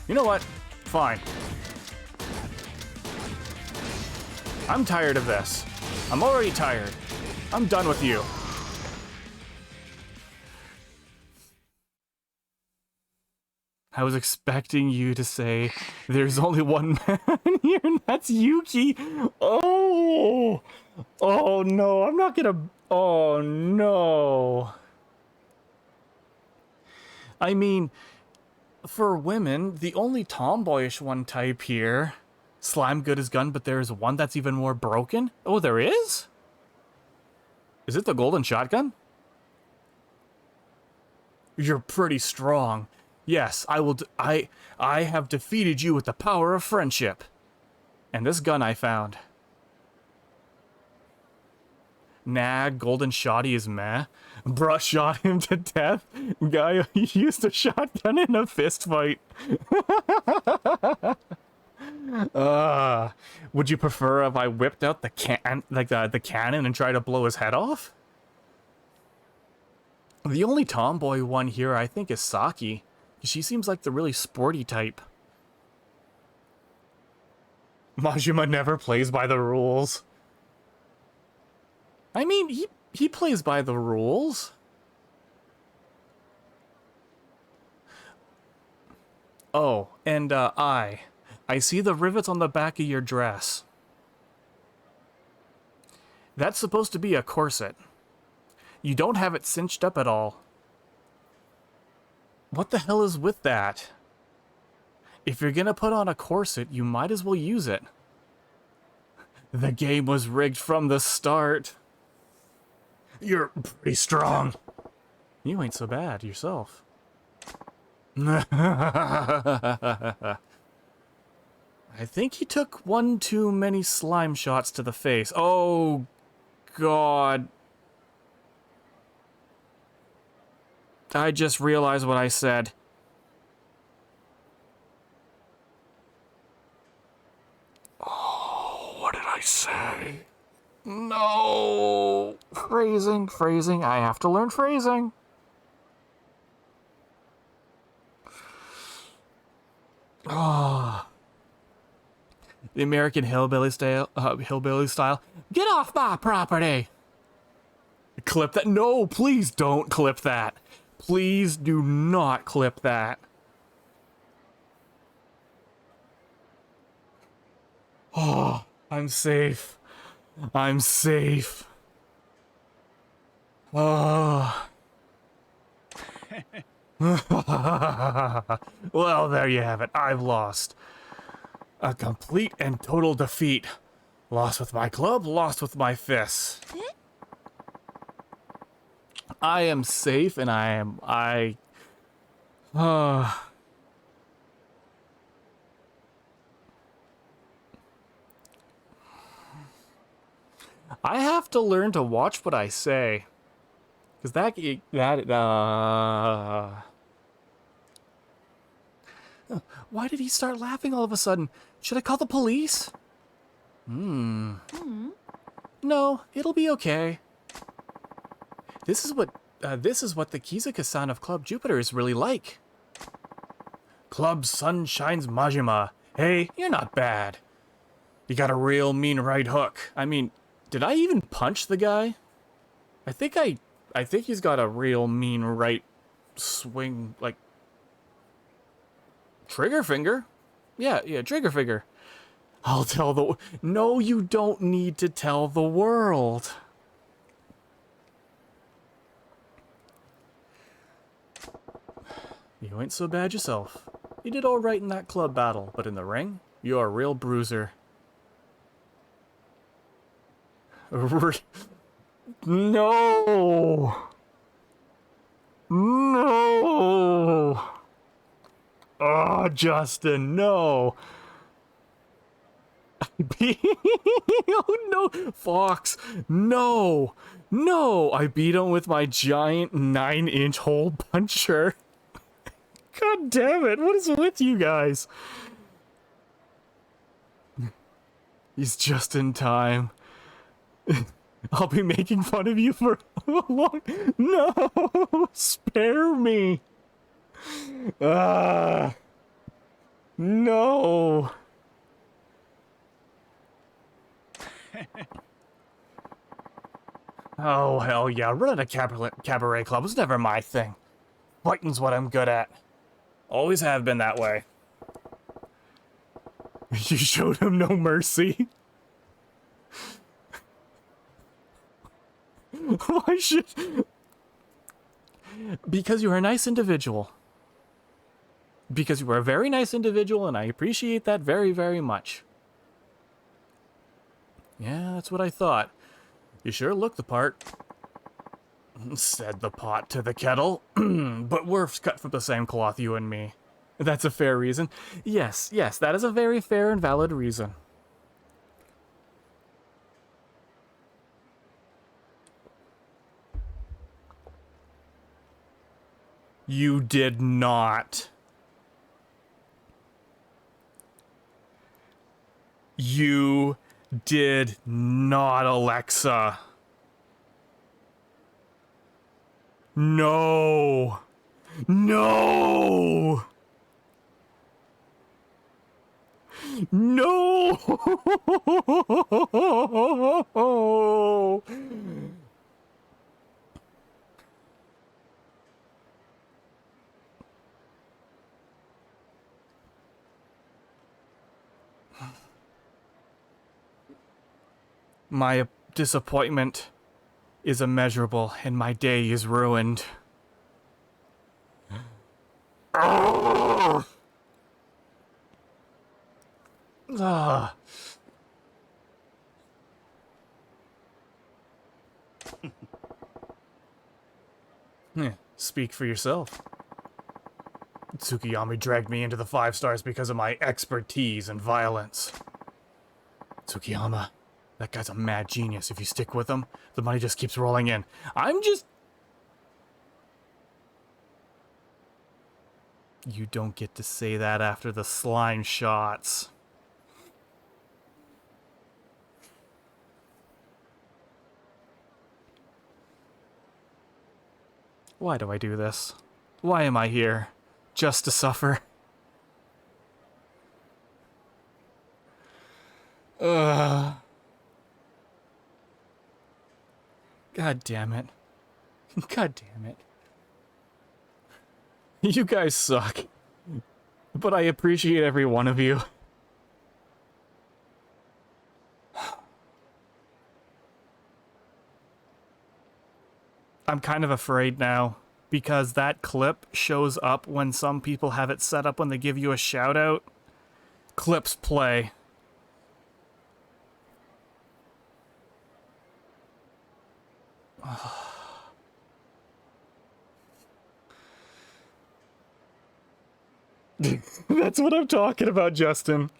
You know what? Fine. I'm tired of this. I'm already tired. I'm done with you. I was expecting you to say, there's only one man here, and that's Yuki. Oh! Oh no, I'm not gonna... Oh no. I mean, for women, the only tomboyish one type here... Slime good as gun, but there's one that's even more broken? Oh, there is? Is it the golden shotgun? You're pretty strong. Yes, I have defeated you with the power of friendship. And this gun I found. Nah, golden shotty is meh. Bruh shot him to death. Guy used a shotgun in a fist fight. Would you prefer if I whipped out the the cannon and tried to blow his head off? The only tomboy one here I think is Saki. She seems like the really sporty type. Majima never plays by the rules. I mean, he plays by the rules. Oh, and I see the rivets on the back of your dress. That's supposed to be a corset. You don't have it cinched up at all. What the hell is with that? If you're gonna put on a corset, you might as well use it. The game was rigged from the start. You're pretty strong. You ain't so bad yourself. I think he took one too many slime shots to the face. Oh, God. I just realized what I said. Oh, what did I say? No. Phrasing. I have to learn phrasing. Oh. The American hillbilly style. Get off my property. Clip that. No, please don't clip that. Please do not clip that. Oh, I'm safe. I'm safe. Oh. Well, there you have it. I've lost. A complete and total defeat. Lost with my club, lost with my fists. I am safe and I have to learn to watch what I say. Cause why did he start laughing all of a sudden? Should I call the police? No, it'll be okay. This is what the Kizuka-san of Club Jupiter is really like. Club Sunshine's Majima. Hey, you're not bad. You got a real mean right hook. I mean, did I even punch the guy? I think he's got a real mean right swing, like trigger finger. Yeah, trigger finger. I'll tell the... No, you don't need to tell the world. You ain't so bad yourself. You did all right in that club battle, but in the ring, you're a real bruiser. No! No! Oh, Justin, no! Oh no, Fox, no! No! I beat him with my giant 9-inch hole puncher. God damn it, what is with you guys? He's just in time. I'll be making fun of you for a long... No! Spare me! No! Oh, hell yeah. Running a cabaret club was never my thing. Fighting's what I'm good at. Always have been that way. You showed him no mercy. Why should... Because you are a nice individual. Because you are a very nice individual, and I appreciate that very, very much. Yeah, that's what I thought. You sure look the part. Said the pot to the kettle. But we're cut from the same cloth, you and me. That's a fair reason. Yes, that is a very fair and valid reason. You did not. You did not, Alexa. No. No. No. My disappointment is immeasurable, and my day is ruined. Speak for yourself. Tsukiyami dragged me into the 5 stars because of my expertise in violence. Tsukiyama, that guy's a mad genius. If you stick with him, the money just keeps rolling in. You don't get to say that after the slime shots. Why do I do this? Why am I here? Just to suffer? God damn it. God damn it. You guys suck. But I appreciate every one of you. I'm kind of afraid now, because that clip shows up when some people have it set up when they give you a shout out. clips play. That's what I'm talking about, Justin.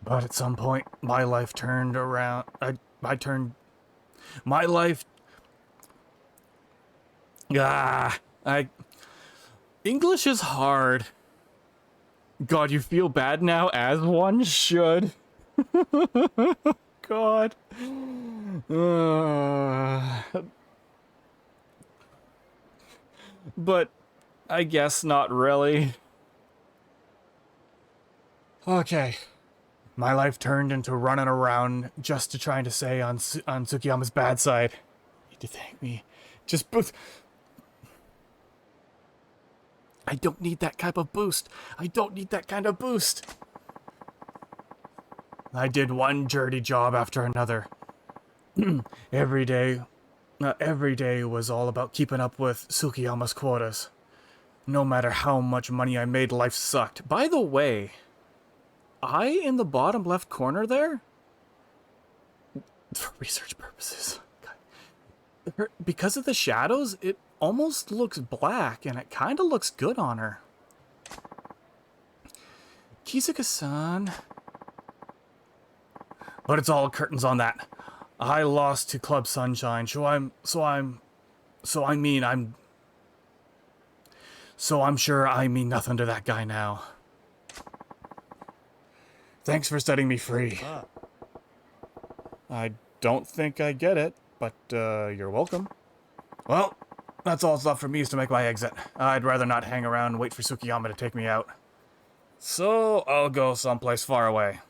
But at some point, my life turned around. My life. English is hard. God, you feel bad now, as one should. God. But I guess not really. Okay. My life turned into running around just to trying to say on Tsukiyama's bad side. You need to thank me. Just boost. I don't need that type of boost. I don't need that kind of boost. I did one dirty job after another. every day was all about keeping up with Tsukiyama's quotas. No matter how much money I made, life sucked. By the way, in the bottom left corner there, for research purposes, because of the shadows, it almost looks black, and it kind of looks good on her. Kizuka-san. But it's all curtains on that. I lost to Club Sunshine, I'm sure I mean nothing to that guy now. Thanks for setting me free. I don't think I get it, but you're welcome. Well, that's all that's left for me is to make my exit. I'd rather not hang around and wait for Tsukiyama to take me out. So I'll go someplace far away.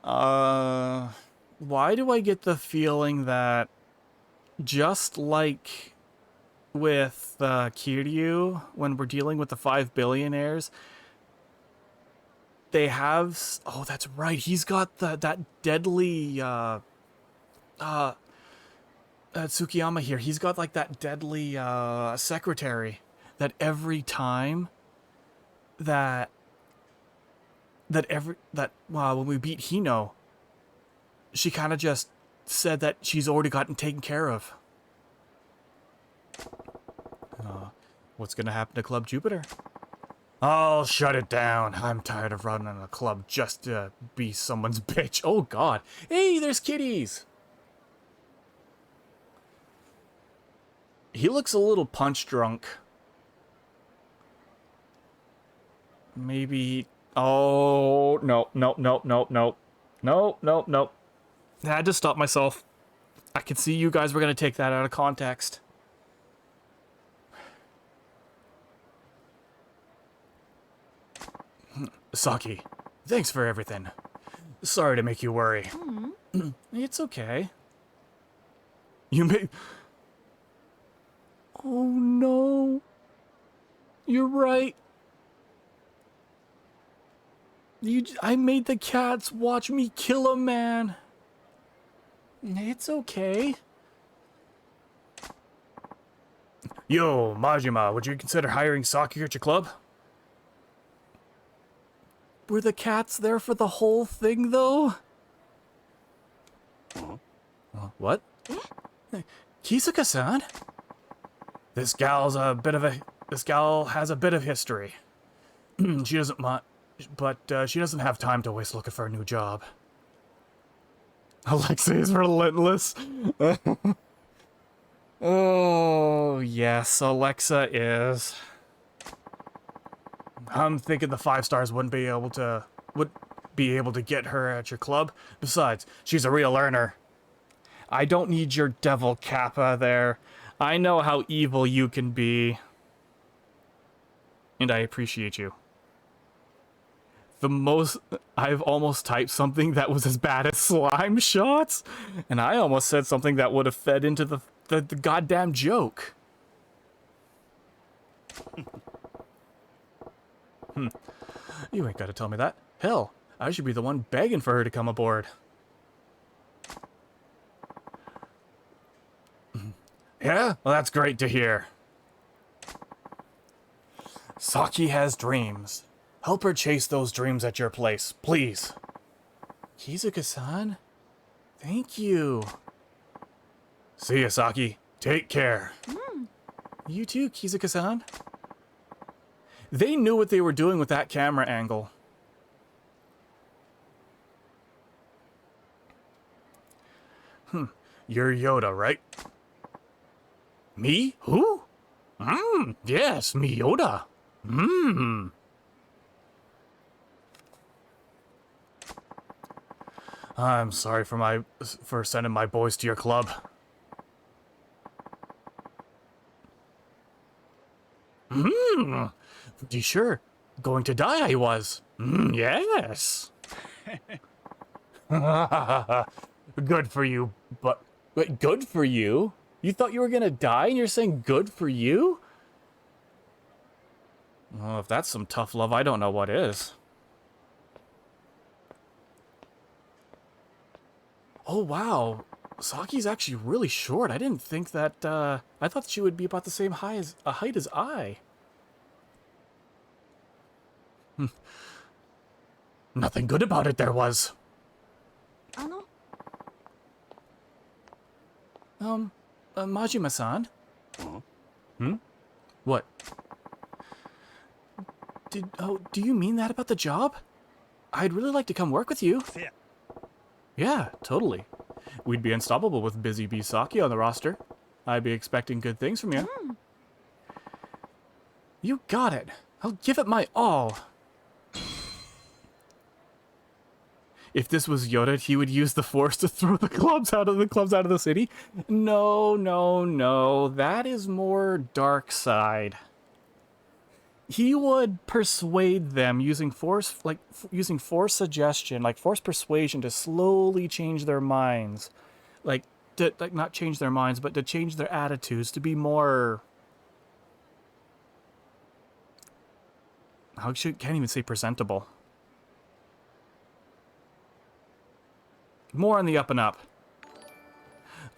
Why do I get the feeling that just like with Kiryu, when we're dealing with the 5 billionaires, they have... Oh, that's right. He's got that deadly... Tsukiyama here. He's got like that deadly secretary that every time when we beat Hino, she kind of just said that she's already gotten taken care of. What's gonna happen to Club Jupiter? I'll shut it down. I'm tired of running a club just to be someone's bitch. Oh god. Hey, there's kitties! He looks a little punch drunk. Maybe... Oh, no. I had to stop myself. I could see you guys were going to take that out of context. Saki, thanks for everything. Sorry to make you worry. It's okay. You made... Oh no. You're right. I made the cats watch me kill a man. It's okay. Yo, Majima, would you consider hiring Saki at your club? Were the cats there for the whole thing, though? What? Kizuka-san? This gal has a bit of history. She doesn't mind, but she doesn't have time to waste looking for a new job. Alexa is relentless. Oh, yes, Alexa is. I'm thinking the 5 stars would be able to get her at your club. Besides, she's a real earner. I don't need your devil kappa there. I know how evil you can be. And I appreciate you. I've almost typed something that was as bad as slime shots, and I almost said something that would have fed into the goddamn joke. You ain't gotta tell me that. Hell, I should be the one begging for her to come aboard. Yeah? Well, that's great to hear. Saki has dreams. Help her chase those dreams at your place, please. Kizuka-san? Thank you. See ya, Saki. Take care. You too, Kizuka-san. They knew what they were doing with that camera angle. You're Yoda, right? Me? Who? Yes, me Yoda. I'm sorry for sending my boys to your club. You sure? Going to die I was. Yes. Good for you, but good for you? You thought you were gonna die and you're saying good for you? Well, if that's some tough love, I don't know what is. Oh, wow. Saki's actually really short. I didn't think that, I thought she would be about the same height as I. Nothing good about it there was. Majima-san? What? Do you mean that about the job? I'd really like to come work with you. Yeah, totally. We'd be unstoppable with Busy Bee Saki on the roster. I'd be expecting good things from you. You got it. I'll give it my all. If this was Yoda, he would use the Force to throw the clubs out of the city. No, no, no. That is more dark side. He would persuade them using force, using force suggestion, like force persuasion, to slowly change their minds, not change their minds, but to change their attitudes to be more. Can't even say presentable. More on the up and up.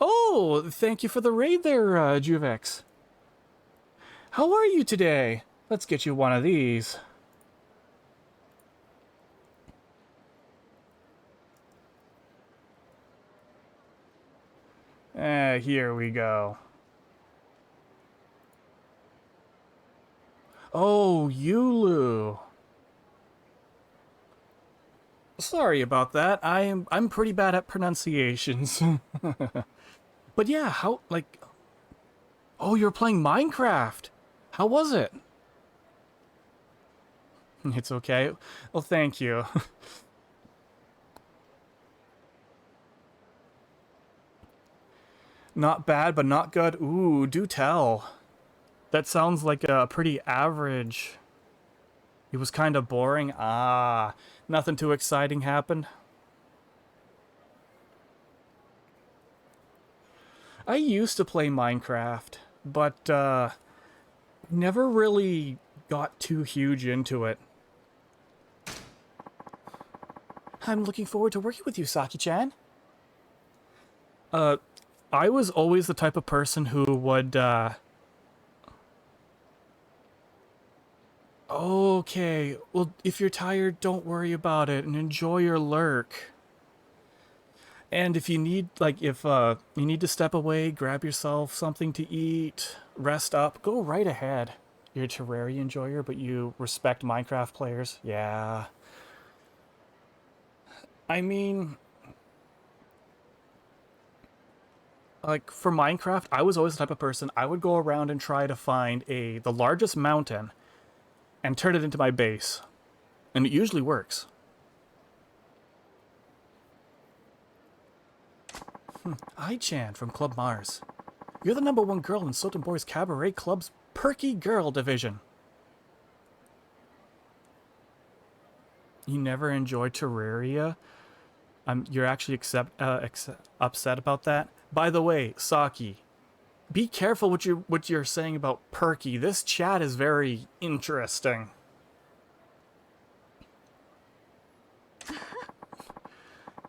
Oh, thank you for the raid there, Juvex. How are you today? Let's get you one of these. Here we go. Oh, Yulu. Sorry about that. I'm pretty bad at pronunciations. But yeah, oh, you're playing Minecraft. How was it? It's okay. Well, thank you. Not bad, but not good. Ooh, do tell. That sounds like a pretty average. It was kind of boring. Ah, nothing too exciting happened. I used to play Minecraft, but never really got too huge into it. I'm looking forward to working with you, Saki-chan. I was always the type of person who would, Okay, well, if you're tired, don't worry about it and enjoy your lurk. And if you need, you need to step away, grab yourself something to eat, rest up, go right ahead. You're a Terraria enjoyer, but you respect Minecraft players? Yeah. I mean, for Minecraft, I was always the type of person, I would go around and try to find the largest mountain and turn it into my base. And it usually works. Ai-chan from Club Mars. You're the #1 girl in Sotenborg's Cabaret Club's Perky Girl division. You never enjoyed Terraria? You're actually upset about that? By the way, Saki, be careful what you're saying about Perky. This chat is very interesting.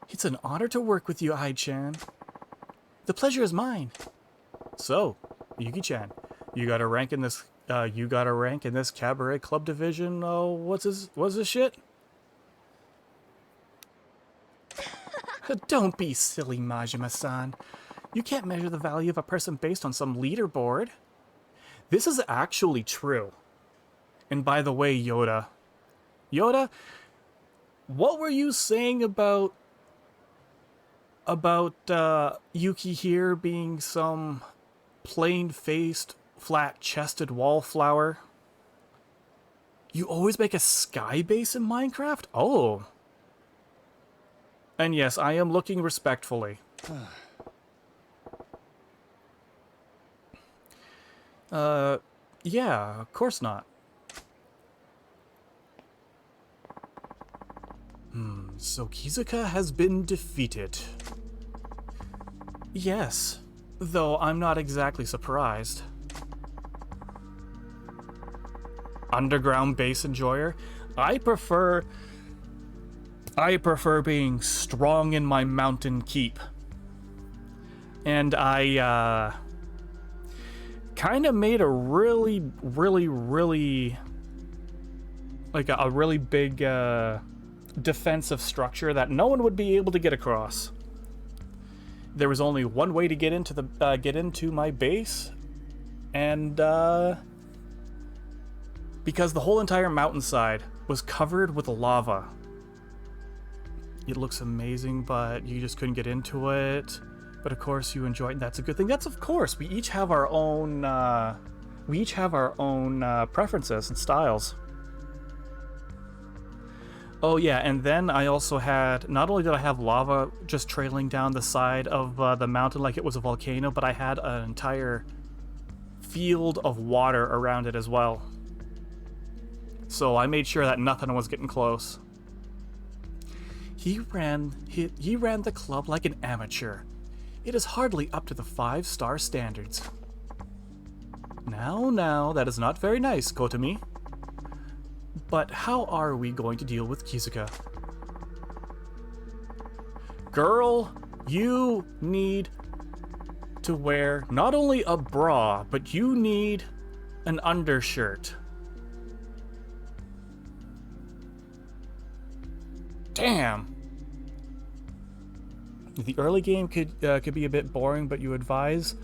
It's an honor to work with you, Ai-chan. The pleasure is mine. So, Yuki-chan, you got a rank in this you got a rank in this cabaret club division. Oh, what's his shit? Don't be silly, Majima-san. You can't measure the value of a person based on some leaderboard. This is actually true. And by the way, Yoda, what were you saying about Yuki here being some plain-faced, flat-chested wallflower? You always make a sky base in Minecraft? Oh. And yes, I am looking respectfully. Yeah, of course not. So Kizuka has been defeated. Yes, though I'm not exactly surprised. Underground base enjoyer? I prefer being strong in my mountain keep. And I, kind of made a really like a really big defensive structure that no one would be able to get across. There was only one way to get into my base, and because the whole entire mountainside was covered with lava. It looks amazing, but you just couldn't get into it. But of course you enjoy it, and that's a good thing. That's of course. We each have our own preferences and styles. Oh yeah, and then I also had, not only did I have lava just trailing down the side of the mountain like it was a volcano, but I had an entire field of water around it as well. So I made sure that nothing was getting close. He ran the club like an amateur. It is hardly up to the 5-star standards. Now, that is not very nice, Kotami. But how are we going to deal with Kizuka? Girl, you need to wear not only a bra, but you need an undershirt. Damn. The early game could be a bit boring, but you advise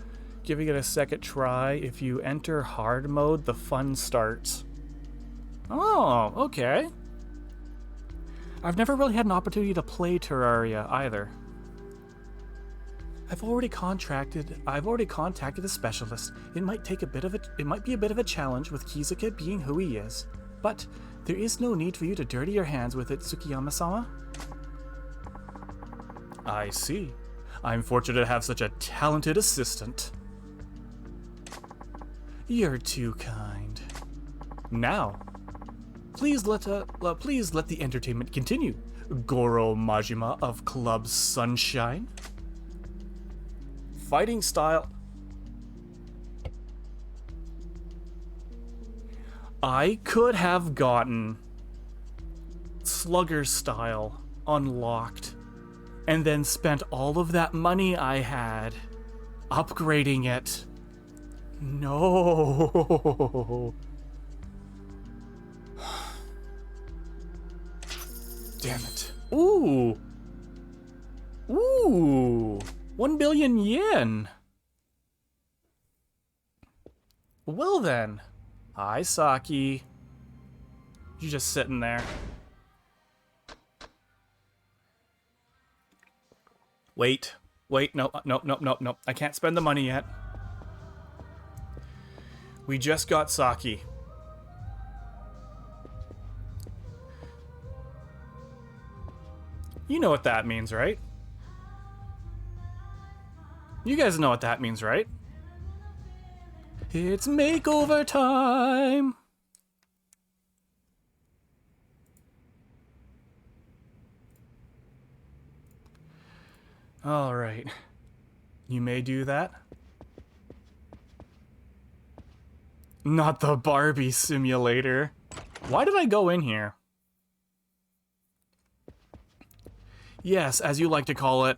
giving it a second try. If you enter hard mode, the fun starts. Oh, okay. I've never really had an opportunity to play Terraria either. I've already contacted a specialist. It might be a bit of a challenge with Kizuka being who he is, but there is no need for you to dirty your hands with it, Tsukiyama-sama. I see. I'm fortunate to have such a talented assistant. You're too kind. Now, please let the entertainment continue. Goro Majima of Club Sunshine. Fighting style. I could have gotten Slugger style unlocked and then spent all of that money I had upgrading it. No. Damn it. Ooh. 1 billion yen. Well then. Hi, Saki. You're just sitting there. Wait, no. I can't spend the money yet. We just got Saki. You know what that means, right? You guys know what that means, right? It's makeover time! Alright. You may do that. Not the Barbie simulator. Why did I go in here? Yes, as you like to call it,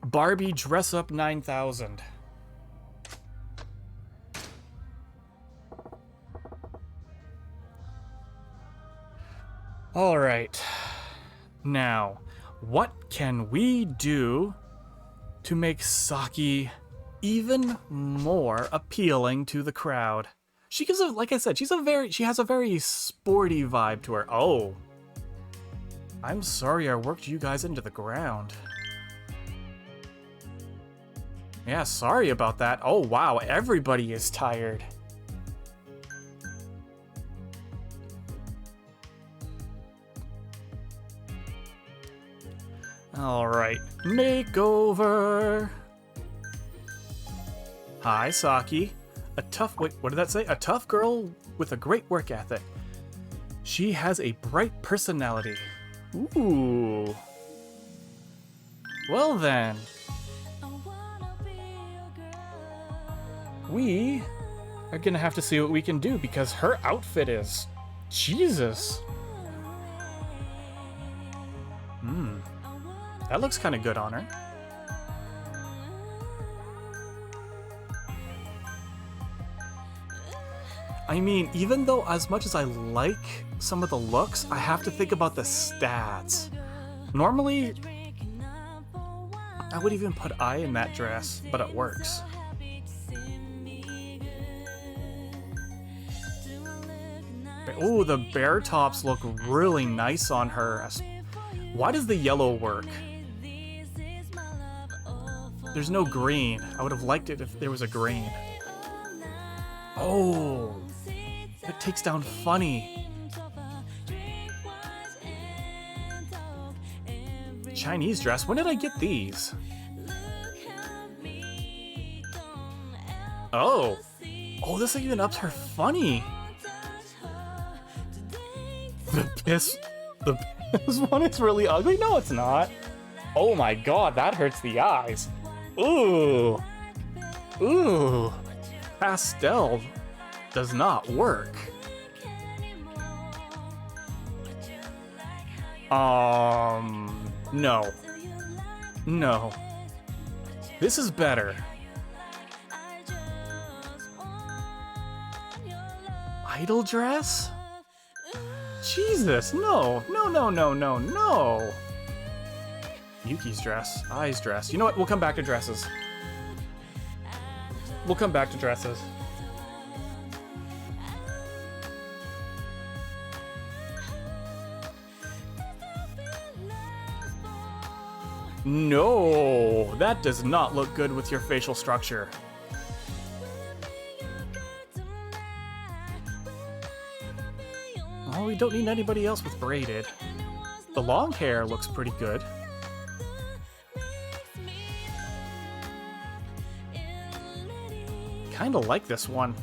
Barbie Dress Up 9000. All right. Now, what can we do to make Saki even more appealing to the crowd? She gives a, like I said, she has a very sporty vibe to her. Oh. I'm sorry I worked you guys into the ground. Yeah, sorry about that. Oh wow, everybody is tired. Alright, makeover. Hi, Saki. Wait, what did that say? A tough girl with a great work ethic. She has a bright personality. Ooh. Well then. We are gonna have to see what we can do because her outfit is... Jesus. That looks kind of good on her. I mean, even though as much as I like some of the looks, I have to think about the stats. Normally, I would even put I in that dress, but it works. Oh, the bear tops look really nice on her. Why does the yellow work? There's no green. I would have liked it if there was a green. Oh, it takes down funny. Chinese dress, when did I get these? Oh, this even ups her funny. The piss one is really ugly? No, it's not. Oh my god, that hurts the eyes. Ooh. Ooh. Pastel does not work. No. No. This is better. Idol dress? Jesus, no. No, no, no, no, no. Yuki's dress, Ai's dress. You know what? We'll come back to dresses. We'll come back to dresses. No, that does not look good with your facial structure. Oh, we don't need anybody else with braided. The long hair looks pretty good. Kinda like this one.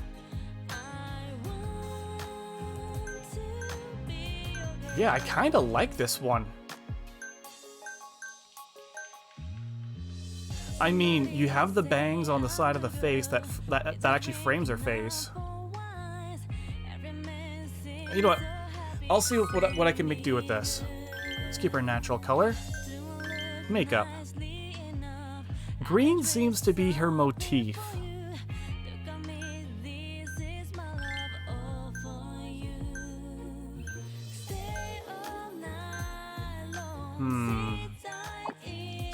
Yeah, I kinda like this one. I mean, you have the bangs on the side of the face that actually frames her face. You know what? I'll see what I can make do with this. Let's keep her natural color. Makeup. Green seems to be her motif.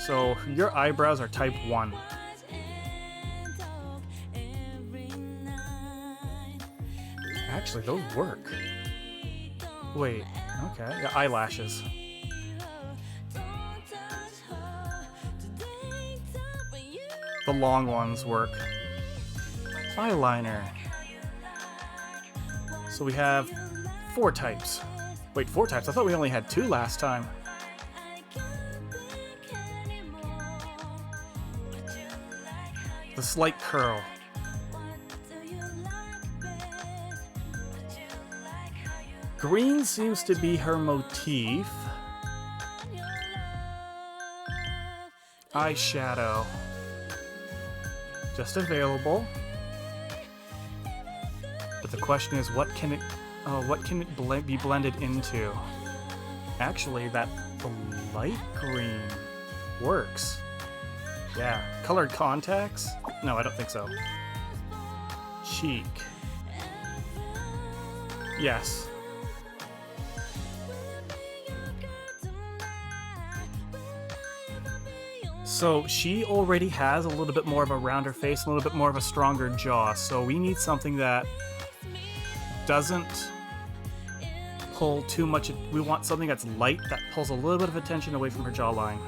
So your eyebrows are type 1. Actually, those work. Wait, okay. Yeah, eyelashes. The long ones work. Eyeliner. So we have 4 types. Wait, 4 types? I thought we only had 2 last time. The slight curl. Green seems to be her motif. Eyeshadow. Just available. But the question is, what can it be blended into? Actually, the light green works. Yeah, colored contacts? No, I don't think so. Cheek. So she already has a little bit more of a rounder face, a little bit more of a stronger jaw. So we need something that doesn't pull too much. We want something that's light, that pulls a little bit of attention away from her jawline.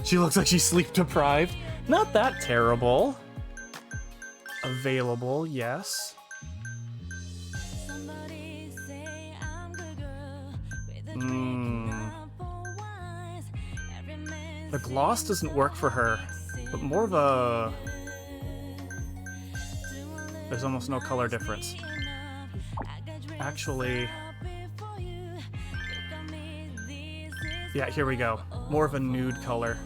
She looks like she's sleep deprived. Not that terrible. Available, yes. The gloss doesn't work for her, but more of a... There's almost no color difference. Actually... Yeah, here we go. More of a nude color.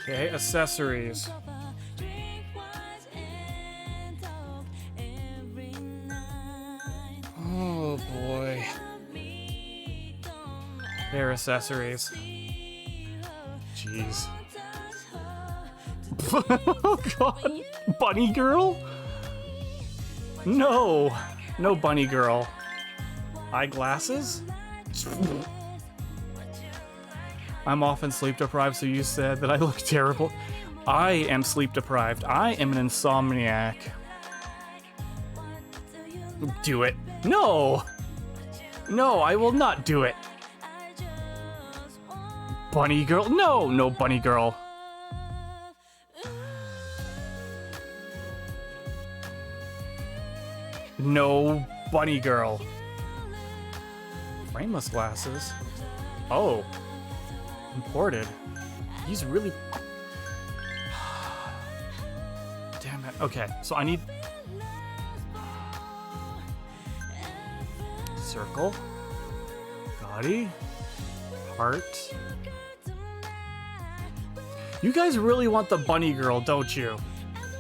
Okay, accessories. Oh boy. Hair accessories. Jeez. Oh god. Bunny girl? No. No bunny girl. Eyeglasses? I'm often sleep deprived, so you said that I look terrible. I am sleep deprived. I am an insomniac. Do it. No! No, I will not do it. Bunny girl? No, no bunny girl. No bunny girl. Frameless glasses. Oh. Imported. He's really... Damn it. Okay, so I need... Circle. Gotti. Heart. You guys really want the bunny girl, don't you?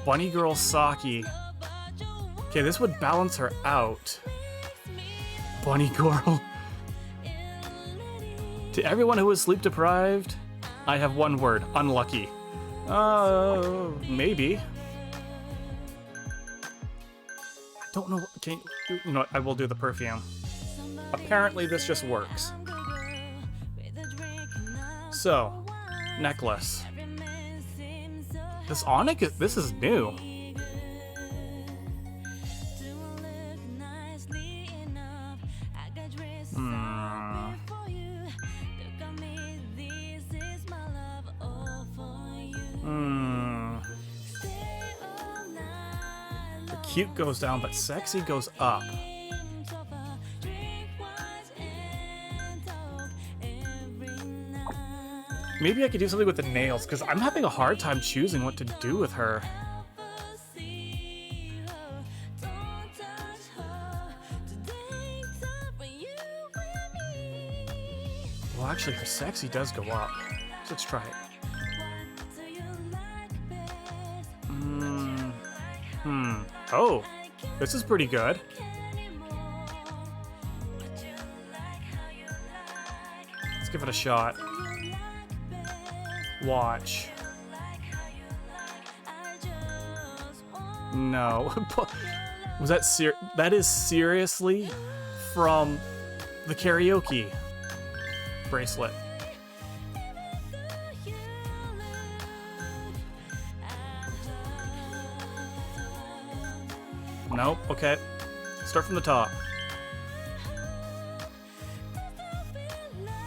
Bunny girl Saki. Okay, this would balance her out. Bunny girl. To everyone who is sleep deprived, I have one word: unlucky. Maybe. I don't know. Can you know what? I will do the perfume. Apparently, this just works. So, necklace. This onyx, this is new. The cute goes down, but sexy goes up. Maybe I could do something with the nails, because I'm having a hard time choosing what to do with her. Well, actually, her sexy does go up. So let's try it. Oh, this is pretty good. Let's give it a shot. Watch. No. Was that that is seriously from the karaoke bracelet. Nope. Okay. Start from the top.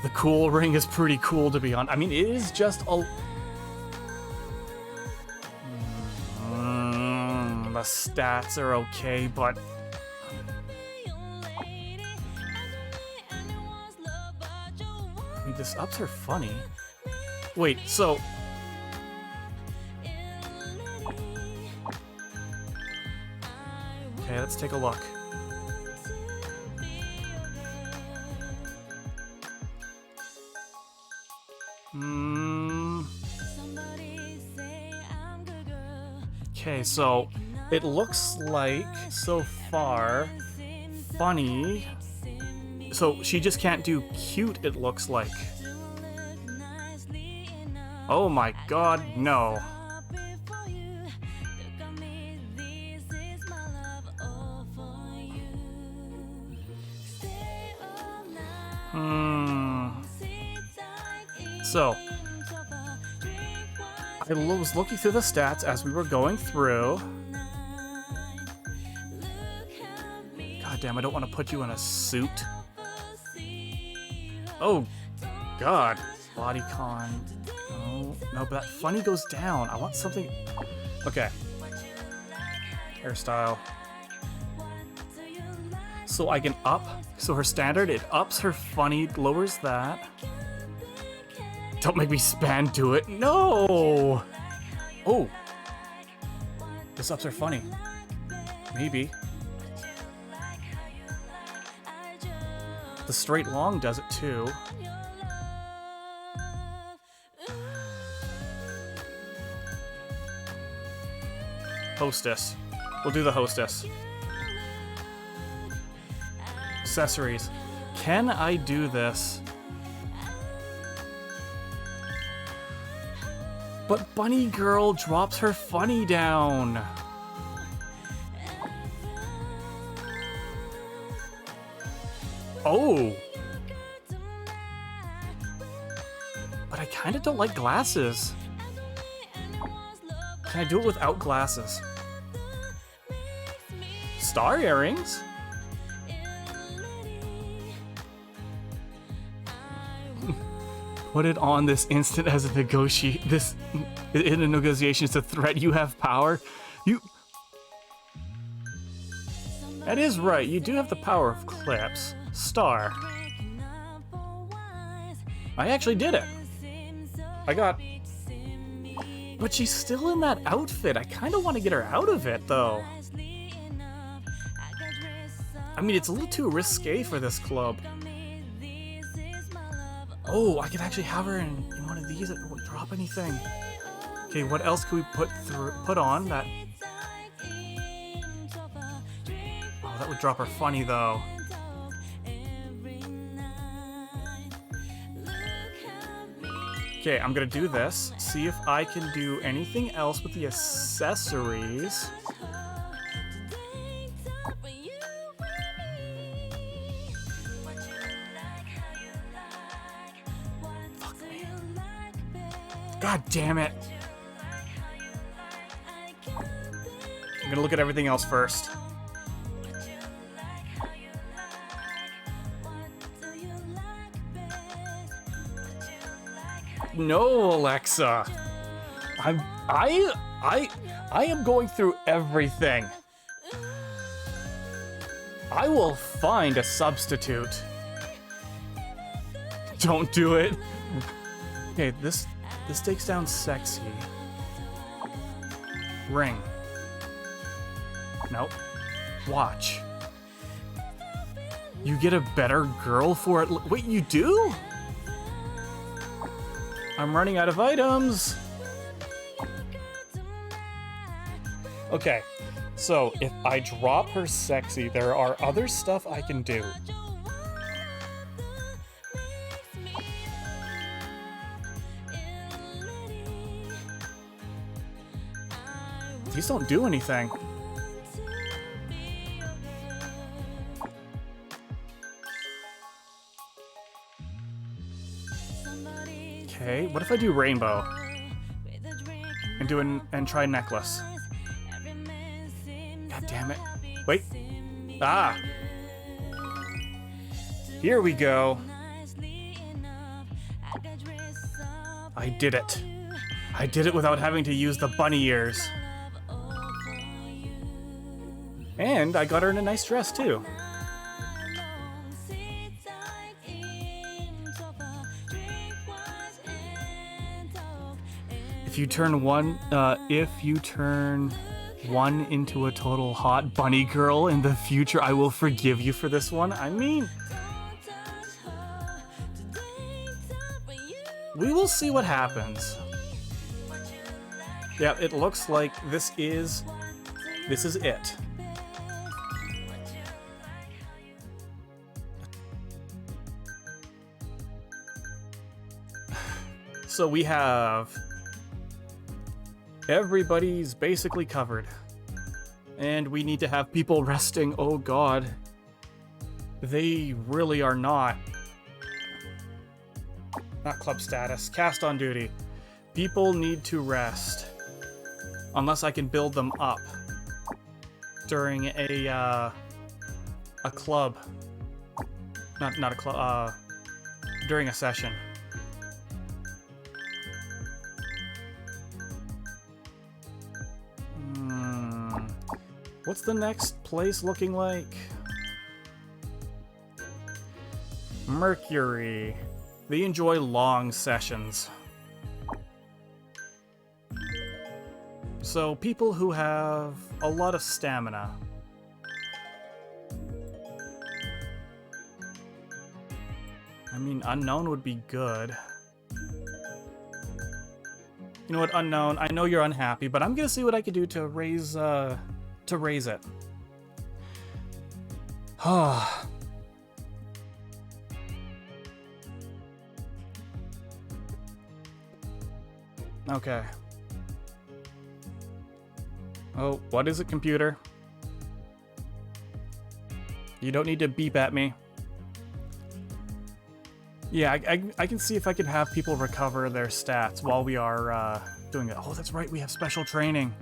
The cool ring is pretty cool, to be honest. I mean, it is just a... the stats are okay, but... I mean, this ups are funny. Wait, so... Okay, let's take a look. Okay, so it looks like, so far, funny. So she just can't do cute, it looks like. Oh my god, no. So, I was looking through the stats as we were going through. God damn, I don't want to put you in a suit. Oh, God. Bodycon. No, but that funny goes down. I want something... Okay. Hairstyle. So I can up... So her standard, it ups her funny, lowers that. Don't make me spam do it. No! Oh. This ups her funny. Maybe. The straight long does it too. Hostess. We'll do the hostess. Accessories. Can I do this? But Bunny Girl drops her funny down. Oh. But I kind of don't like glasses. Can I do it without glasses? Star earrings? Put it on this instant as a in a negotiation. It's a threat. You have power. That is right. You do have the power of clips. Star. I actually did it. I got... But she's still in that outfit. I kind of want to get her out of it, though. I mean, it's a little too risque for this club. Oh, I could actually have her in one of these. It won't drop anything. Okay, what else can we put on that? Oh, that would drop her funny, though. Okay, I'm gonna do this. See if I can do anything else with the accessories. God damn it. I'm gonna look at everything else first. No, Alexa. I am going through everything. I will find a substitute. Don't do it. Okay, this takes down sexy. Ring. Nope. Watch. You get a better girl for it. Wait, you do? I'm running out of items. Okay, so if I drop her sexy, there are other stuff I can do. These don't do anything. Okay, what if I do rainbow? And try necklace. God damn it. Wait. Ah! Here we go. I did it. I did it without having to use the bunny ears. And I got her in a nice dress, too. If you turn one into a total hot bunny girl in the future, I will forgive you for this one. I mean, we will see what happens. Yeah, it looks like this is it. So we have... Everybody's basically covered. And we need to have people resting. Oh god. They really are not. Not club status. Cast on duty. People need to rest. Unless I can build them up during a club. Not a club. During a session. What's the next place looking like? Mercury. They enjoy long sessions. So people who have a lot of stamina. I mean, unknown would be good. You know what, unknown? I know you're unhappy, but I'm gonna see what I can do to raise it. Okay. Oh, what is it, computer? You don't need to beep at me. Yeah, I can see if I can have people recover their stats while we are doing it. Oh, that's right, we have special training.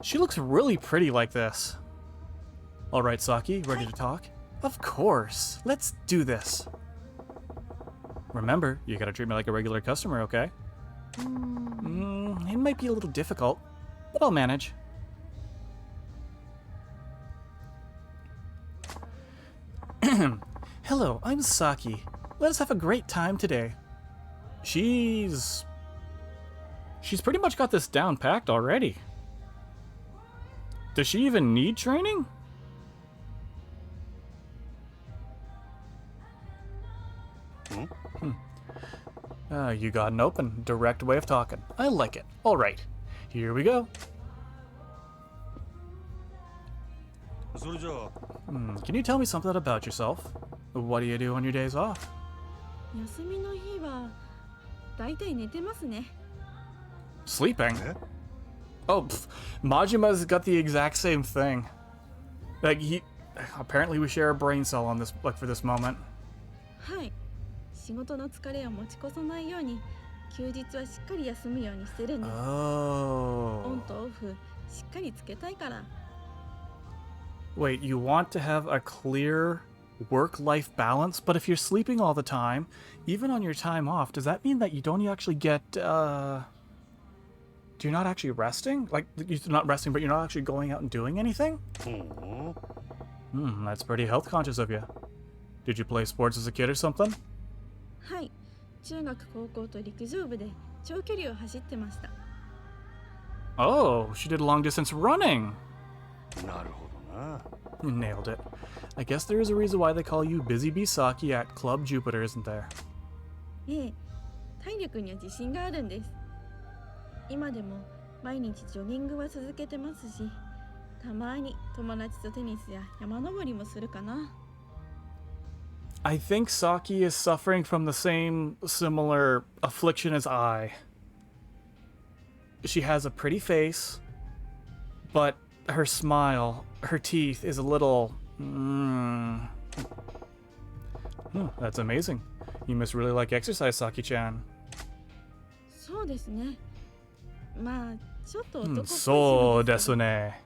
She looks really pretty like this. Alright, Saki, ready to talk? Of course. Let's do this. Remember, you gotta treat me like a regular customer, okay? It might be a little difficult, but I'll manage. Hello, I'm Saki. Let us have a great time today. She's pretty much got this down packed already. Does she even need training? You got an open, direct way of talking. I like it. All right, here we go. Can you tell me something about yourself? What do you do on your days off? 休みの日はだいたい寝てますね。 Sleeping? Oh, Majima's got the exact same thing. Like, apparently we share a brain cell on this, like, for this moment. はい。仕事の疲れを持ち越さないように、休日はしっかり休むようにしてるんです。オ Oh. ンとオフしっかりつけたいから。 Wait, you want to have a clear work-life balance, but if you're sleeping all the time, even on your time off, does that mean that you don't actually get, you're not actually resting? Like, you're not resting, but you're not actually going out and doing anything? That's pretty health conscious of you. Did you play sports as a kid or something? はい。中学高校と陸上部で長距離を走ってました。 Oh, she did long distance running. なるほどな。 Nailed it. I guess there is a reason why they call you Busy Bee Saki at Club Jupiter, isn't there? ええ、体力には自信があるんです。今でも毎日ジョギングは続けてますし、たまに友達とテニスや山登りもするかな。 I think Saki is suffering from the same similar affliction as I. She has a pretty face, but her smile, her teeth is a little... that's amazing. You must really like exercise, Saki-chan. そうですね。まあちょっと男っぽいそうでですけど。すね.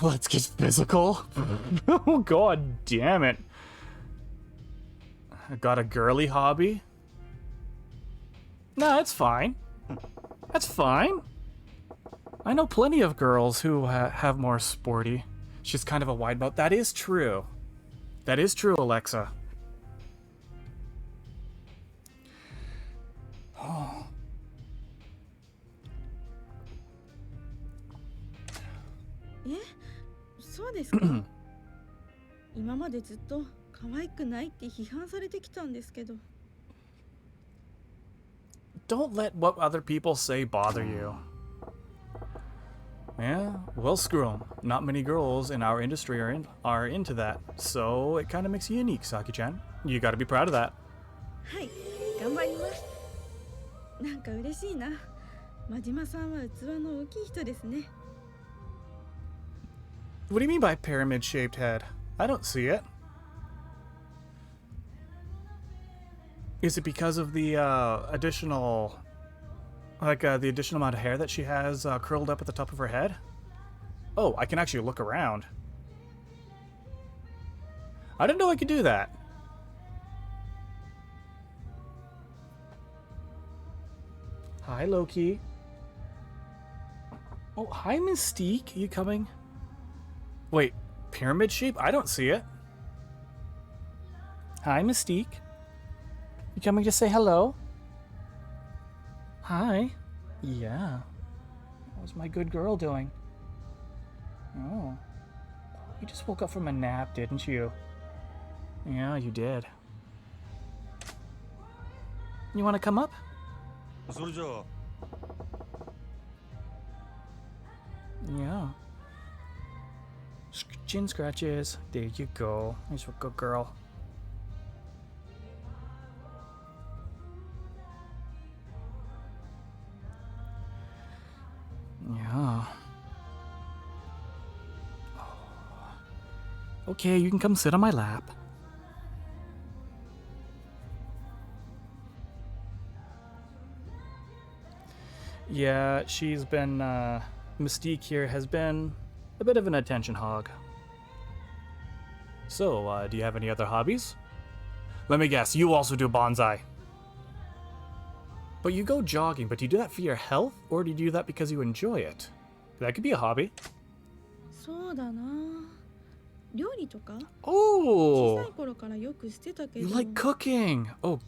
Let's get physical. Oh, god damn it. Got a girly hobby? Nah, it's fine. That's fine. I know plenty of girls who have more sporty. She's kind of a wide mouth. That is true. That is true, Alexa. Oh. え、そうですか。今までずっと可愛くないって批判されてきたんですけど。 Don't let what other people say bother you. Yeah, well, screw 'em. Not many girls in our industry are into that, so it kind of makes you unique, Saki-chan. You gotta be proud of that. はい、頑張ります。なんか嬉しいな。真島さんは器の大きい人ですね。What do you mean by pyramid-shaped head? I don't see it. Is it because of the additional, the additional amount of hair that she has curled up at the top of her head? Oh, I can actually look around. I didn't know I could do that. Hi, Loki. Oh, hi, Mystique. Are you coming? Wait, pyramid shape? I don't see it. Hi, Mystique. You coming to say hello? Hi. Yeah. How's my good girl doing? Oh. You just woke up from a nap, didn't you? Yeah, you did. You want to come up? それじゃあ Yeah. Chin scratches. There you go. There's a good girl. Yeah. Okay, you can come sit on my lap. Yeah, she's been, Mystique here has been a bit of an attention hog. So, do you have any other hobbies? Let me guess, you also do bonsai. But you go jogging, but do you do that for your health, or do you do that because you enjoy it? That could be a hobby. そうだな。料理とか小さい Oh! 頃からよくしてたけ You ど like cooking! Oh,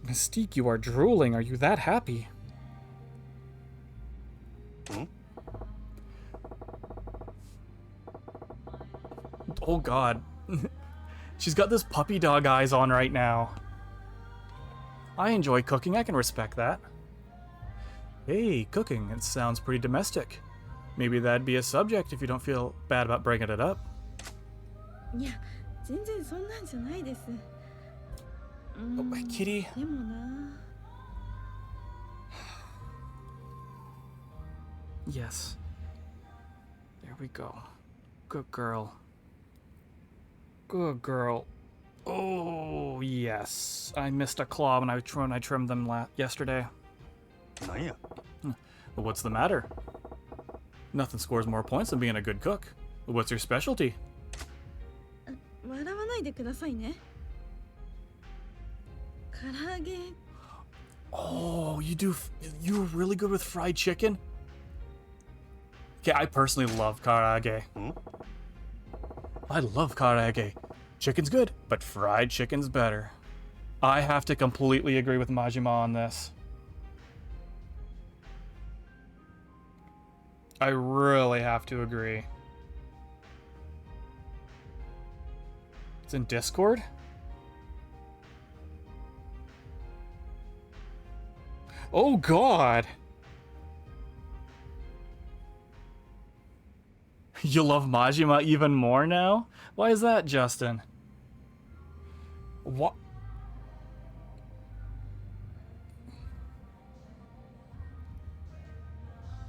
Mystique, you are drooling. Are you that happy? Oh god. She's got this puppy dog eyes on right now. I enjoy cooking, I can respect that. Hey, cooking, it sounds pretty domestic. Maybe that'd be a subject if you don't feel bad about bringing it up. いや全然そんなんじゃないです。Oh, my kitty. でもな Yes. There we go. Good girl. Good girl. Oh, yes. I missed a claw when I trimmed them yesterday. なんや Well, what's the matter? Nothing scores more points than being a good cook. What's your specialty? 笑わないでくださいね。唐揚げ Oh, you're really good with fried chicken? Okay, I personally love karaage. I love karaage. Chicken's good, but fried chicken's better. I have to completely agree with Majima on this. I really have to agree. It's in Discord? Oh god! You love Majima even more now? Why is that, Justin? What?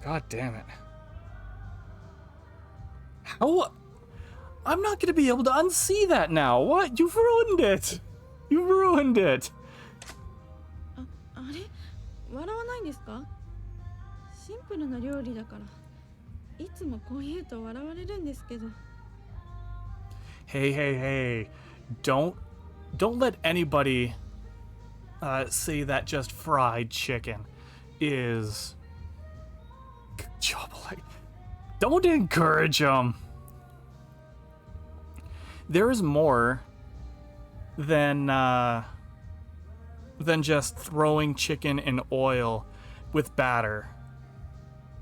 God damn it. How? I'm not gonna be able to unsee that now. What? You've ruined it. You've ruined it. あれ笑わないんですか？シンプルな料理だからいつもこう言うと笑われるんですけど。 Hey, hey, hey. Don't let anybody say that just fried chicken is don't encourage them. There is more than just throwing chicken in oil with batter.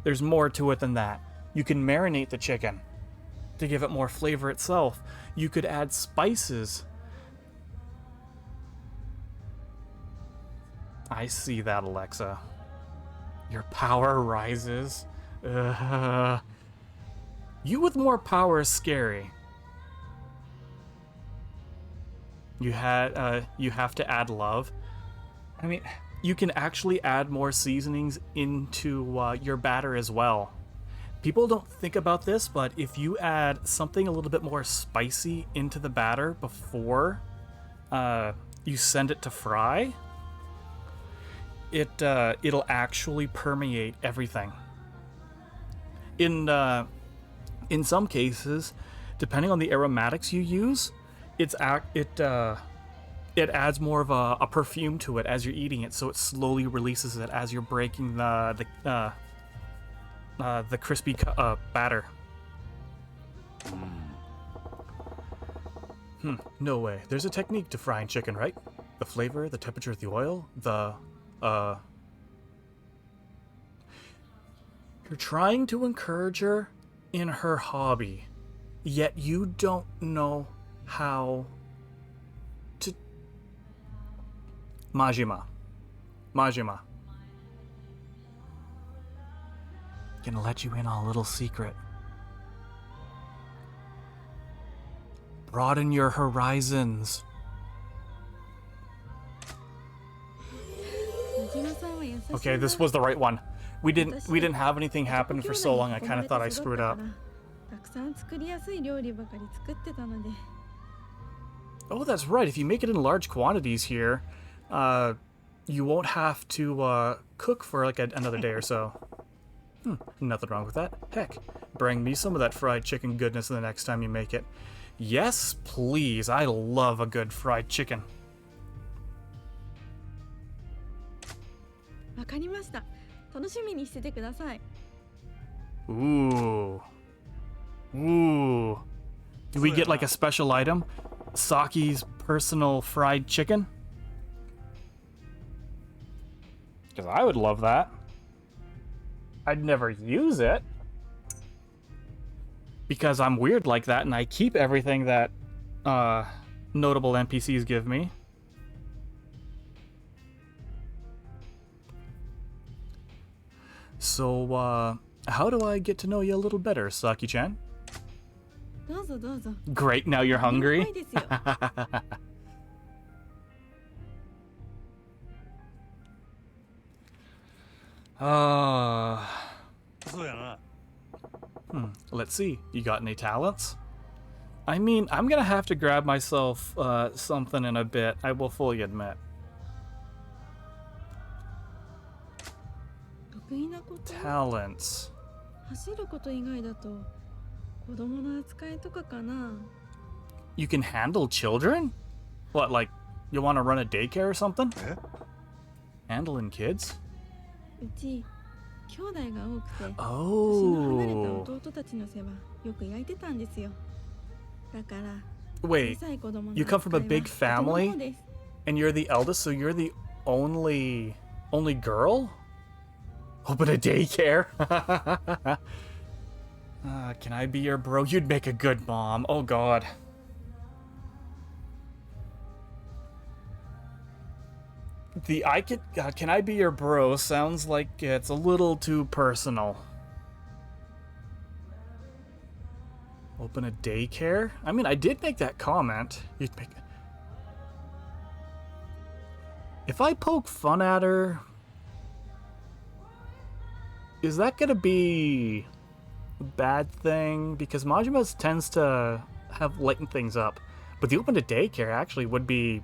There's more to it than that. You can marinate the chicken to give it more flavor itself. You could add spices. I see that, Alexa. Your power rises. You with more power is scary. You have to add love. I mean, you can actually add more seasonings into your batter as well. people don't think about this, but if you add something a little bit more spicy into the batter before you send it to fry, it'll actually permeate everything. In some cases, depending on the aromatics you use, it adds more of a perfume to it as you're eating it, so it slowly releases it as you're breaking the crispy batter. No way. There's a technique to frying chicken, right? The flavor, the temperature of the oil, You're trying to encourage her in her hobby, yet you don't know how to... Majima. Gonna let you in on a little secret. Broaden your horizons. 小島さんは優しいな。 Okay, this was the right one. We didn't have anything happen for so long. I kind of thought I screwed up. たくさん作りやすい料理ばかり作ってたので。 Oh, that's right. If you make it in large quantities here, you won't have to cook for like another day or so. Nothing wrong with that. Heck, bring me some of that fried chicken goodness the next time you make it. Yes, please. I love a good fried chicken. わかりました。楽しみにしててください。 Ooh. Do we get like a special item? Saki's personal fried chicken? Because I would love that. I'd never use it. Because I'm weird like that and I keep everything that notable NPCs give me. So, how do I get to know you a little better, Saki-chan? どうぞどうぞ。 Great, now you're う hungry? まいですよ。 そうやな。 Let's see. You got any talents? I mean, I'm gonna have to grab myself something in a bit, I will fully admit. 得意なこと。 Talents. 走ること以外だと子供の扱いとかかな。 You can handle children? What, like, you want to run a daycare or something? え Handling kids? うち兄弟が多くて年の離れた Oh. 弟たちの世話よく焼いてたんですよ。だから Wait, 小さい子供の you come from a 扱いは big 大人の family? 方です。 and you're the eldest, so you're the only girl? Open a daycare? Can I be your bro? You'd make a good mom. Oh god. The can I be your bro sounds like it's a little too personal. Open a daycare? I mean, I did make that comment. You'd make... If I poke fun at her, is that gonna be a bad thing? Because Majima tends to have lightened things up. But the open to daycare actually would be...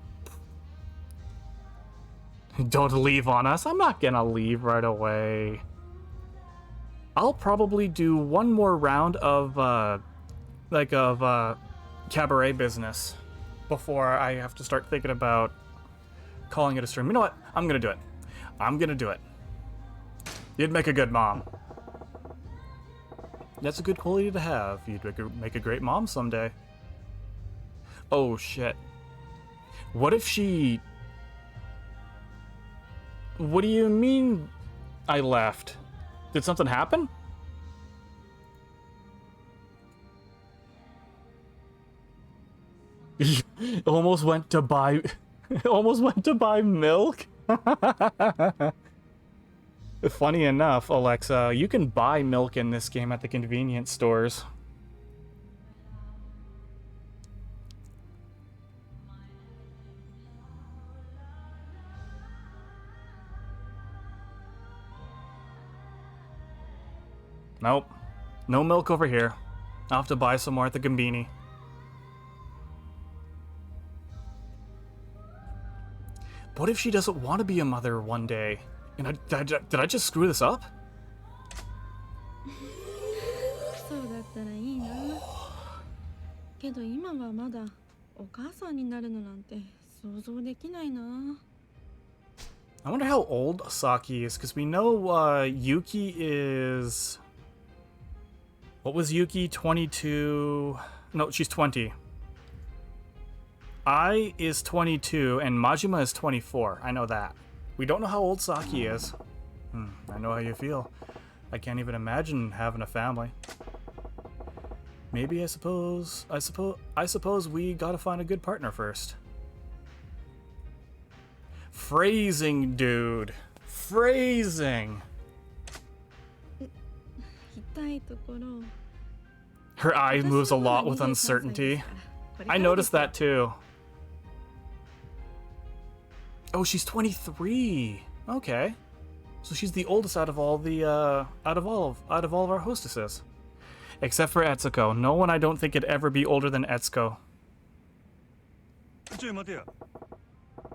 Don't leave on us. I'm not gonna leave right away. I'll probably do one more round of, cabaret business before I have to start thinking about calling it a stream. You know what? I'm gonna do it. I'm gonna do it. You'd make a good mom. That's a good quality to have. You'd make a great mom someday. Oh, shit. What if she... What do you mean I left? Did something happen? Almost went to buy milk? Funny enough, Alexa, you can buy milk in this game at the convenience stores. Nope. No milk over here. I'll have to buy some more at the Gambini. What if she doesn't want to be a mother one day? And did I just screw this up? そうだったらいいな。けど今はまだお母さんになるのなんて想像できないな。I wonder how old Saki is, because we know Yuki is... What was Yuki? 22... No, she's 20. Ai is 22, and Majima is 24. I know that. We don't know how old Saki is. I know how you feel. I can't even imagine having a family. Maybe I suppose we gotta find a good partner first. Phrasing, dude. Phrasing. 痛いところ。 Her eye moves a lot with uncertainty. I noticed that too. Oh, she's 23. Okay. So she's the oldest out of all the out of all of our hostesses. Except for Etsuko. No one I don't think could ever be older than Etsuko. ちょい待てや。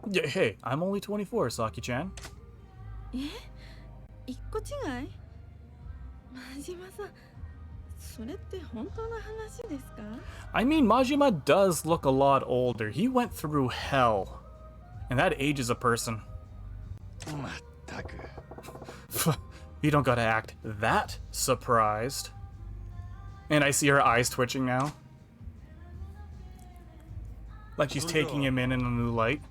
Yeah, hey, I'm only 24, Saki-chan. 一個違い？真島さん、それって本当の話ですか？ I mean, Majima does look a lot older. He went through hell. And that ages a person. まったく。 You don't gotta act that surprised. And I see her eyes twitching now. Like she's taking him in a new light.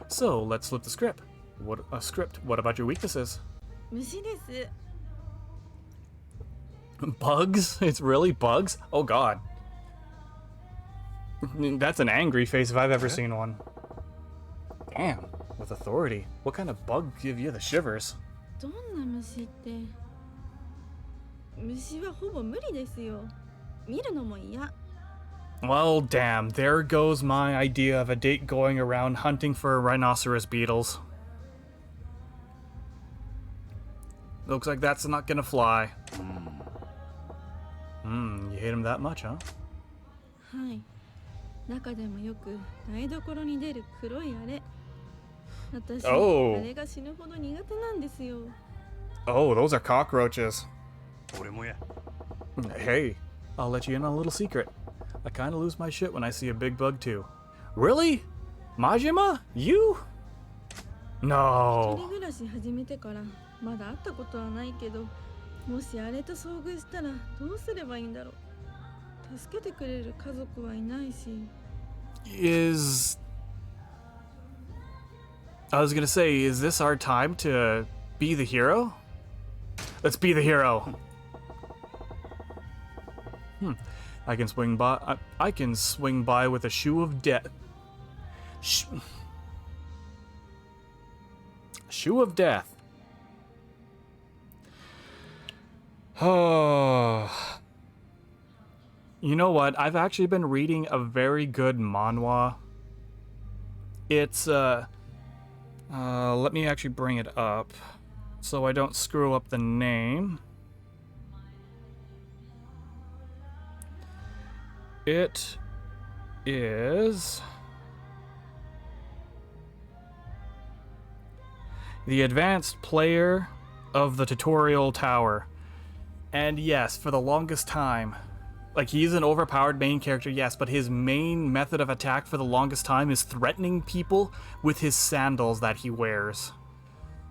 So, let's flip the script. What about your weaknesses? 虫です。 Bugs? It's really bugs? Oh god. That's an angry face if I've ever seen one. Damn, with authority. What kind of bug give you the shivers? どんな虫って？虫はほぼ無理ですよ。見るのも嫌。 Well, damn, there goes my idea of a date going around hunting for rhinoceros beetles. Looks like that's not gonna fly. You hate him that much, huh? はい。中でもよく台所に出る黒いあれ。私、Oh. あれが死ぬほど苦手なんですよ。 Oh, those are cockroaches. 俺もや。 Hey, I'll let you in on a little secret. I kinda lose my shit when I see a big bug too. Really? Majima? You? 一人 No. 暮らし始めてからまだ会ったことはないけど、もしあれと遭遇したらどうすればいいんだろう。助けてくれる家族はいないし。 I was gonna say, is this our time to be the hero? Let's be the hero. I can swing by. I can swing by with a shoe of death. Shoe of death. Oh. You know what? I've actually been reading a very good manhwa. It's let me actually bring it up so I don't screw up the name. It is The Advanced Player of the Tutorial Tower. And yes, for the longest time, like, he's an overpowered main character, yes, but his main method of attack for the longest time is threatening people with his sandals that he wears.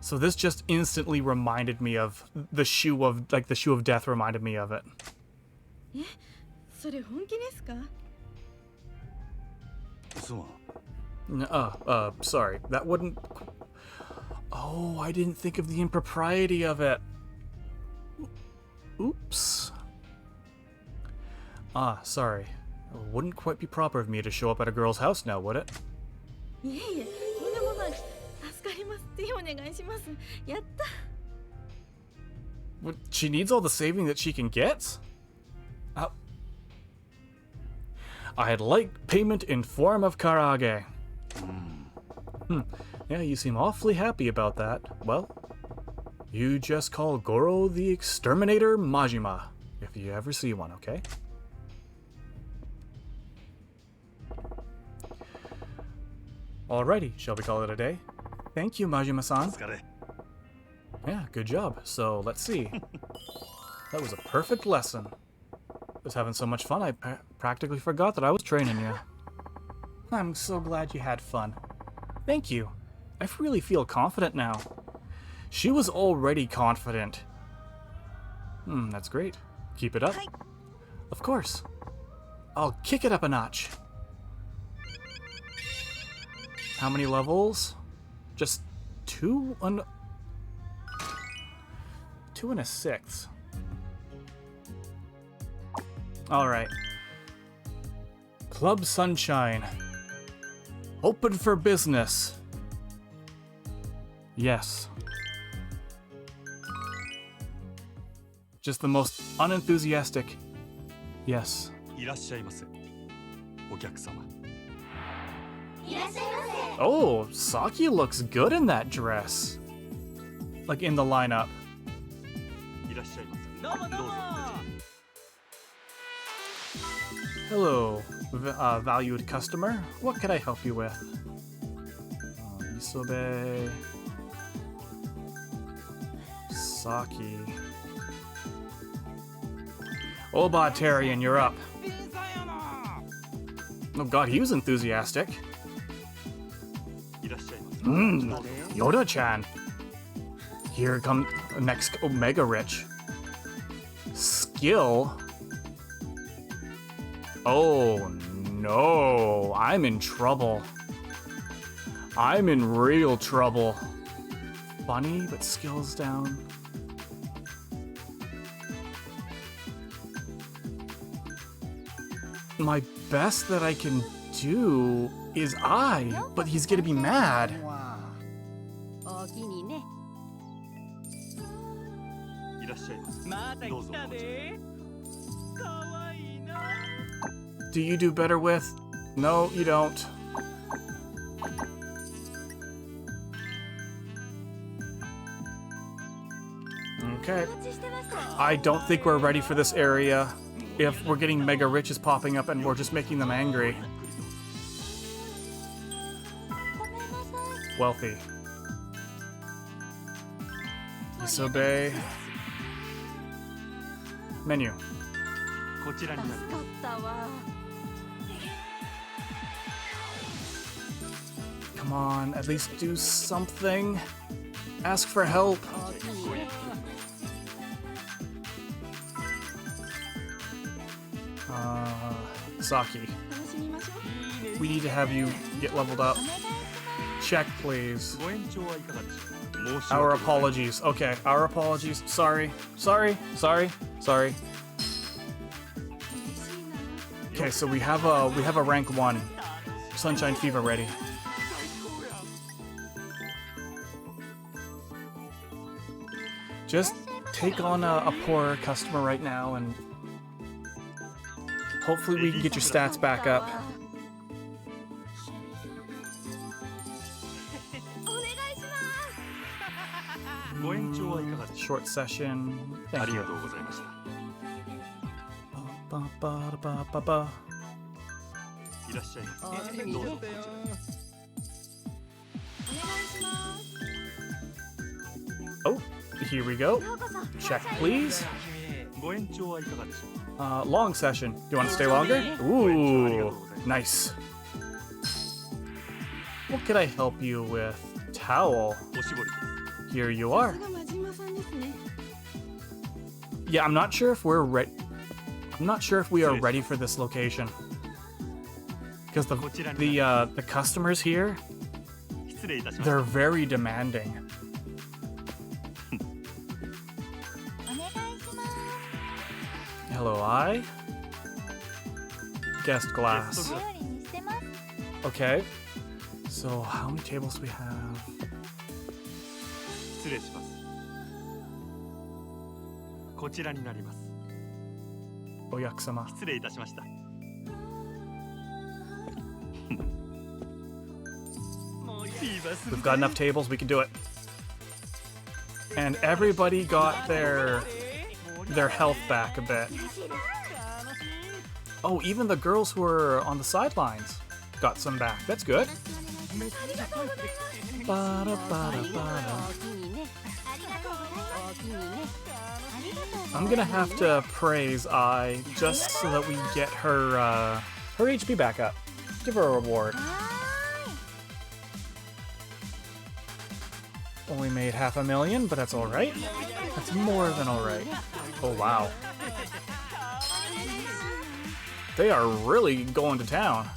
So this just instantly reminded me of the shoe of death reminded me of it. それ本気ですか？ そう。 Sorry, that wouldn't... Oh, I didn't think of the impropriety of it. Oops. Sorry. It wouldn't quite be proper of me to show up at a girl's house now, would it? いえいえ、とんでもない。助かります。ぜひお願いします。やった。 What, she needs all the saving that she can get? I'd like payment in form of karage. Yeah, you seem awfully happy about that. Well, you just call Goro the Exterminator Majima. if you ever see one, okay? Alrighty, shall we call it a day? Thank you, Majima-san. 疲れ Yeah, good job. So, let's see. That was a perfect lesson. I was having so much fun, I practically forgot that I was training you. I'm so glad you had fun. Thank you. I really feel confident now. She was already confident. That's great. Keep it up. Of course. I'll kick it up a notch. How many levels? Just 2 and 2 and a 6th. Alright. Club Sunshine. Open for business. Yes. Just the most unenthusiastic. Yes. いらっしゃいませお客様 Oh, Saki looks good in that dress. Like in the lineup. いらっしゃいませどうぞこちら Hello, valued customer. What can I help you with? Isobe. Saki. Obatarian, you're up. Oh god, he was enthusiastic. いらっしゃいませ Yoda-chan. Here come next Omega Rich. Skill. Oh no, I'm in trouble. I'm in real trouble. Funny, but skills down. My best that I can do is I, but he's gonna be mad. おおきにね。いらっしゃいませまた来どうぞたで。かわいいな。 Do you do better with? No, you don't. Okay. I don't think we're ready for this area. If we're getting mega riches popping up and we're just making them angry. Wealthy. Isobe. Menu. こちらになり助かったわ。 Come on, at least do something. Ask for help. おおきにね。 Saki. 楽しみましょう We need to have you get leveled up. お願いします Check, please. ご延長はいかがでしょう申し Our 訳ございません apologies. Okay, our apologies. Sorry. Sorry. Sorry. Sorry. Okay, so we have a rank 1. Sunshine Fever ready. Just take on a poor customer right now and hopefully we can get your stats back up. お願いしますご延長はいかがでしょ Short session. う Thank あり you. がとうございました Ba-ba-da-ba-ba-ba. いらっしゃいまおおきにね。せどうぞこちらお願いします Oh, here we go. ようこそ Check, please. ご延長はいかがでしょう Long session. Do you want to stay longer? Ooh, nice. What could I help you with? Towel. おしぼりです Here you さ are. すが真島さんですね Yeah, I'm not sure if we're ready. I'm not sure if we are ready for this location. Because the customers here, 失礼いたしました they're very demanding. お願いします Hello, I. Guest glass. 頼りにしてます Okay. So how many tables do we have? 失礼しますこちらになります Oyakuma. 失礼いたしました We've got enough tables, we can do it. And everybody got their their health back a bit. Oh, even the girls who were on the sidelines got some back. That's good. Bada, bada, bada. I'm gonna have to praise Ai just so that we get her HP back up. Give her a reward. Only made 500,000, but that's alright. That's more than alright. Oh wow. They are really going to town.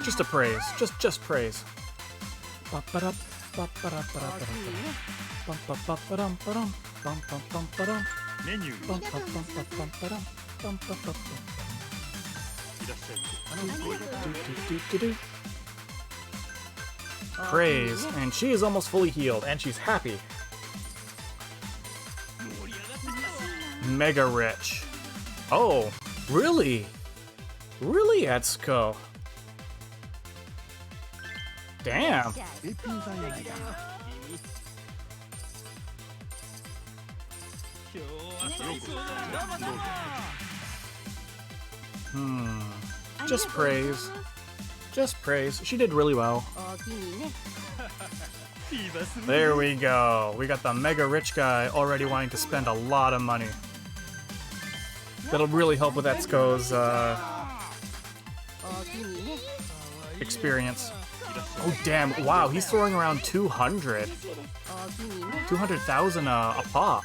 Just a praise. Just praise. Praise, and she is almost fully healed, and she's happy. Mega rich. Oh, really? Really, Etsuko? Damn. Just praise. Just praise. She did really well. There we go. We got the mega rich guy already wanting to spend a lot of money. That'll really help with Etsuko's experience. Oh damn, wow, he's throwing around 200,000 a pop.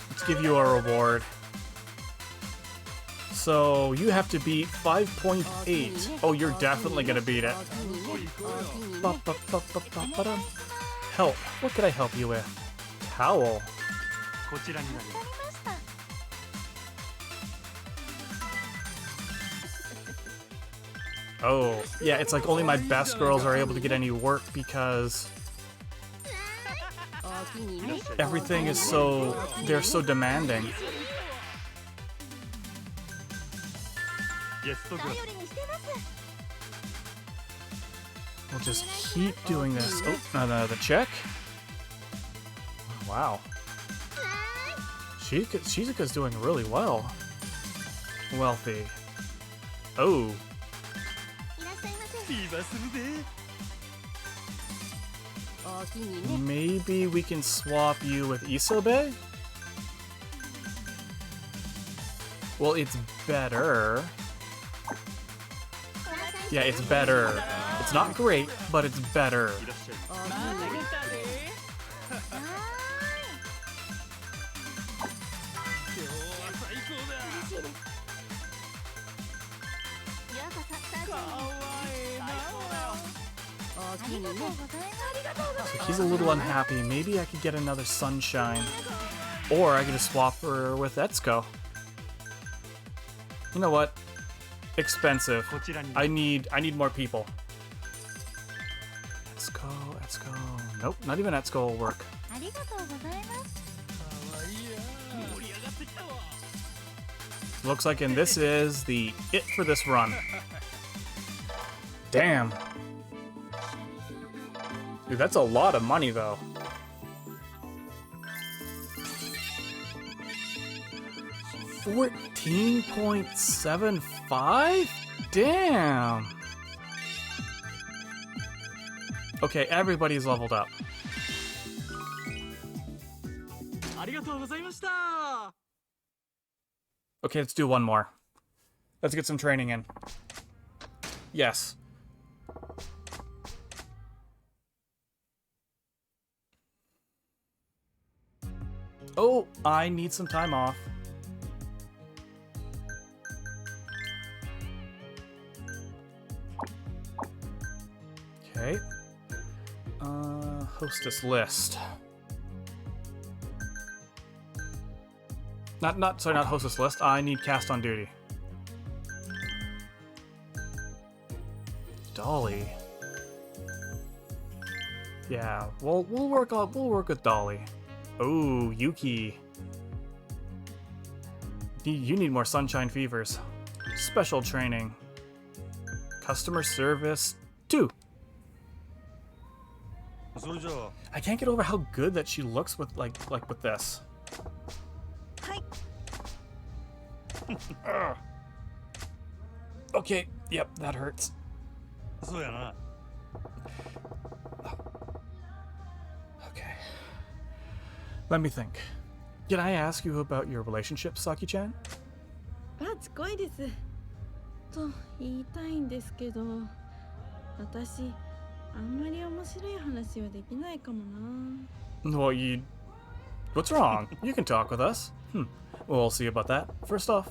Let's give you a reward. So you have to beat 5.8. Oh, you're definitely gonna beat it. Help. What could I help you with? Towel. Oh, yeah, it's like only my best girls are able to get any work because everything is they're so demanding. We'll just keep doing this. Oh, another check. Wow. Shizuka's doing really well. Wealthy. Oh. Maybe we can swap you with Isobe? Well, it's better. Yeah, it's better. It's not great, but it's better. So he's a little unhappy. Maybe I could get another Sunshine. Or I could just swap her with Etsuko. You know what? Expensive. I need more people. Etsuko. Nope, not even Etsuko will work. Looks like, and this is it for this run. Damn. Dude, that's a lot of money, though. $14.75? Damn. Okay, everybody's leveled up. Okay, let's do one more. Let's get some training in. Yes. Oh, I need some time off. Okay. Hostess list. Sorry, not hostess list. I need cast on duty. Dolly. Yeah, we'll work with Dolly. Oh, Yuki. You need more Sunshine Fevers. special training. Customer service 2. それじゃあ I can't get over how good that she looks with like with this. はい Ugh. Okay, yep, that hurts. そうやな Okay. Let me think. Can I ask you about your relationship, Saki-chan? バチ恋ですと言いたいんですけど、私あんまり面白い話はできないかもな。 Well, What's wrong? You can talk with us. Well, we'll see about that. First off,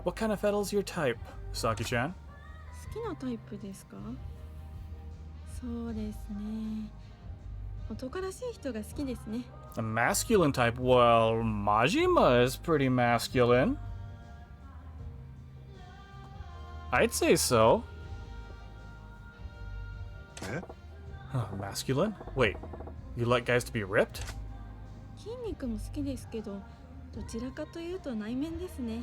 what kind of fettle's your type, Saki-chan? 好きなタイプですか？そうですね。男らしい人が好きですね。 A masculine type? Well, Majima is pretty masculine. I'd say so. え Masculine? Wait, you like guys to be ripped? 筋肉も好きですけど、どちらかというと内面ですね。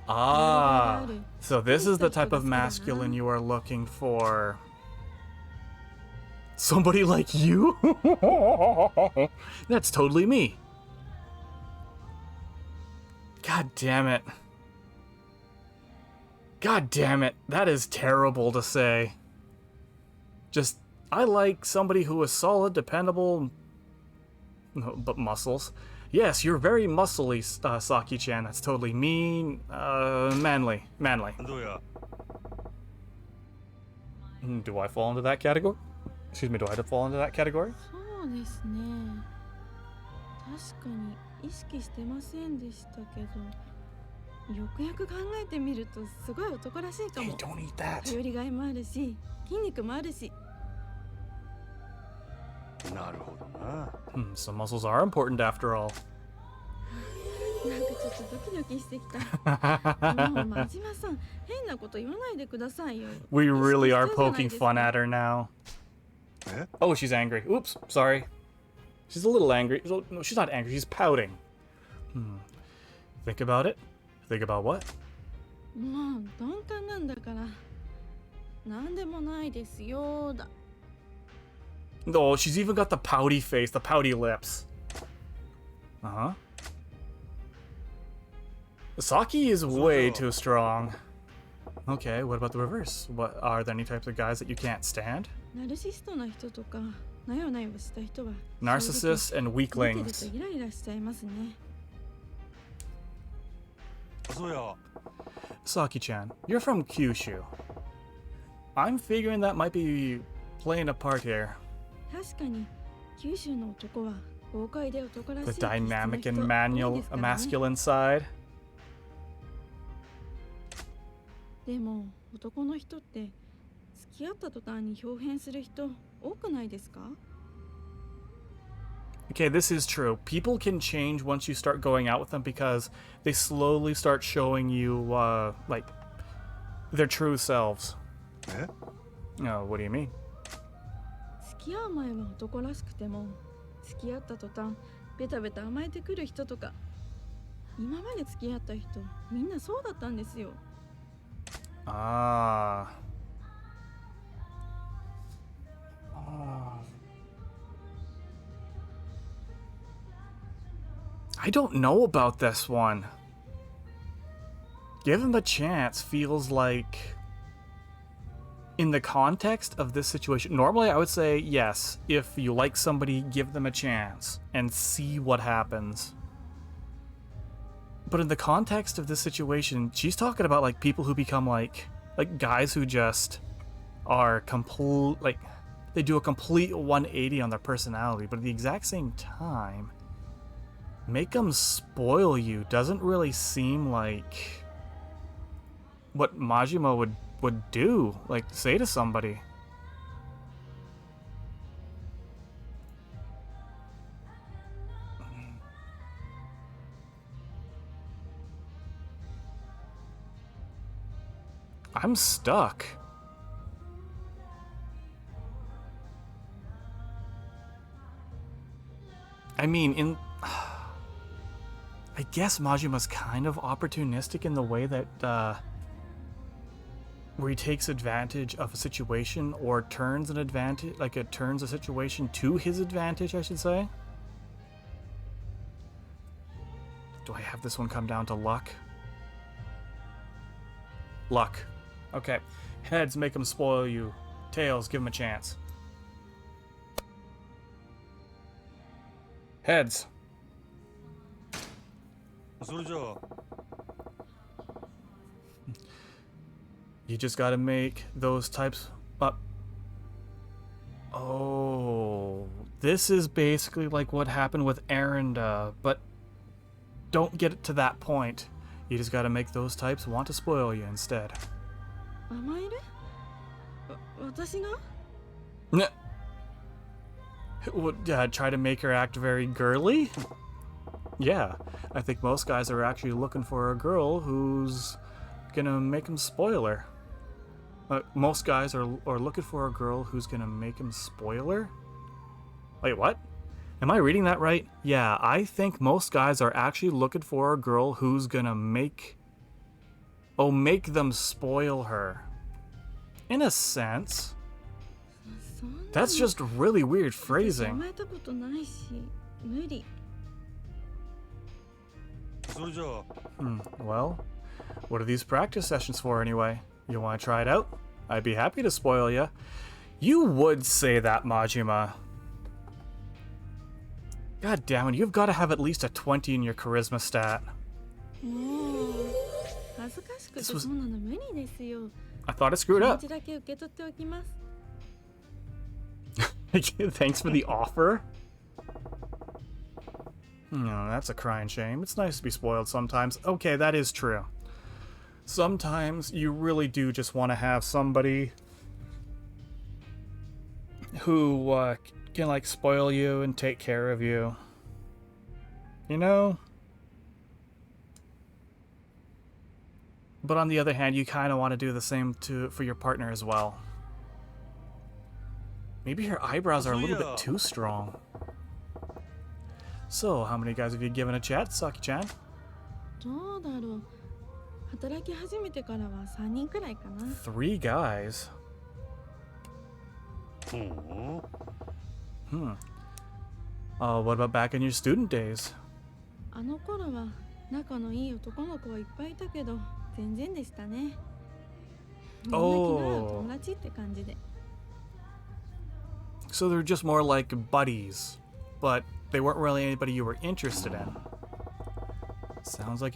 Ah, so this is the type of masculine you are looking for. Somebody like you? That's totally me. God damn it. God damn it. That is terrible to say. Just, I like somebody who is solid, dependable, but muscles. Yes, you're very muscly, Saki-chan. That's totally me. Manly. どうや Do I fall into that category? Excuse me, do I fall into that category? そうですね。確かに意識してませんでしたけど、よくよく考えてみるとすごい男らしいか Hey, も。 don't eat that. 頼りがいもあるし、筋肉もあるし。なるほどな Some muscles are important after all. なんかちょっとドキドキしてきた。もう真島さん、変なこと言わないでくださいよ。 We really are 意識したじゃない poking ですか。 fun at her now. え Oh, she's angry. Oops, sorry. She's a little angry. No, she's not angry. She's pouting. Think about it. Think about what? もう鈍感なんだから。なんでもないですよだ。 Oh, she's even got the pouty face, the pouty lips. Uh-huh. Saki is way too strong. Okay, what about the reverse? What are there any types of guys that you can't stand? ナルシストな人とか、なよなよした人は。 Narcissists and 見てる weaklings. とイライラしちゃいますね。そうや Saki-chan, you're from Kyushu. I'm figuring that might be playing a part here. 確かに九州の男は豪快で男らしい The 気質の dynamic 人 and 多い manual, ですからね。 masculine side. でも男の人って付き合った途端に表変する人多くないですか？ Okay, this is true. People can change once you start going out with them because they slowly start showing you, like, their true selves. え Oh, what do you mean? 付き合う前は男らしくても付き合った途端ベタベタ甘えてくる人とか、今まで付き合った人みんなそうだったんですよ。 Ah. I don't know about this one. Give him a chance feels like, in the context of this situation, normally I would say yes. If you like somebody, give them a chance and see what happens. But in the context of this situation, she's talking about like people who become like guys who just are complete, like they do a complete 180 on their personality, but at the exact same time, make them spoil you doesn't really seem like what Majima would do, like say to somebody. I'm stuck. I mean, I guess Majima's kind of opportunistic in the way that where he takes advantage of a situation or turns an advantage, like it turns a situation to his advantage, I should say. Do I have this one come down to luck? Luck. Okay. Heads, make him spoil you. Tails, give him a chance. Heads. それじゃあ You just gotta make those types up. Oh, this is basically like what happened with Arenda, but don't get it to that point. You just gotta make those types want to spoil you instead. 甘える？私が？ Nah. What, try to make her act very girly? Yeah, I think most guys are actually looking for a girl who's gonna make him spoil her. Most guys are looking for a girl who's gonna make him spoil her? Wait, what? Am I reading that right? Yeah, I think most guys are actually looking for a girl who's gonna make them spoil her. In a sense. そんなの That's just really weird 私 phrasing. 甘えたことないし無理。それじゃあ Well, what are these practice sessions for anyway? You want to try it out? I'd be happy to spoil you. You would say that, Majima. God damn it, you've got to have at least a 20 in your charisma stat. もう恥ずかしくて This was- そんなの無理ですよ。 I thought I screwed 気持 up. ちだけ受け取っておきます。 Thanks for the offer. No, that's a crying shame. It's nice to be spoiled sometimes. Okay, that is true. Sometimes you really do just want to have somebody who can like spoil you and take care of you. You know? But on the other hand, you kind of want to do the same for your partner as well. Maybe her eyebrows are a little bit too strong. So, how many guys have you given a chat, Saki-chan? どうだろう。働き始めてからは3人くらいかな。 3 guys. ほう What about back in your student days? あの頃は仲のいい男の子はいっぱいいたけど全然でしたね。みんな気の合う友達って感じで。 So they're just more like buddies, but they weren't really anybody you were interested in. Sounds like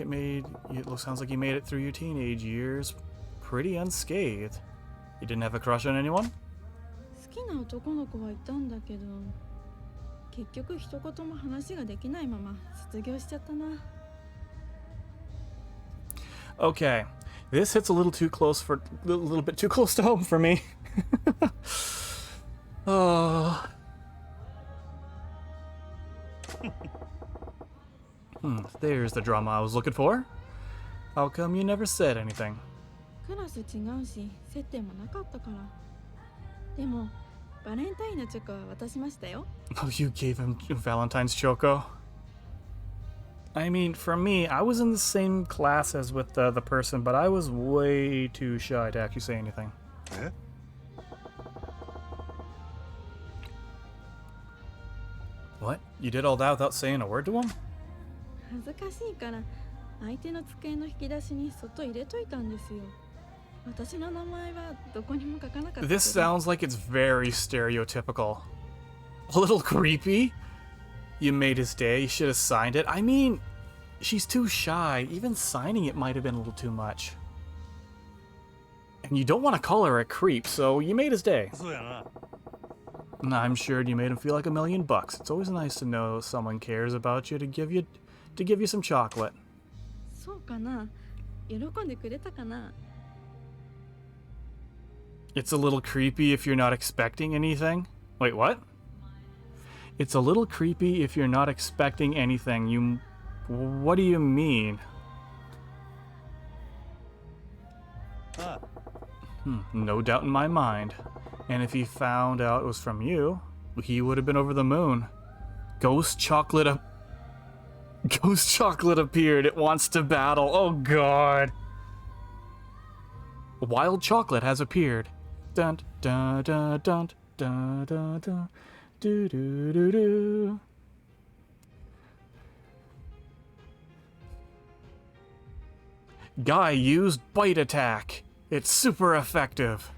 sounds like you made it through your teenage years pretty unscathed. You didn't have a crush on anyone? 好きな男の子はいたんだけど結局一言も話ができないまま卒業しちゃったな。 Okay, this hits a little bit too close to home for me. Oh. There's the drama I was looking for. How come you never said anything? クラス違うし接点もなかったから。でもバレンタインのチョコは渡しましたよ。 Oh, you gave him Valentine's choco? I mean, for me, I was in the same class as with the person, but I was way too shy to actually say anything. え What? You did all that without saying a word to him? 恥ずかしいから相手の机の引き出しにそっと入れといたんですよ。私の名前はどこにも書かなかったけど。 This sounds like it's very stereotypical. A little creepy? You made his day, you should have signed it. I mean, she's too shy. Even signing it might have been a little too much. And you don't want to call her a creep, so you made his day. そうやな And I'm sure you made him feel like $1 million. It's always nice to know someone cares about you to give you some chocolate. そうかな。喜んでくれたかな。 It's a little creepy if you're not expecting anything. Wait, what? It's a little creepy if you're not expecting anything. What do you mean? あ No doubt in my mind. And if he found out it was from you, he would have been over the moon. Ghost chocolate appeared. It wants to battle. Oh god. Wild chocolate has appeared. Dun dun dun dun dun dun dun. Do do do do. Guy used bite attack. It's super effective.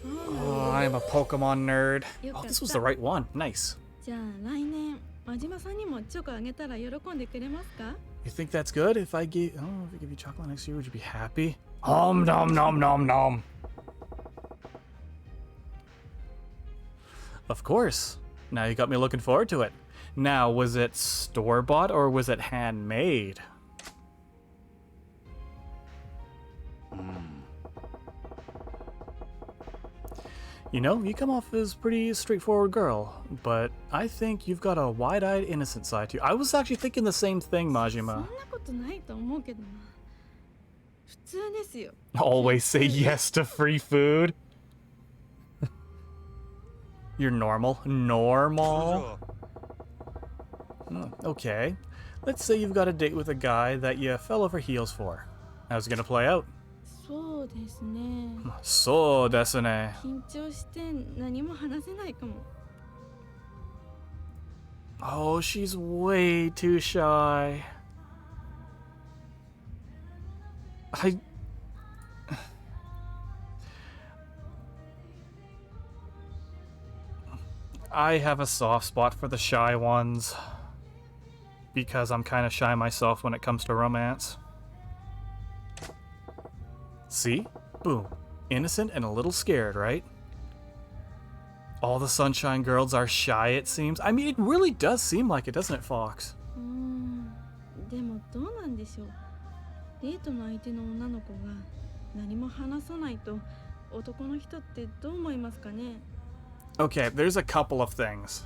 Oh, I'm a Pokemon nerd. Oh, this was the right one. Nice. じゃあ来年真島さんにもチョコあげたら喜んでくれますか？ You think that's good? If I give you chocolate next year, would you be happy? Nom nom nom nom nom. Of course. Now you got me looking forward to it. Now, was it store-bought or was it handmade? You know, you come off as a pretty straightforward girl, but I think you've got a wide-eyed innocent side to you. I was actually thinking the same thing, そんな Majima. ことないと思うけどな。普通ですよ。 Always say yes to free food. You're normal. Normal. Okay. Let's say you've got a date with a guy that you fell over heels for. How's it gonna play out? そうですね。 So desu ne. 緊張して何も話せないかも。 Oh, she's way too shy. I have a soft spot for the shy ones. Because I'm kind of shy myself when it comes to romance. See? Boom. Innocent and a little scared, right? All the Sunshine Girls are shy, it seems. I mean, it really does seem like it, doesn't it, Fox? でもどうなんでしょう。デートの相手の女の子が何も話さないと男の人ってどう思いますかね？ Okay, there's a couple of things.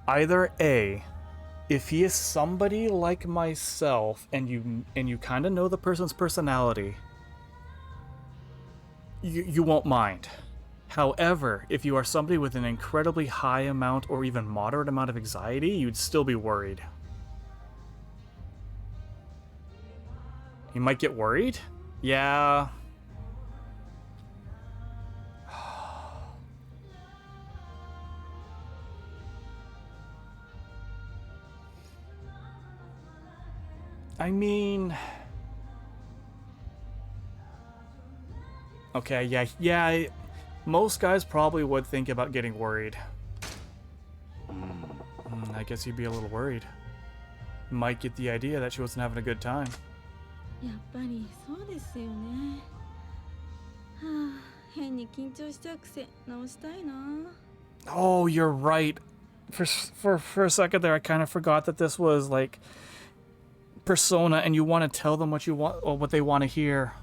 Either A, if he is somebody like myself and you kind of know the person's personality, you won't mind. However, if you are somebody with an incredibly high amount or even moderate amount of anxiety, you'd still be worried. You might get worried? Yeah. I mean... Okay, yeah, most guys probably would think about getting worried. I guess you'd be a little worried. Might get the idea that she wasn't having a good time. やっぱりそうですよね。はあ、変に緊張しちゃう癖直したいな。 Oh, you're right. For a second there, I kind of forgot that this was like Persona, and you want to tell them what you want or what they want to hear.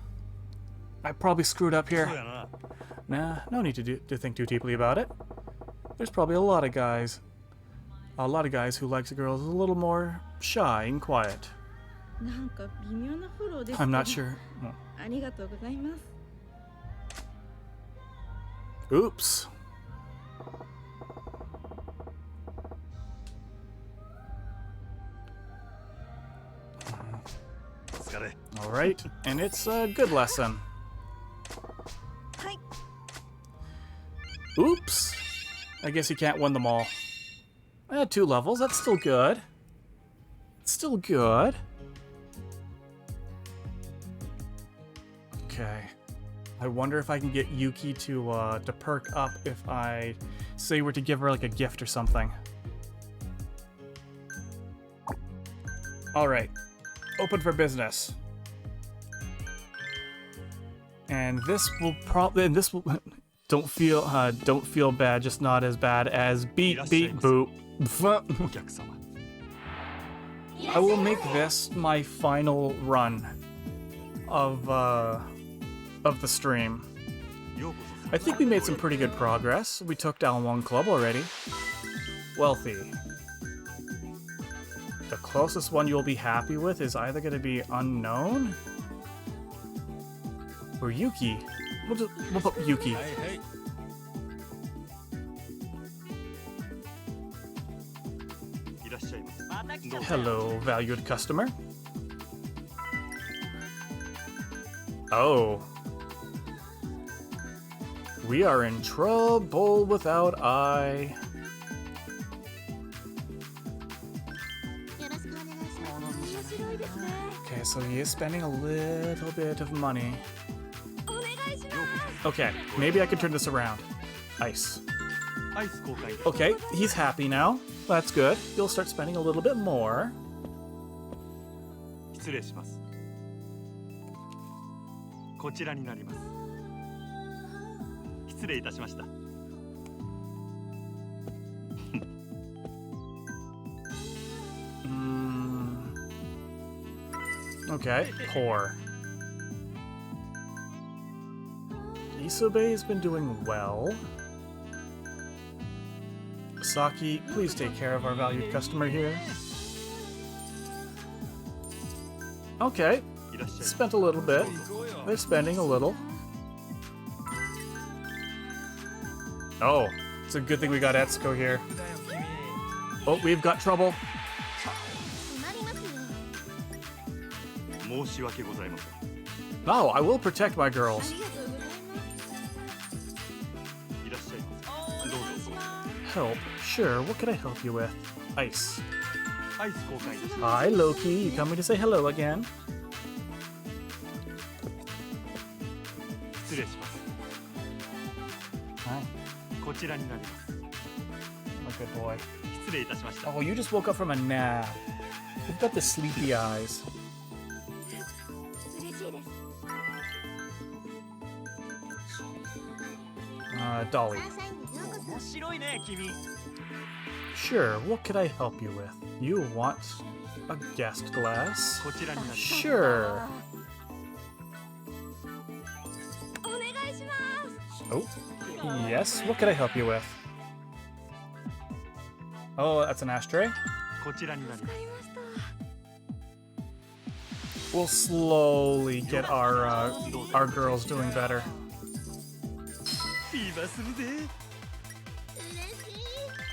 I probably screwed up そう here. やな。 Nah, no need to think too deeply about it. There's probably a lot of guys who likes girls a little more shy and quiet. なんか微妙なフォローですけど。 I'm not sure. ありがとうございます。 Oops. All right, and it's a good lesson. Hi. Oops. I guess you can't win them all. 2 levels, that's still good. Still good. Okay. I wonder if I can get Yuki to perk up if I say we're to give her like a gift or something. All right. Open for business. And this will probably don't feel bad, just not as bad as beep beep boop. お客様。 I will make this my final run of the stream. ようこ I think we made some pretty good progress. We took down 1 club already. Wealthy. The closest one you'll be happy with is either going to be Unknown or Yuki. We'll put Yuki. そ。はいはい。いらっっしゃいませ。どうぞ。 Hello, valued customer. Oh. We are in trouble without I. Okay, so he is spending a little bit of money. Okay, maybe I can turn this around. Ice. アイス交換いたします。 Okay, he's happy now. That's good. You'll start spending a little bit more. 失礼します。こちらになります。失礼いたしました。 Okay, poor. Isobe has been doing well. Saki, please take care of our valued customer here. Okay, いらっしゃいませ。 spent a little bit. They're spending a little. Oh, it's a good thing we got Etsuko here. Oh, we've got trouble. 申し訳ございません。 No, I will protect my girls. いらっしゃいませ。どうぞ。 Help? Sure, what can I help you with? Ice. アイス交換いたしま Hi, Loki. You coming to say hello again? す。失礼します。 Hi. こちらになります。 I'm a good boy. 失礼いたしました。 Oh, you just woke up from a nap. You've got the sleepy eyes. Dolly. 面白いね、君。 Sure, what could I help you with? You want a guest glass? こちらになります。 Sure. Oh, yes, what could I help you with? Oh, that's an ashtray? こちらになります。 We'll slowly get our girls doing better. ビーバーするぜ。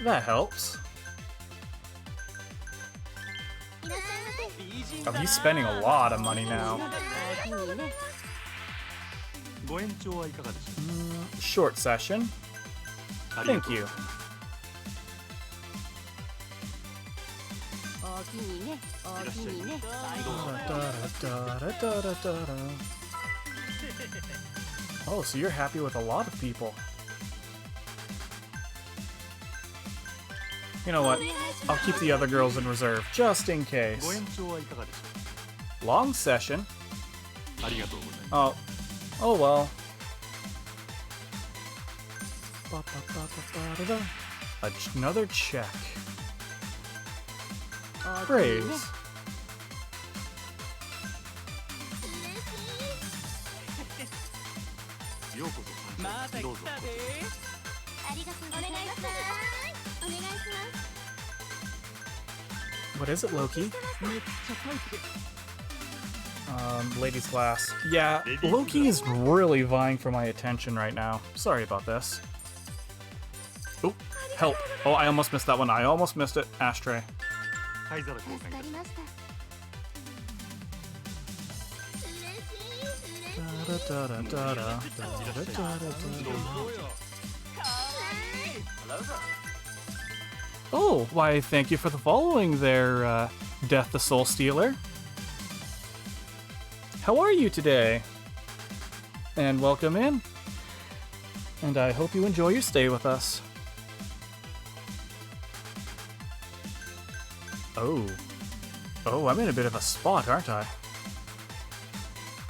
That helps. Oh, he's spending a lot of money now. おおきにね。ご延長はいかがでしょ Short session. うか。ありが Thank とう you. おおきにね。おおきにね。 Oh, so you're happy with a lot of people. You know what? I'll keep the other girls in reserve, just in ご case. 延長はいかがでしょ Long session. う。ありがとうございま Oh. Oh well. Another check. おおきにね。 Praise. す。ようこそ参加。どうぞ。ありがとうございます。お願いします。 What is it, Loki? めっちゃ書いてる。 Ladies class. Yeah, Ladies Loki is really vying for my attention right now. Sorry about this. Oh, help. Oh, I almost missed that one. I almost missed it. Ashtray. 灰皿交換いたしりました。 Oh, why, thank you for the following there, Death the Soul Stealer. How are you today? And welcome in. And I hope you enjoy your stay with us. Oh. Oh, I'm in a bit of a spot, aren't I?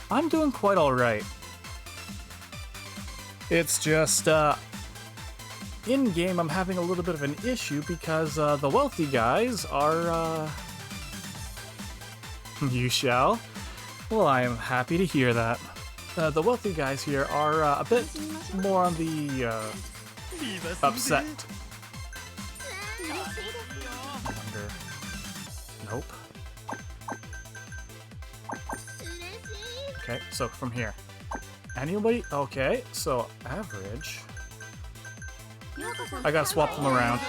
I'm doing quite alright. It's just, in-game I'm having a little bit of an issue because, the wealthy guys are, You shall? Well, I am happy to hear that. The wealthy guys here are, a bit more on the, ビーバーするぜ。 upset. I wonder. Nope. Okay, so from here. Anybody? Okay, so average. I gotta swap them around.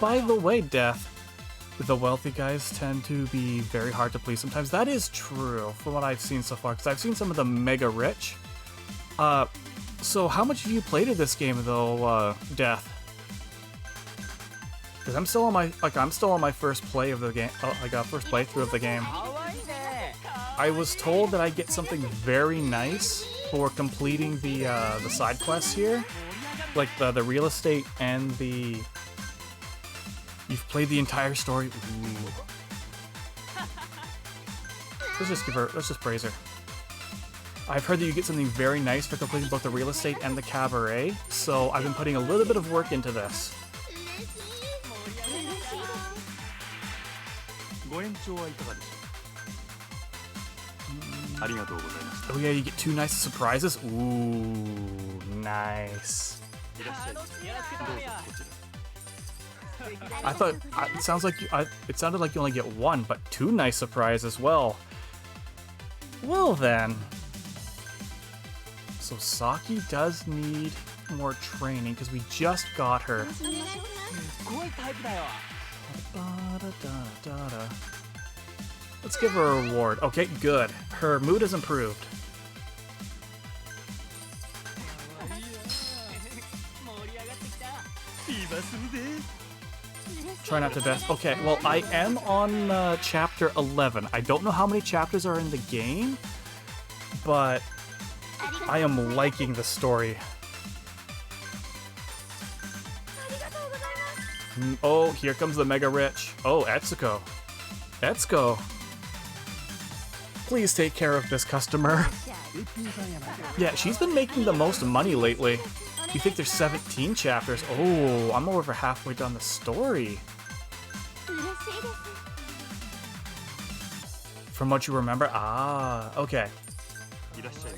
By the way, Death, the wealthy guys tend to be very hard to please sometimes. That is true from what I've seen so far, because I've seen some of the mega rich. So how much have you played of this game though, Death? Because I'm still on my first play of the game. Oh, I got first playthrough of the game. I was told that I get something very nice for completing the side quests here, like the real estate and the. You've played the entire story. Ooh. Let's just praise her. I've heard that you get something very nice for completing both the real estate and the cabaret, so I've been putting a little bit of work into this. ご延長はいかがでしょう。ありがとうございました。 Oh yeah, you get 2 nice surprises. Ooh, nice. いらっしゃい。どうぞこちら。 I thought it sounded like you only get 1, but 2 nice surprises as well. Well then, so Saki does need more training because we just got her. Let's give her a reward. Okay, good. Her mood has improved. Try not to death. Okay, well, I am on chapter 11. I don't know how many chapters are in the game, but I am liking the story. Oh, here comes the Mega Rich. Oh, Etsuko. Etsuko. Please take care of this customer. Yeah, she's been making the most money lately. You think there's 17 chapters? Oh, I'm over halfway done the story. From what you remember? Ah, okay. いらっしゃい。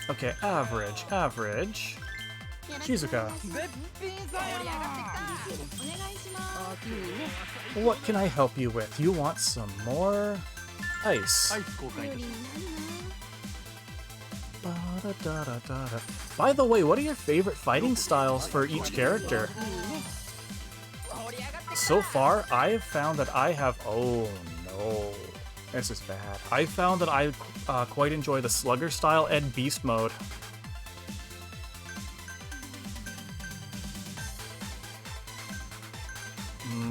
Okay, average. Shizuka. What can I help you with? You want some more ice? アイス交換いたします。 Ba-da-da-da-da-da. By the way, what are your favorite fighting styles for each character? So far, I have found that I have... Oh, no. This is bad. I found that I quite enjoy the Slugger style and Beast mode.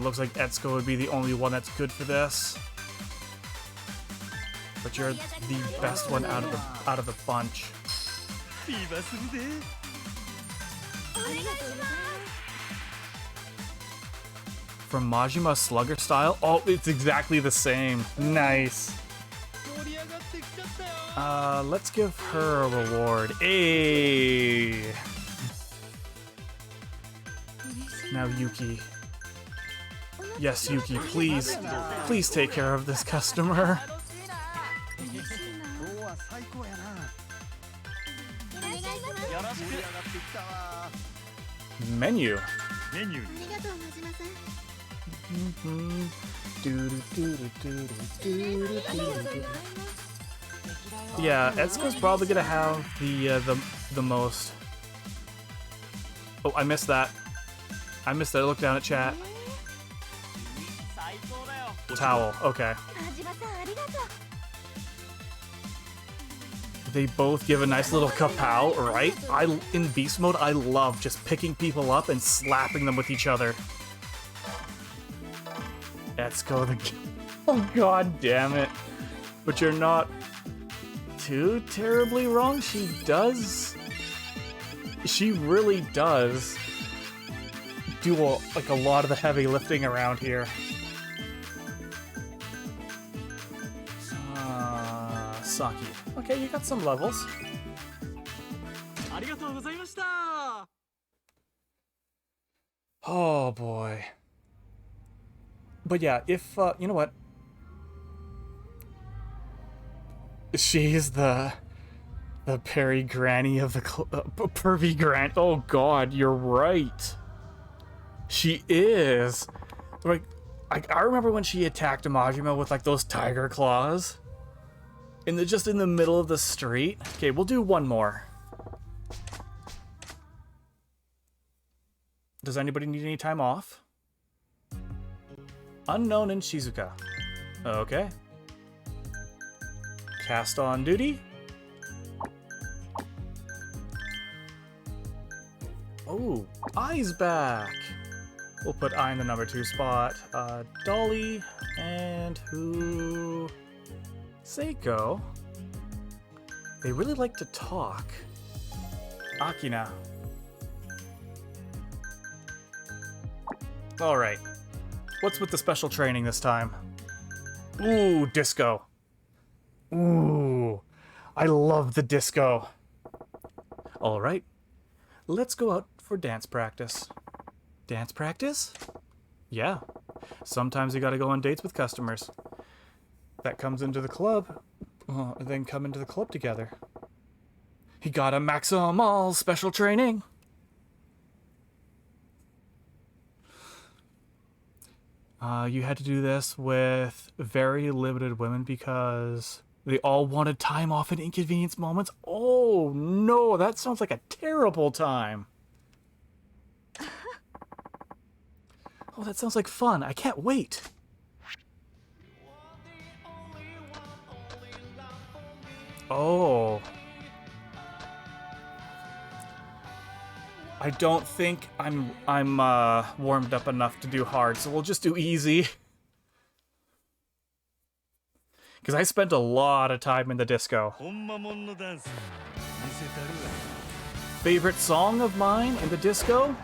Looks like Etsuko would be the only one that's good for this. But you're the best one out of the bunch. フィーバーするぜ。 From Majima Slugger style? Oh, it's exactly the same. Nice. 盛り上がってきちゃったよ。 Let's give her a reward. Hey. Now Yuki. Yes, Yuki, please take care of this customer. 今日は最高やな。盛り上がってきたわ。 Menu. メニューに。 Yeah, Etsuko's probably gonna have the most. Oh, I missed that. I missed that. Look down at chat. 最高だよ。 Towel. Okay. They both give a nice little kapow, right? In beast mode, I love just picking people up and slapping them with each other. Etsuko the... Oh, god damn it. But you're not too terribly wrong. She does... She really does do a lot of the heavy lifting around here. Saki. Okay, you got some levels. ありがとうございました。 Oh boy. But yeah, if you know what, she's the Perry Granny of the pervy Granny. Oh god, you're right. She is. Like, I remember when she attacked Majima with like those tiger claws. Just in the middle of the street. Okay, we'll do one more. Does anybody need any time off? Unknown in Shizuka. Okay. Cast on duty. Oh, Ai's back. We'll put Ai in the number 2 spot. Dolly and who? Seiko. They really like to talk. Akina. Alright. What's with the special training this time? Ooh, disco. Ooh, I love the disco. Alright. Let's go out for dance practice. Dance practice? Yeah. Sometimes you gotta go on dates with customers. That comes into the club, then come into the club together. He got a Maximal special training. You had to do this with very limited women because they all wanted time off in inconvenience moments. Oh no, that sounds like a terrible time. Oh, that sounds like fun. I can't wait. Oh. I don't think I'm warmed up enough to do hard, so we'll just do easy. Because I spent a lot of time in the disco. ほんまもんのダンス見せたるわ Favorite song of mine in the disco?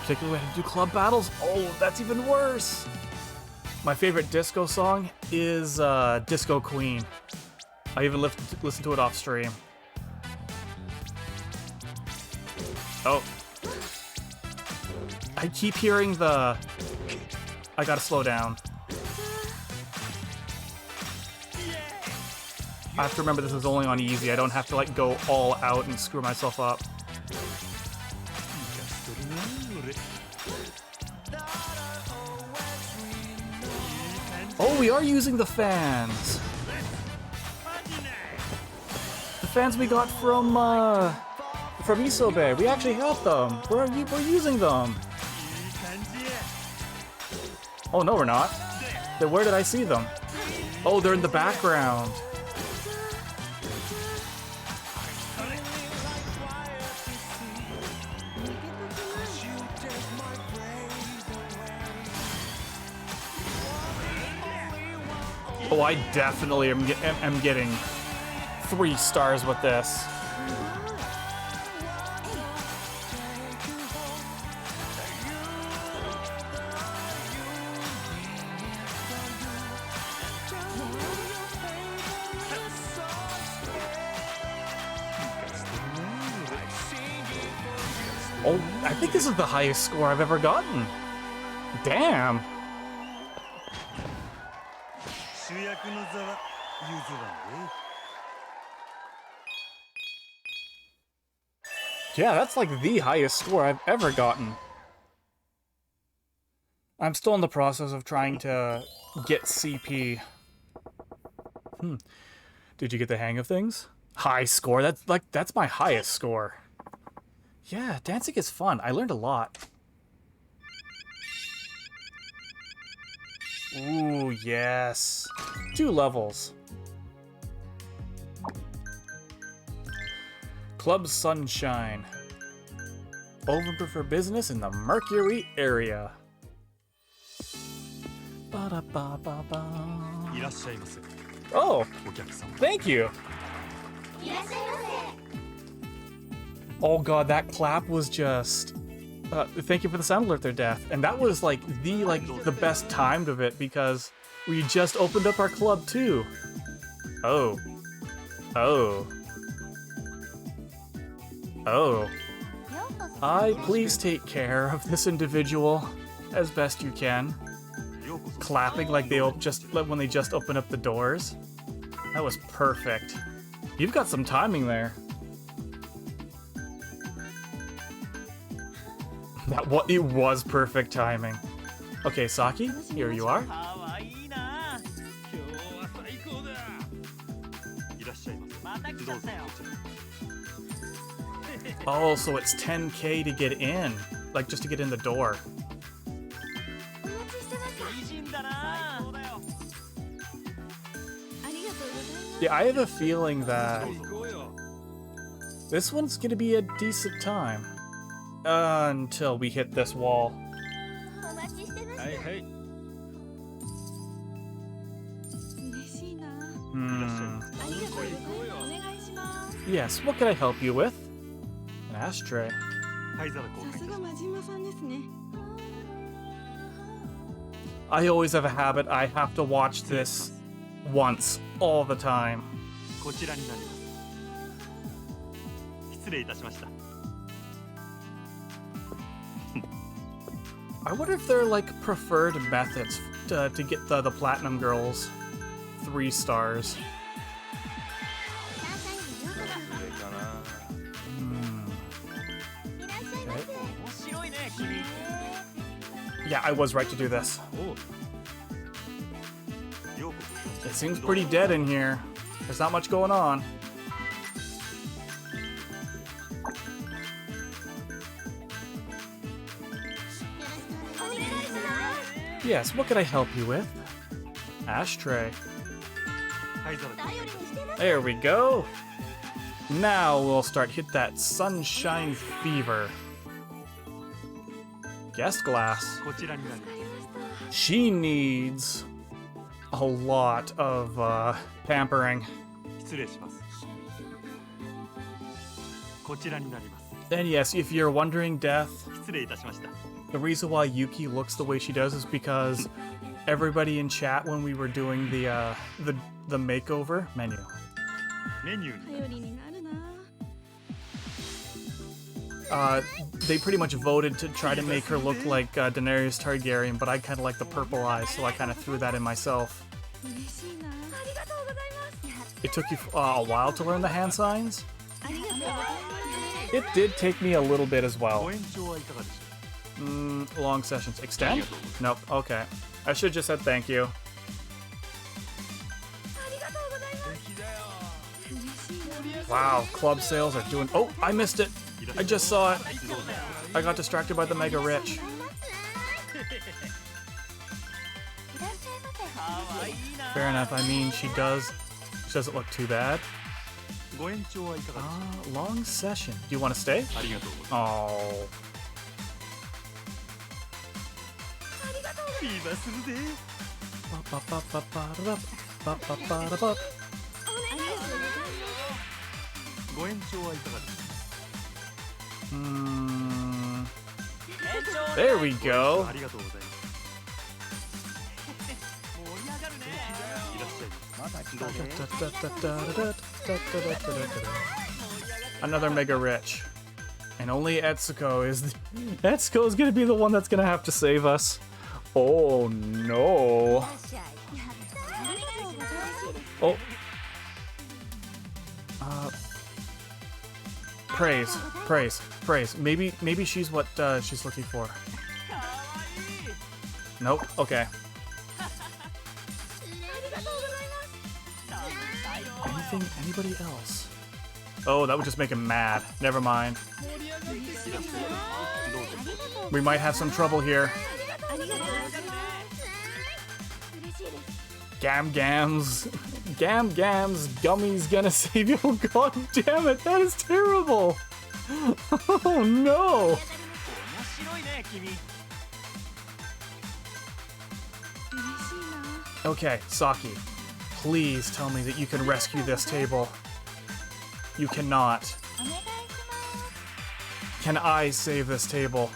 Particularly when I do club battles? Oh, that's even worse! My favorite disco song is Disco Queen. I even listen to it off stream. Oh. I keep hearing the... I gotta slow down. I have to remember this is only on easy. I don't have to like go all out and screw myself up. Oh, we are using the fans. The fans we got from Isobe. We actually have them. We're using them. Oh no, we're not. Then where did I see them? Oh, they're in the background. Oh, I definitely am getting 3 stars with this. Oh, I think this is the highest score I've ever gotten. Damn. 主役の座は譲らんね Yeah, that's like the highest score I've ever gotten. I'm still in the process of trying to get CP. Did you get the hang of things? High score? That's my highest score. Yeah, dancing is fun. I learned a lot. Ooh, yes. 2 levels. Club Sunshine. Open for business in the Mercury area. いらっしゃいませ Oh, お客様 thank you. Oh god, that clap was just... thank you for the sound alert there, Death. And that was like the best timed of it because we just opened up our club too. Oh. Oh. Oh. Please take care of this individual as best you can. Clapping like when they just open up the doors. That was perfect. You've got some timing there. It was perfect timing. Okay, Saki, here you are. かわいいな今日は最高だいらっしゃいませまた来ちゃったよ Oh, so it's 10K to get in. like just to get in the door. お待ちしてました。美人だな最高だよありがとうございます。 Yeah, I have a feeling that 行こうよ this one's gonna be a decent time. Until we hit this wall. お待ちしてました。はいはい嬉しいな。 Hmm. ありがとうございます。お願いします。 Yes, what can I help you with? An ashtray. 灰皿交換さすが真島さんですね。 I always have a habit, I have to watch this once, all the time. こちらになります失礼いたしました I wonder if there are like preferred methods to get the platinum girls 3 stars. それかな いらっしゃいませ。面白いね君 Yeah, I was right to do this. おうようこ It seems pretty dead in here. There's not much going on. Yes, what could I help you with? Ashtray. 灰皿交換 There we go. Now we'll start hit that sunshine fever. Guest glass. こちらになります She needs a lot of pampering. 失礼しますこちらになります And yes, if you're wondering, Death, 失礼いたしました the reason why Yuki looks the way she does is because everybody in chat when we were doing the makeover menu, メニューに頼りになるな。 they pretty much voted to try to make her look like Daenerys Targaryen, but I kind of like the purple eyes, so I kind of threw that in myself. 嬉しいな。ありがとうございます。 It took you a while to learn the hand signs. ありがとうございます。 It did take me a little bit as ご well. 延長はいかがでしょ Long sessions. Extend? Nope. Okay. I should have just said thank you. ありがとうございます。う素敵だよ 嬉しいな。 Wow, club sales are doing. Oh, I missed it. I just saw it. I got distracted by the Mega Rich. いらっしゃいませ。かわいいな Fair enough. I mean, she doesn't look too bad. ご延長はいかがでしょ Long session. Do you want to stay? うありがとうございま Oh. すビーバーするぜ Ba-ba-ba-ba-ba-da-ba. ご延長はいかがでしょ Hmm. There we go. ありがとうございます盛り上がるねいらっしゃいまた来たね Another Mega Rich. And only Etsuko is Etsuko is gonna be the one that's gonna have to save us. Oh no. Oh. Praise, praise, praise. Maybe she's what she's looking for. Nope. Okay. Anybody else? Oh, that would just make him mad. Never mind. We might have some trouble here. ありがとうございます。嬉しいです。 Gam Gams. Gam Gams. Gummy's gonna save you. Oh, God damn it. That is terrible. Oh, no. 面白いね君 嬉しいな。 Okay, Saki. Please tell me that you can rescue this table. You cannot. お願いします。 Can I save this table?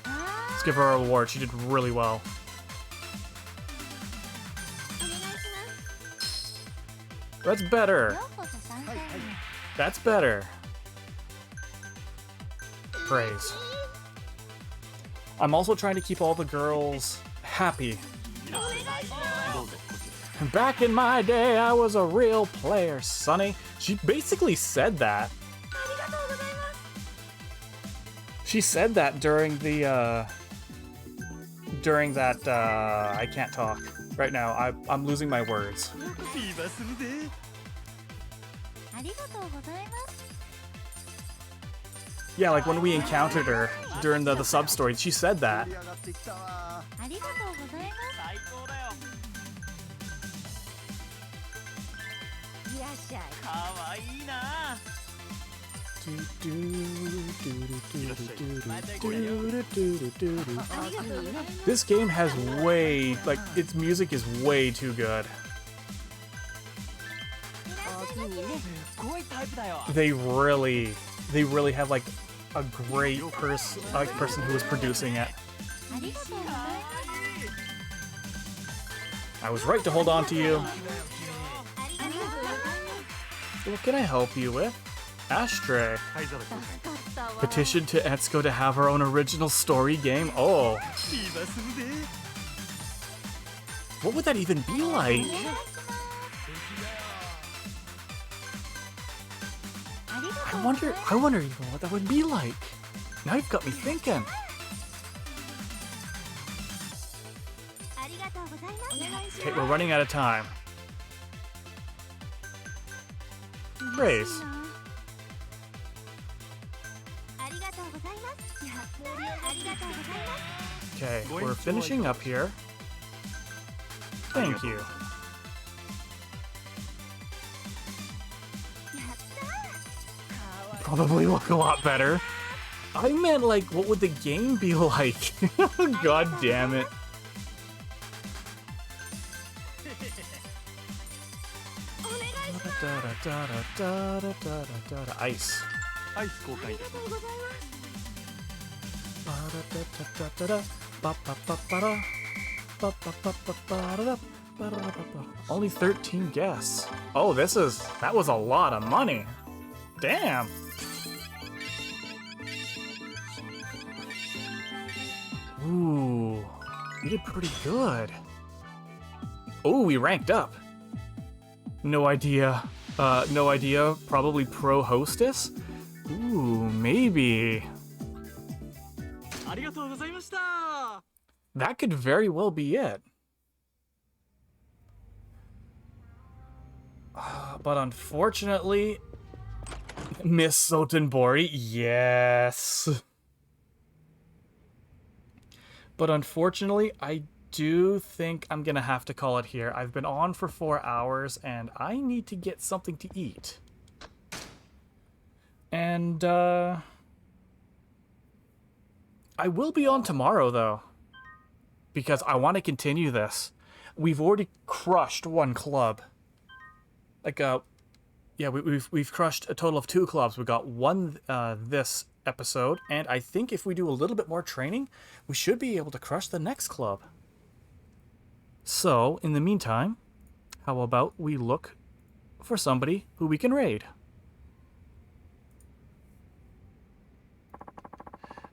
あ Let's give her a reward. She did really well. ー、お願いします。 That's better. ようこそ参加に。 That's better. Praise. I'm also trying to keep all the girls happy. どうぞこちら Back in my day, I was a real player, Sonny. She basically said that. She said that during the, during that, I can't talk. Right now, I'm losing my words. ビーバーするぜありがとうございます。Yeah, like when we encountered her during the sub story, she said that. ありがとうございます。最高だよ。いらっしゃい。かわいいな。 This game has way, like, its music is way too good. おおきにね。すごいタイプだよ。 They really have like a great person who is producing it. ありがとうございます。 I was right to hold on to you. ありがとうございます。 What can I help you with? Ashtray. 灰皿助かったわ。 Petition to Etsuko to have her own original story game. Oh, 今するで。 what would that even be like? ありがと I うござい wonder. ます。 I wonder even what that would be like. Now you've got me thinking. ありがとうございます。お願いし Okay, we're running out of time. Praise. ありがとうございます。ありがとうございます。 Okay, we're finishing up here. Thank you. Probably look a lot better. I meant, like, what would the game be like? God damn it. Ice. アイス交換いたします Only 13 guests. Oh, that was a lot of money. Damn. Ooh, you did pretty good. Oh, we ranked up. No idea. No idea. Probably pro hostess? Ooh, maybe. ありがとうございました。 That could very well be it. But unfortunately, Miss Sotenbori, yes. But unfortunately, I do think I'm gonna have to call it here. I've been on for 4 hours and I need to get something to eat. And, I will be on tomorrow, though, because I want to continue this. We've already crushed one club. Like, yeah, we've crushed a total of 2 clubs. We got one this episode, and I think if we do a little bit more training, we should be able to crush the next club. So, in the meantime, how about we look for somebody who we can raid?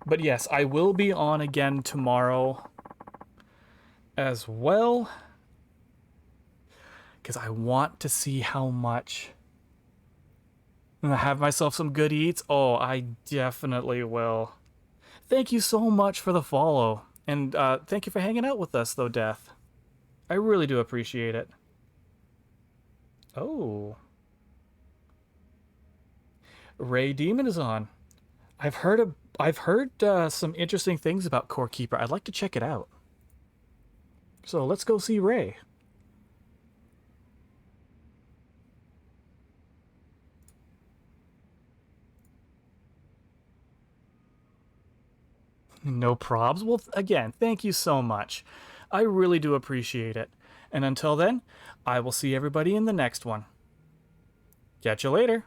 But yes, I will be on again tomorrow as well, because I want to see how much. And I have myself some good eats. Oh, I definitely will. Thank you so much for the follow, and thank you for hanging out with us, though, Death. I really do appreciate it. Oh, Ray Demon is on. I've heard some interesting things about Core Keeper. I'd like to check it out. So let's go see Ray. No probs. Well, again, thank you so much. I really do appreciate it. And until then, I will see everybody in the next one. Catch you later.